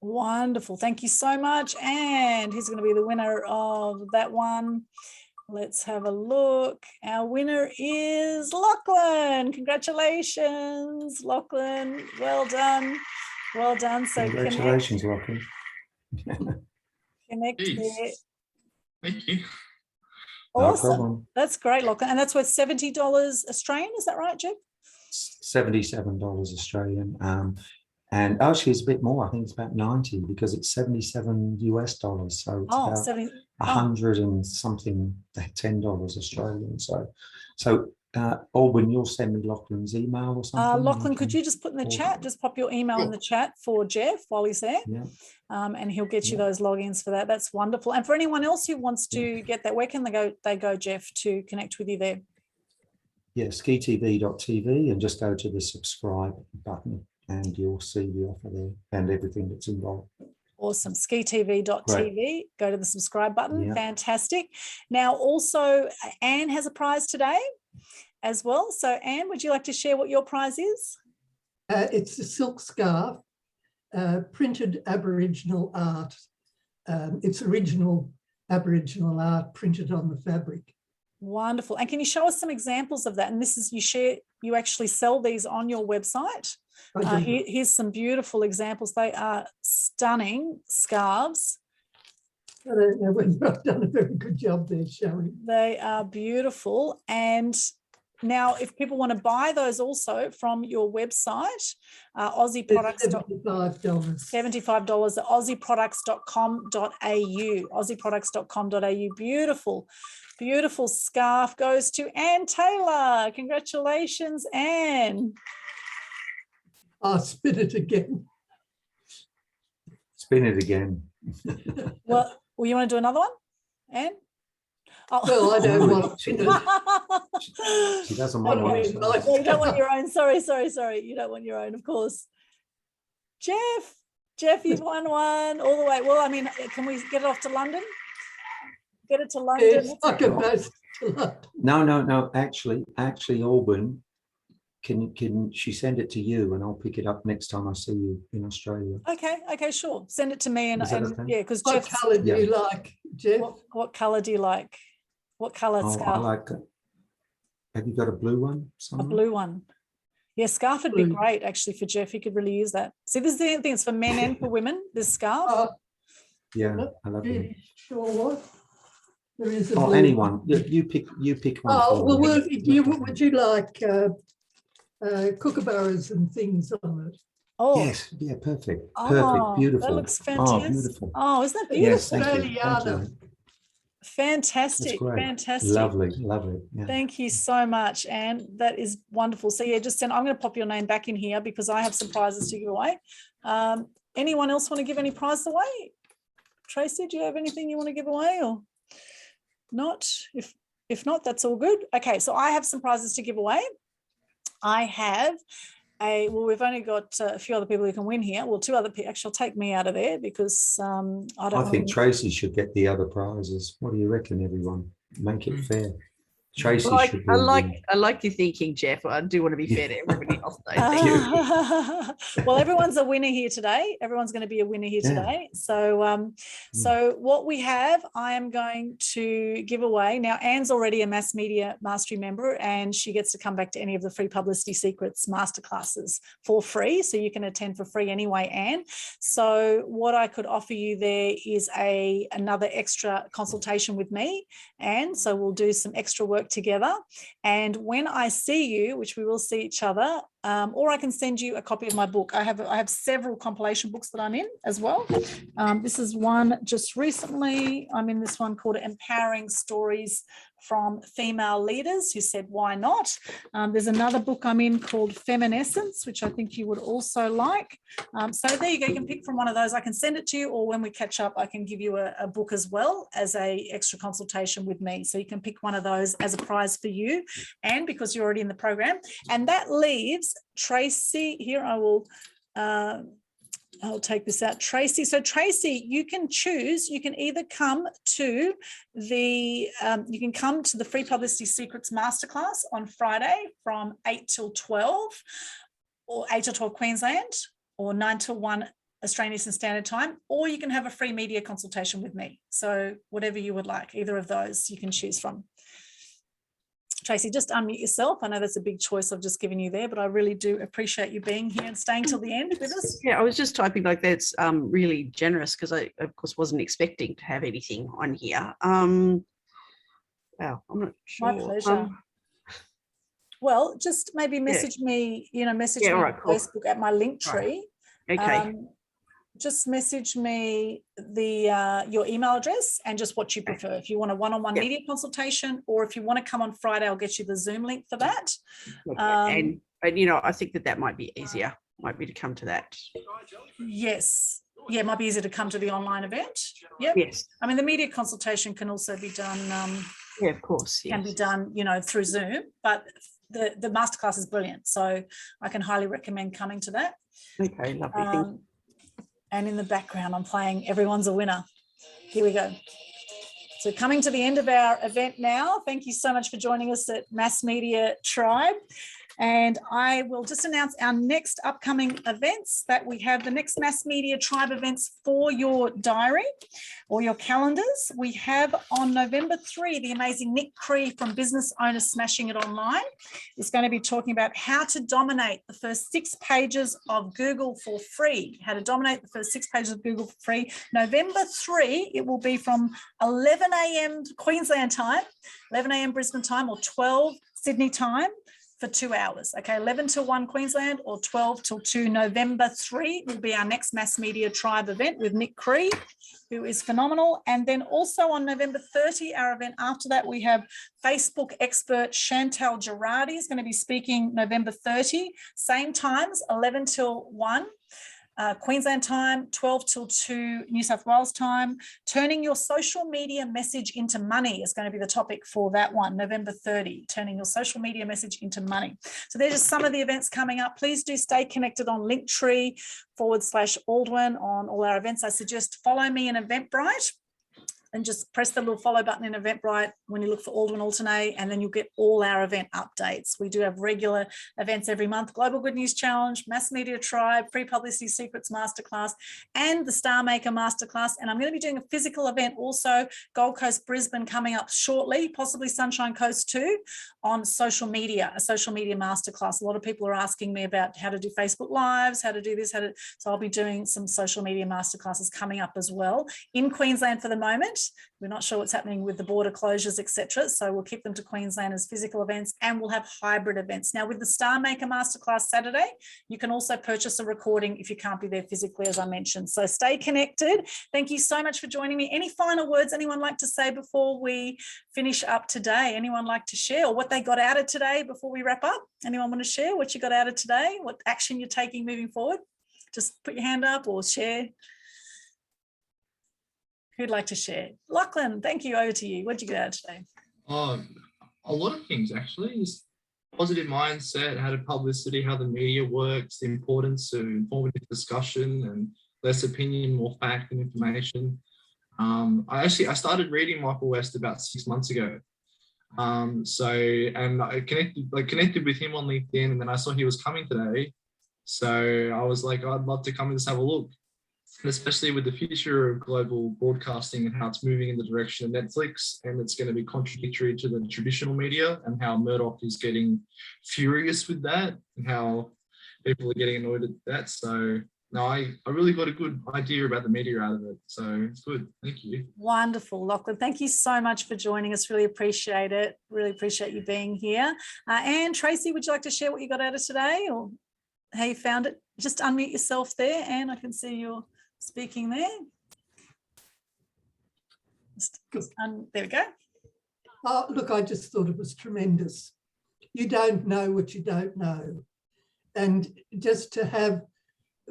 Wonderful. Thank you so much. And who's going to be the winner of that one? Let's have a look. Our winner is Lachlan. Congratulations, Lachlan. Well done. Well done. So Congratulations, Lachlan. Connect Jeez. there. Thank you. No Awesome. problem. That's great, Lachlan. And that's worth $70 Australian. Is that right, Geoff? $77 Australian. And actually it's a bit more. I think it's about 90 because it's 77 US dollars. So it's Oh, about 70. 100 and something, $10 Australian. So Aldwyn, you'll send me Lachlan's email or something. Lachlan, could you just put in the chat, just pop your email in the chat for Geoff while he's there, Yeah. and he'll get you those logins for that. That's wonderful. And for anyone else who wants to get that, where can they go, Geoff, to connect with you there? Yeah, skitv.tv and just go to the subscribe button and you'll see the offer there and everything that's involved. Awesome. skitv.tv. Go to the subscribe button. Yeah. Fantastic. Now, also, Anne has a prize today as well. So, Anne, would you like to share what your prize is? It's a silk scarf, printed Aboriginal art. It's original Aboriginal art printed on the fabric. Wonderful. And can you show us some examples of that? And this is, you actually sell these on your website. Here's some beautiful examples. They are stunning scarves. I don't know whether I've done a very good job there showing. They are beautiful. And now if people want to buy those also from your website, Aussie products, $75. $75 at aussieproducts.com.au, aussieproducts.com.au. Beautiful, beautiful scarf goes to Anne Taylor. Congratulations, Anne. I'll spin it again. Spin it again. Well, you want to do another one, Anne? Oh. Well, I don't want She doesn't want Okay. to. Well, you don't want your own. Sorry. You don't want your own, of course. Geoff, you've won one all the way. Well, I mean, can we get it off to London? Get it to London? Yes, I can post to London. No. Actually, Aldwyn, can she send it to you and I'll pick it up next time I see you in Australia? Okay, sure. Send it to me and okay? yeah, because What Geoff. colour do you like, Geoff? What colour do you like? What colour I scarf? like. Have you got a blue one? A Somewhere? blue one. Yeah, scarf would be Blue. great actually for Geoff. He could really use that. See, this is the thing. It's for men and for women. This scarf. Yeah, Not I love it. really sure what. There is a Oh, blue anyone. You pick one. Oh, for well, me. would you like kookaburras and things on it? Oh, Yes, yeah, perfect. Oh, Perfect, beautiful. that looks Oh, fantastic. beautiful. Oh, isn't that Yes, beautiful? thank you. Thank you. Fantastic, That's great. fantastic. Lovely. Yeah. Thank you so much, Anne. That is wonderful. So yeah, just send. I'm going to pop your name back in here because I have some prizes to give away. Anyone else want to give any prizes away? Tracy, do you have anything you want to give away or not? If not, that's all good. Okay, so I have some prizes to give away. I have we've only got a few other people who can win here. Well, two other people. Actually, I'll take me out of there because I think Tracy should get the other prizes. What do you reckon, everyone? Make it fair. Tracy should be. I like your thinking, Geoff. I do want to be fair to everybody else, though. Thank you. Well, everyone's a winner here today. Everyone's going to be a winner here today. So, so what we have, I am going to give away. Now, Anne's already a Mass Media Mastery member, and she gets to come back to any of the free Publicity Secrets masterclasses for free. So you can attend for free anyway, Anne. So what I could offer you there is another extra consultation with me, Anne. So we'll do some extra work together, and when I see you, which we will see each other, or I can send you a copy of my book. I have several compilation books that I'm in as well. This is one just recently. I'm in this one called Empowering Stories from female leaders who said, why not? There's another book I'm in called Feminescence, which I think you would also like. So there you go. You can pick from one of those. I can send it to you, or when we catch up, I can give you a book as well as a extra consultation with me. So you can pick one of those as a prize for you, and because you're already in the program. And that leaves Tracy here. I'll take this out, Tracy. So Tracy, you can choose, you can either come to the Free Publicity Secrets Masterclass on Friday from 8 till 12, or 8 till 12 Queensland, or 9 till 1 Australian Eastern Standard Time, or you can have a free media consultation with me. So whatever you would like, either of those you can choose from. Tracy, just unmute yourself. I know that's a big choice I've just given you there, but I really do appreciate you being here and staying till the end with us. Yeah, I was just typing like that's really generous, because I, of course, wasn't expecting to have anything on here. Wow, I'm not sure. My pleasure. Well, just maybe message me, message me on Facebook at my link tree. Right. Okay. Just message me your email address and just what you prefer. If you want a one-on-one media consultation, or if you want to come on Friday, I'll get you the Zoom link for that. And I think that might be easier, might be to come to that. Yes. Yeah, it might be easier to come to the online event. Yep. Yes. I mean, the media consultation can also be done. Yeah, of course. Can be done, through Zoom, but the masterclass is brilliant. So I can highly recommend coming to that. Okay, lovely. And in the background, I'm playing Everyone's a Winner. Here we go. So coming to the end of our event now. Thank you so much for joining us at Mass Media Tribe. And I will just announce our next upcoming events that we have. The next Mass Media Tribe events for your diary or your calendars. We have on November 3, the amazing Nick Cree from Business Owners Smashing It Online is going to be talking about how to dominate the first 6 pages of Google for free. How to dominate the first 6 pages of Google for free. November 3, it will be from 11 a.m. Queensland time, 11 a.m. Brisbane time, or 12 Sydney time, for 2 hours. Okay, 11 till 1 Queensland, or 12 till 2. November 3 will be our next Mass Media Tribe event with Nick Cree, who is phenomenal. And then also on November 30, our event after that, we have Facebook expert Chantal Girardi is going to be speaking November 30, same times, 11 till 1. Queensland time, 12 till 2 New South Wales time. Turning your social media message into money is going to be the topic for that one, November 30, turning your social media message into money. So there's just some of the events coming up. Please do stay connected on Linktree/Aldwyn on all our events. I suggest follow me in Eventbrite, and just press the little follow button in Eventbrite when you look for Aldwyn Altuney, and then you'll get all our event updates. We do have regular events every month: Global Good News Challenge, Mass Media Tribe, Free Publicity Secrets Masterclass, and the Star Maker Masterclass. And I'm going to be doing a physical event also, Gold Coast, Brisbane, coming up shortly, possibly Sunshine Coast too, on social media, a social media masterclass. A lot of people are asking me about how to do Facebook Lives, how to do this, so I'll be doing some social media masterclasses coming up as well in Queensland for the moment. We're not sure what's happening with the border closures, etc. So we'll keep them to Queensland as physical events, and we'll have hybrid events. Now, with the Star Maker Masterclass Saturday, you can also purchase a recording if you can't be there physically, as I mentioned. So stay connected. Thank you so much for joining me. Any final words anyone like to say before we finish up today? Anyone like to share, or what they got out of today before we wrap up? Anyone want to share what you got out of today? What action you're taking moving forward? Just put your hand up or share. Who'd like to share? Lachlan, thank you. Over to you. What did you get out of today? A lot of things, actually. Just positive mindset, how to publicity, how the media works, the importance of informative discussion and less opinion, more fact and information. I started reading Michael West about 6 months ago. And I connected with him on LinkedIn, and then I saw he was coming today. So I was like, I'd love to come and just have a look. And especially with the future of global broadcasting and how it's moving in the direction of Netflix, and it's going to be contradictory to the traditional media, and how Murdoch is getting furious with that, and how people are getting annoyed at that. So no, I really got a good idea about the media out of it. So it's good. Thank you. Wonderful, Lachlan. Thank you so much for joining us. Really appreciate it. Really appreciate you being here. And Tracy, would you like to share what you got out of today, or how you found it? Just unmute yourself there, and I can see you're speaking there. There we go. Oh, look, I just thought it was tremendous. You don't know what you don't know. And just to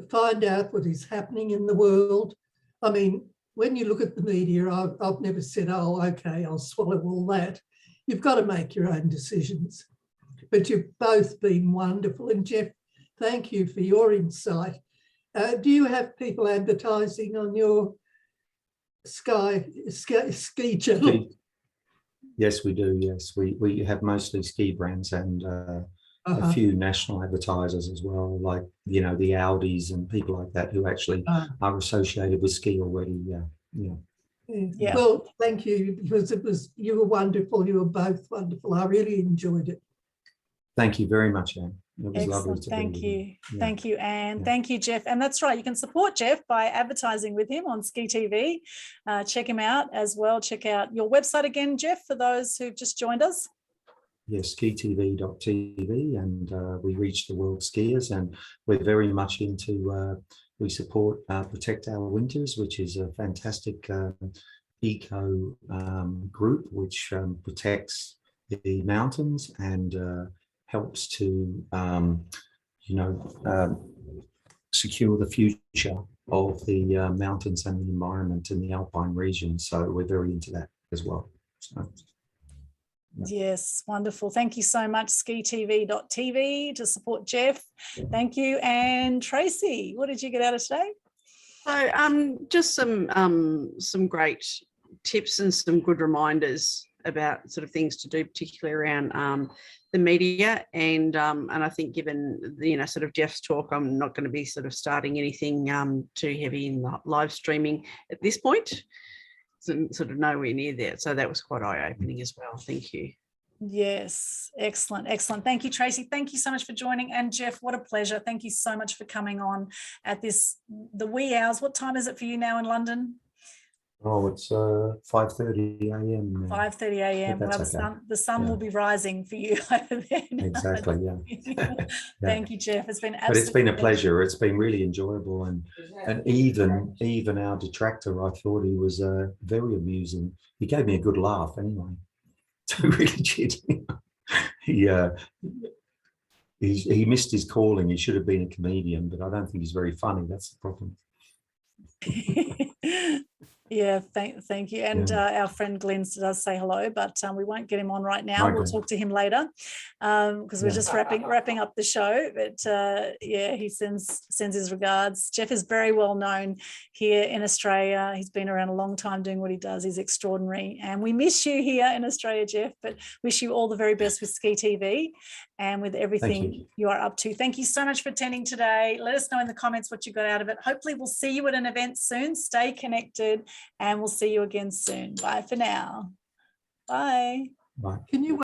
find out what is happening in the world. I mean, when you look at the media, I've never said, oh, okay, I'll swallow all that. You've got to make your own decisions. But you've both been wonderful. And Geoff, thank you for your insight. Do you have people advertising on your ski channel? Yes, we do. Yes, we have mostly ski brands and a few national advertisers as well, like, you know, the Audis and people like that who actually are associated with ski already. Yeah. Well, thank you, because you were wonderful. You were both wonderful. I really enjoyed it. Thank you very much, Anne. It was lovely Excellent. to Thank be with you. Yeah. Thank you, Anne. Yeah. Thank you, Geoff. And that's right. You can support Geoff by advertising with him on Ski TV. Check him out as well. Check out your website again, Geoff, for those who've just joined us. Yes, skitv.tv, and we reach the world skiers, and we're very much into, we support Protect Our Winters, which is a fantastic eco group which protects the mountains and helps to, secure the future of the mountains and the environment in the Alpine region. So we're very into that as well. So, yes, wonderful. Thank you so much, skitv.tv, to support Geoff. Thank you. And Tracy, what did you get out of today? So just some great tips and some good reminders about sort of things to do, particularly around the media. And I think given the, sort of Geoff's talk, I'm not going to be sort of starting anything too heavy in live streaming at this point. So, sort of nowhere near there. So that was quite eye-opening as well. Thank you. Yes, excellent, excellent. Thank you, Tracy. Thank you so much for joining. And Geoff, what a pleasure. Thank you so much for coming on at the wee hours. What time is it for you now in London? oh, it's 5:30 a.m. 5:30 a.m. Well, the sun will be rising for you over there now. Exactly, yeah. Thank you, Geoff. It's been absolutely but it's been a pleasure. It's been really enjoyable, and even our detractor, I thought he was very amusing. He gave me a good laugh anyway. So really did. He missed his calling. He should have been a comedian, but I don't think he's very funny. That's the problem. Yeah, thank you. And our friend Glenn does say hello, but we won't get him on right now. We'll talk to him later because we're just wrapping up the show. But yeah, he sends his regards. Geoff is very well known here in Australia. He's been around a long time doing what he does. He's extraordinary. And we miss you here in Australia, Geoff, but wish you all the very best with Ski TV and with everything you are up to. Thank you so much for attending today. Let us know in the comments what you got out of it. Hopefully we'll see you at an event soon. Stay connected and we'll see you again soon. Bye for now. Bye. Bye. Can you